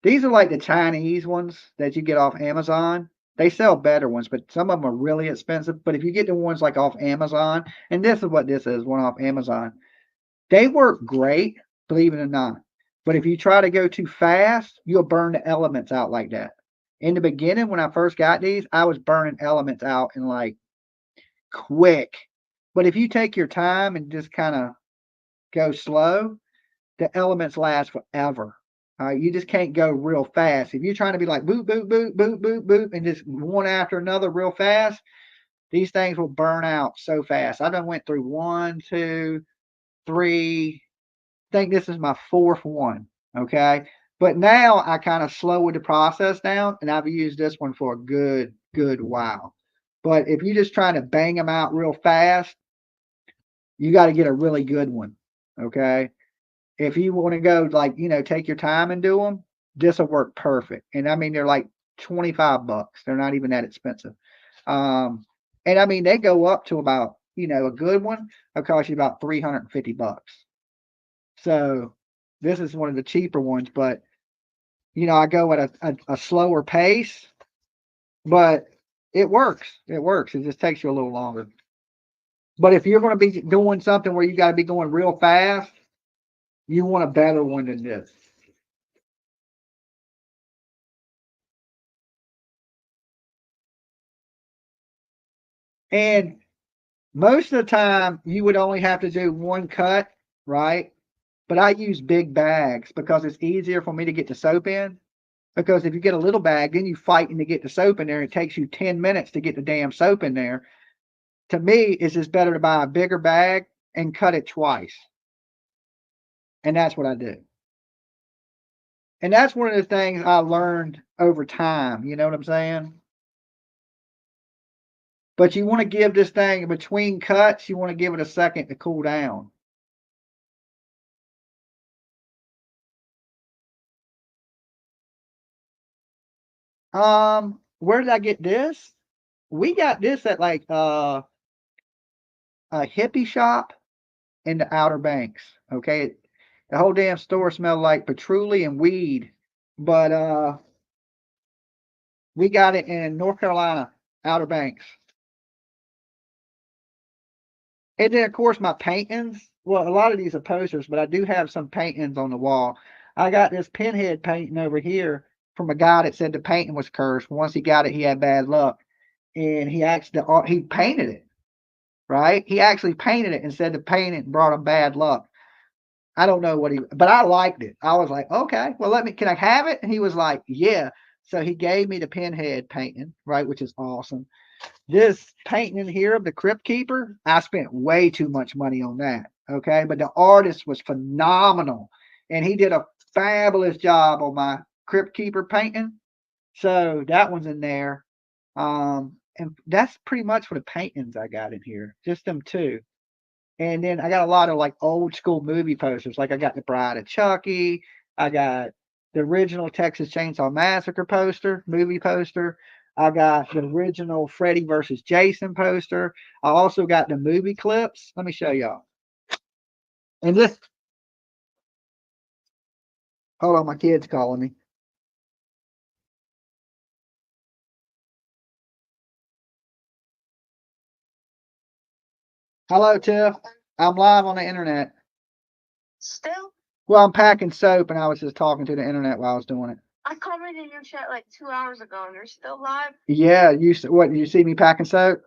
These are like the Chinese ones that you get off Amazon. They sell better ones, but some of them are really expensive. But if you get the ones like off Amazon, and this is what this is, one off Amazon, they work great, believe it or not. But if you try to go too fast, you'll burn the elements out like that. In the beginning, when I first got these, I was burning elements out in like quick. But if you take your time and just kind of go slow, the elements last forever. You just can't go real fast. If you're trying to be like boop, boop, boop, boop, boop, boop, and just one after another real fast, these things will burn out so fast. I done went through one, two, three. I think this is my fourth one. Okay. But now I kind of slowed the process down, and I've used this one for a good while. But if you're just trying to bang them out real fast, you got to get a really good one. Okay. If you want to go like, take your time and do them, this will work perfect. And I mean, they're like 25 bucks. They're not even that expensive. And I mean, they go up to about, a good one. It'll cost you about 350 bucks. So this is one of the cheaper ones, but I go at a slower pace, but it works. It works. It just takes you a little longer. But if you're going to be doing something where you got to be going real fast, you want a better one than this. And most of the time, you would only have to do one cut, right? But I use big bags because it's easier for me to get the soap in. Because if you get a little bag, then you fighting to get the soap in there. It takes you 10 minutes to get the damn soap in there. To me, it's just better to buy a bigger bag and cut it twice. And that's what I do. And that's one of the things I learned over time. You know what I'm saying? But you want to give this thing between cuts, you want to give it a second to cool down. Where did I get this? We got this at like a hippie shop in the Outer Banks. Okay. The whole damn store smelled like patchouli and weed. But we got it in North Carolina, Outer Banks. And then of course my paintings. Well, a lot of these are posters, but I do have some paintings on the wall. I got this pinhead painting over here from a guy that said the painting was cursed. Once he got it, he had bad luck. And he painted it, right? He actually painted it and said the painting brought him bad luck. I don't know but I liked it. I was like, okay, well, can I have it? And he was like, yeah. So he gave me the pinhead painting, right, which is awesome. This painting in here of the Crypt Keeper, I spent way too much money on that. Okay, but the artist was phenomenal, and he did a fabulous job on my Crypt Keeper painting. So that one's in there. And that's pretty much for the paintings I got in here, just them two. And then I got a lot of like old school movie posters. Like I got the Bride of Chucky. I got the original Texas Chainsaw Massacre poster, movie poster. I got the original Freddy versus Jason poster. I also got the movie clips. Let me show y'all. And this, hold on, my kid's calling me. Hello, Tiff. I'm live on the internet. Still? Well, I'm packing soap and I was just talking to the internet while I was doing it. I commented in your chat like 2 hours ago and you're still live? Yeah, what, you see me packing soap?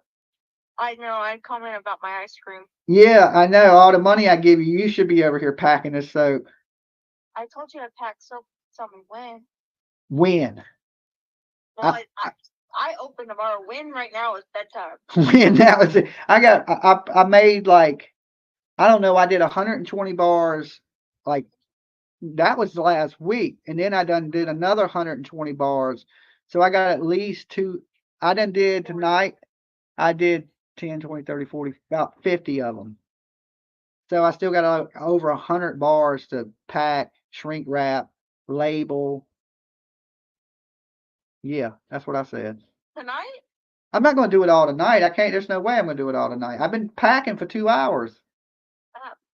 I know, I commented about my ice cream. Yeah, I know. All the money I give you, you should be over here packing this soap. I told you I packed soap. Tell me when. When? Well, I opened tomorrow. When right now is bedtime. When that was it. I made like, I don't know, I did 120 bars, like, that was the last week. And then I did another 120 bars. So I got at least I did tonight, I did 10, 20, 30, 40, about 50 of them. So I still got over 100 bars to pack, shrink wrap, label. Yeah, that's what I said. Tonight? I'm not going to do it all tonight. I can't. There's no way I'm going to do it all tonight. I've been packing for 2 hours.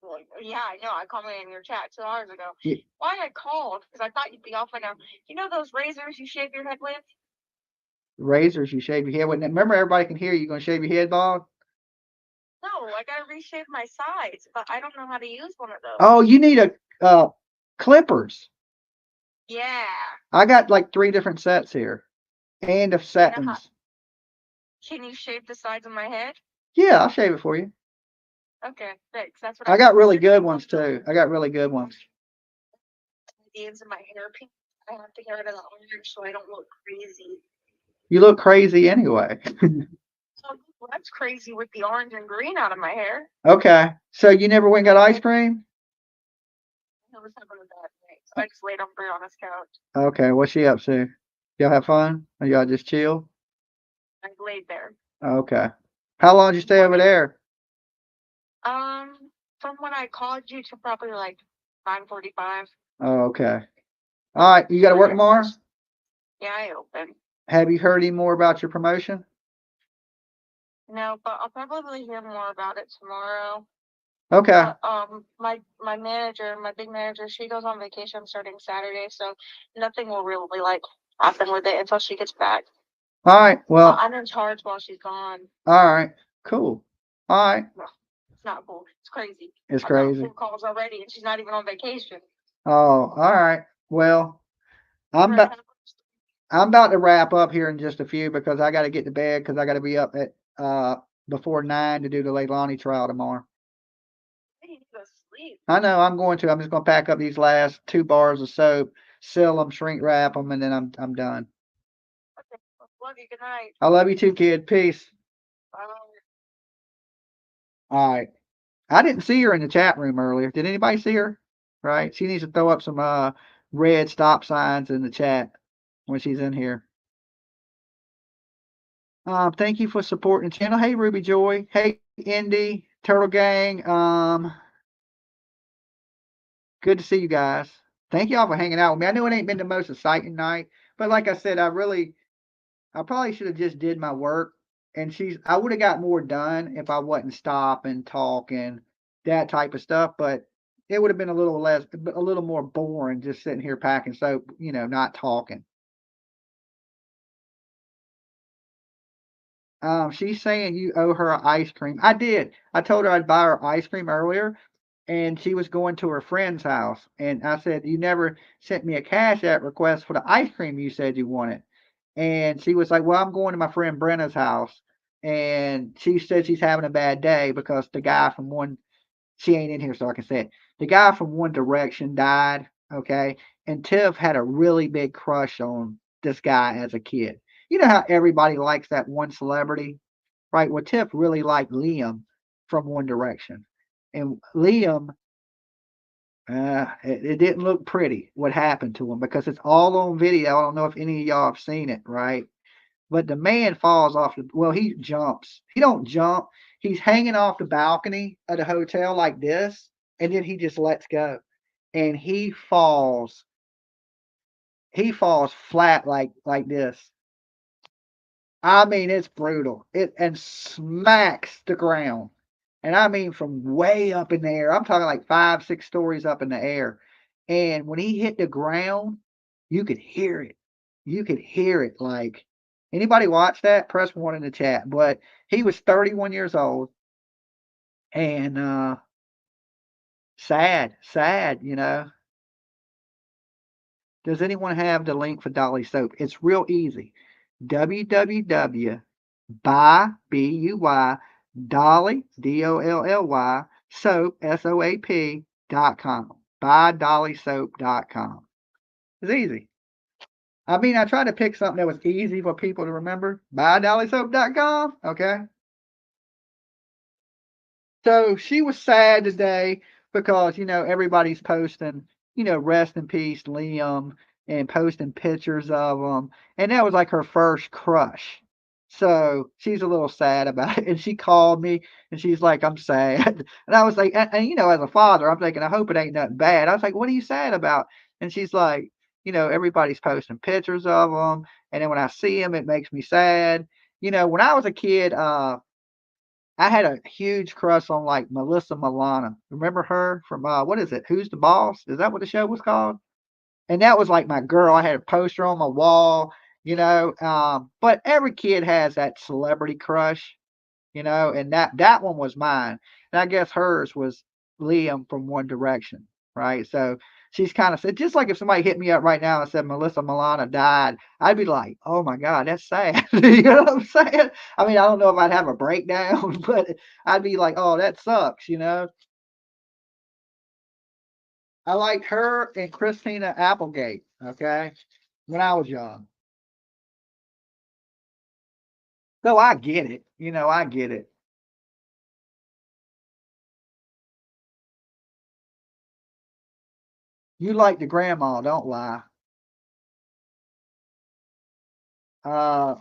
Well, yeah, I know. I commented in your chat 2 hours ago. Yeah. Why I called? Because I thought you'd be off by now. You know those razors you shave your head with? Razors, you shave your head with. Remember, everybody can hear you. You going to shave your head, Bob? No, I gotta reshave my sides, but I don't know how to use one of those. Oh, you need clippers. Yeah. I got like 3 different sets here, and of settings. Can you shave the sides of my head? Yeah, I'll shave it for you. Okay, thanks. That's what I got really good ones too. I got really good ones. The ends of my hairpin. I have to get rid of the orange so I don't look crazy. You look crazy anyway. Well, that's crazy with the orange and green out of my hair. Okay, so you never went and got ice cream? I was having a bad night, so I just laid on Brianna's couch. Okay, what's she up to? Y'all have fun? Or y'all just chill? I laid there. Okay. How long did you stay over there? From when I called you to probably like 9:45. Oh, okay. All right, you got to work tomorrow? Yeah, I open. Have you heard any more about your promotion? No, but I'll probably hear more about it tomorrow. Okay. My manager, my big manager, she goes on vacation starting Saturday, so nothing will really like happen with it until she gets back. All right. Well, I'm in charge while she's gone. All right. Cool. All right. Well, it's not cool. It's crazy. It's I've got crazy. 4 calls already, and she's not even on vacation. Oh, all right. Well, I'm about to wrap up here in just a few because I got to get to bed because I got to be up at before 9 to do the Leilani trial tomorrow. I need to go sleep. I know I'm going to. I'm just going to pack up these last 2 bars of soap, seal them, shrink wrap them, and then I'm done. Okay. Love you. Good night. I love you too, kid. Peace. Bye. All right. I didn't see her in the chat room earlier. Did anybody see her right? She needs to throw up some red stop signs in the chat when she's in here. Thank you for supporting the channel. Hey, Ruby Joy. Hey, Indy, Turtle Gang. Good to see you guys. Thank y'all for hanging out with me. I know it ain't been the most exciting night, but like I said, I probably should have just did my work. And I would have got more done if I wasn't stopping, talking, that type of stuff. But it would have been a little more boring just sitting here packing soap, not talking. She's saying you owe her ice cream. I did. I told her I'd buy her ice cream earlier, and she was going to her friend's house. And I said, you never sent me a Cash App request for the ice cream you said you wanted. And she was like, well, I'm going to my friend Brenna's house. And she said she's having a bad day because the guy from she ain't in here, so I can say it. The guy from One Direction died, okay? And Tiff had a really big crush on this guy as a kid. You know how everybody likes that one celebrity, right? Well, Tiff really liked Liam from One Direction. And Liam, it didn't look pretty what happened to him because it's all on video. I don't know if any of y'all have seen it, right? But the man falls off he jumps. He don't jump. He's hanging off the balcony of the hotel like this, and then he just lets go. And he falls. He falls flat like this. I mean, it's brutal. And smacks the ground. And I mean from way up in the air. I'm talking like 5, 6 stories up in the air. And when he hit the ground, you could hear it. You could hear it. Like, anybody watch that? Press 1 in the chat. But he was 31 years old. And sad, Does anyone have the link for Dolly Soap? It's real easy. www. buy Dolly DOLLY soap SOAP.com. BuyDollySoap.com. It's easy. I mean, I tried to pick something that was easy for people to remember. BuyDollySoap.com. Okay. So she was sad today because, everybody's posting, rest in peace, Liam, and posting pictures of him. And that was like her first crush. So she's a little sad about it. And she called me and she's like, I'm sad. And I was like, and as a father, I'm thinking, I hope it ain't nothing bad. I was like, what are you sad about? And she's like, everybody's posting pictures of them. And then when I see them, it makes me sad. When I was a kid, I had a huge crush on like Melissa Milano. Remember her from what is it? Who's the Boss? Is that what the show was called? And that was like my girl. I had a poster on my wall, But every kid has that celebrity crush, and that one was mine. And I guess hers was Liam from One Direction, right? So she's kind of said, just like if somebody hit me up right now and said Melissa Milano died, I'd be like, oh my God, that's sad. You know what I'm saying? I mean, I don't know if I'd have a breakdown, but I'd be like, oh, that sucks, I liked her and Christina Applegate, okay, when I was young. So I get it, I get it. You like the grandma, don't lie. Uh,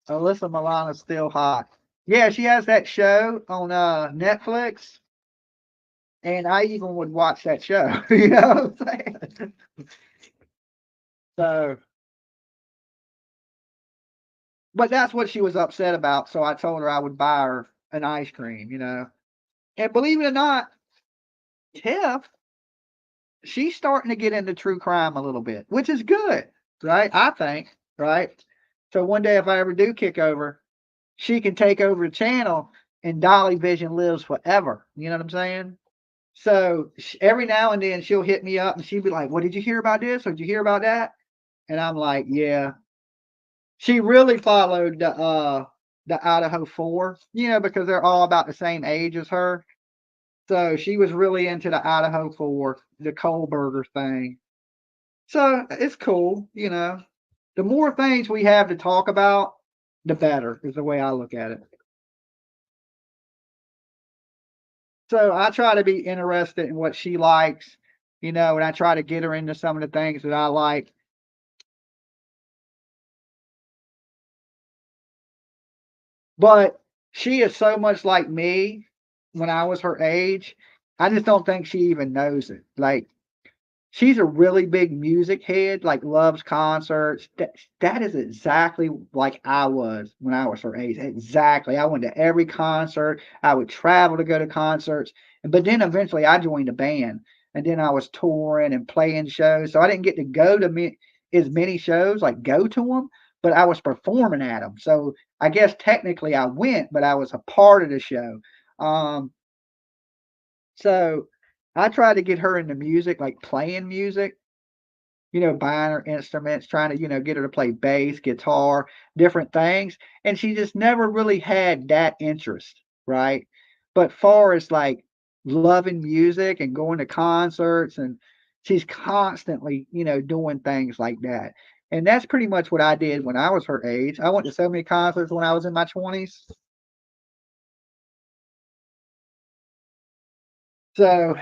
Alyssa Milano's still hot. Yeah, she has that show on Netflix, and I even would watch that show. You know what I'm saying? So, but that's what she was upset about. So I told her I would buy her an ice cream. And believe it or not, Tiff, she's starting to get into true crime a little bit, which is good, right? I think, right? So one day, if I ever do kick over, she can take over the channel and Dolly Vision lives forever. You know what I'm saying? So every now and then she'll hit me up and she'll be like, well, did you hear about this? Or did you hear about that? And I'm like, yeah. She really followed the Idaho 4, because they're all about the same age as her. So she was really into the Idaho 4, the Kohlberger thing. So it's cool, The more things we have to talk about, the better is the way I look at it. So I try to be interested in what she likes. and I try to get her into some of the things that I like. But she is so much like me when I was her age. I just don't think she even knows it. Like, she's a really big music head, like loves concerts. That is exactly like I was when I was her age. Exactly. I went to every concert. I would travel to go to concerts. But then eventually I joined a band, and then I was touring and playing shows. So I didn't get to go to as many shows, like go to them, but I was performing at them. So I guess technically I went, but I was a part of the show. Um, so I tried to get her into music, like playing music, buying her instruments, trying to, get her to play bass, guitar, different things. And she just never really had that interest, right? But far as like loving music and going to concerts, and she's constantly, doing things like that. And that's pretty much what I did when I was her age. I went to so many concerts when I was in my 20s. So,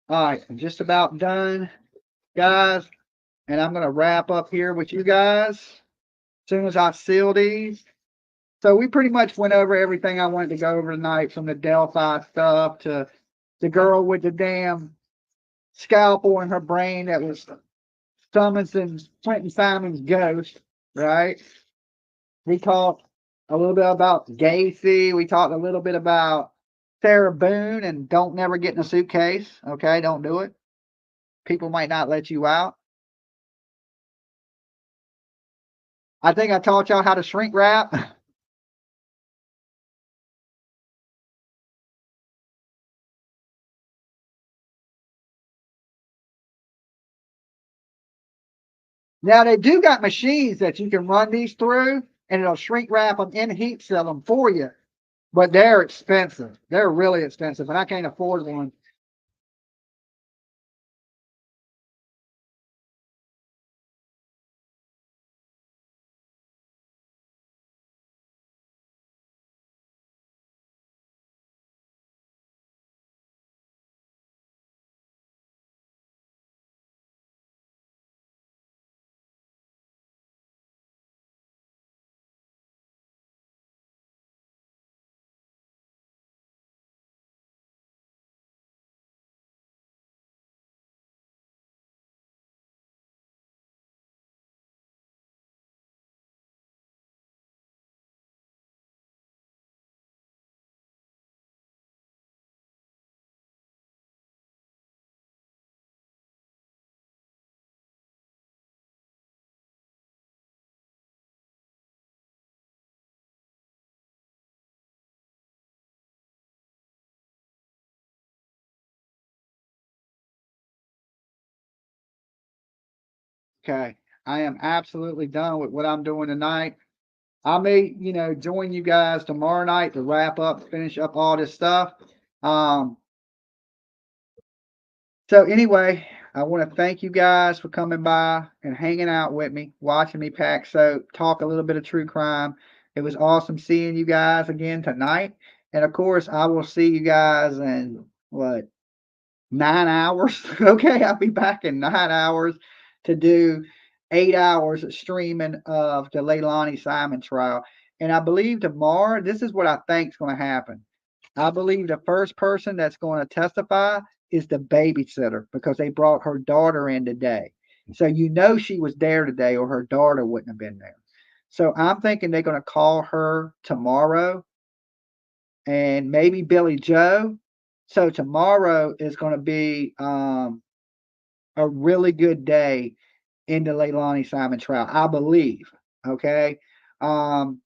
all right, I'm just about done, guys. And I'm going to wrap up here with you guys as soon as I seal these. So we pretty much went over everything I wanted to go over tonight, from the Delphi stuff to the girl with the damn scalpel in her brain that was summoning Quentin Simon's ghost, right? We talked a little bit about Gacy. We talked a little bit about Sarah Boone and don't never get in a suitcase. Okay, don't do it. People might not let you out. I think I taught y'all how to shrink wrap. Now they do got machines that you can run these through, and it'll shrink wrap them and heat seal them for you. But they're expensive. They're really expensive, and I can't afford one. Okay, I am absolutely done with what I'm doing tonight. I may, join you guys tomorrow night to wrap up, finish up all this stuff. Um, so anyway, I want to thank you guys for coming by and hanging out with me, watching me pack soap, talk a little bit of true crime. It was awesome seeing you guys again tonight. And of course, I will see you guys in what, 9 hours? Okay, I'll be back in 9 hours to do 8 hours of streaming of the Leilani Simon trial. And I believe tomorrow, this is what I think is going to happen. I believe the first person that's going to testify is the babysitter, because they brought her daughter in today. So she was there today, or her daughter wouldn't have been there. So I'm thinking they're going to call her tomorrow, and maybe Billy Joe. So tomorrow is going to be a really good day in the Leilani Simon trial, I believe. Okay. Um,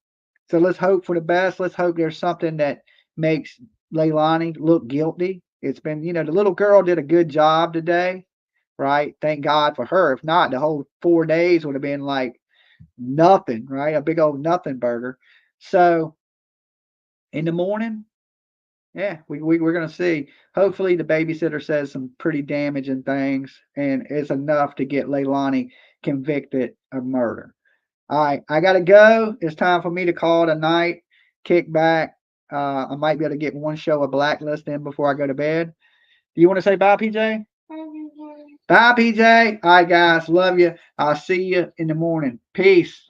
so let's hope for the best. Let's hope there's something that makes Leilani look guilty. It's been, the little girl did a good job today, right? Thank God for her. If not, the whole 4 days would have been like nothing, right? A big old nothing burger. So in the morning, yeah, we're going to see. Hopefully, the babysitter says some pretty damaging things, and it's enough to get Leilani convicted of murder. All right, I got to go. It's time for me to call it a night, kick back, I might be able to get one show of Blacklist in before I go to bed. Do you want to say bye, PJ? Bye, PJ. All right, guys. Love you. I'll see you in the morning. Peace.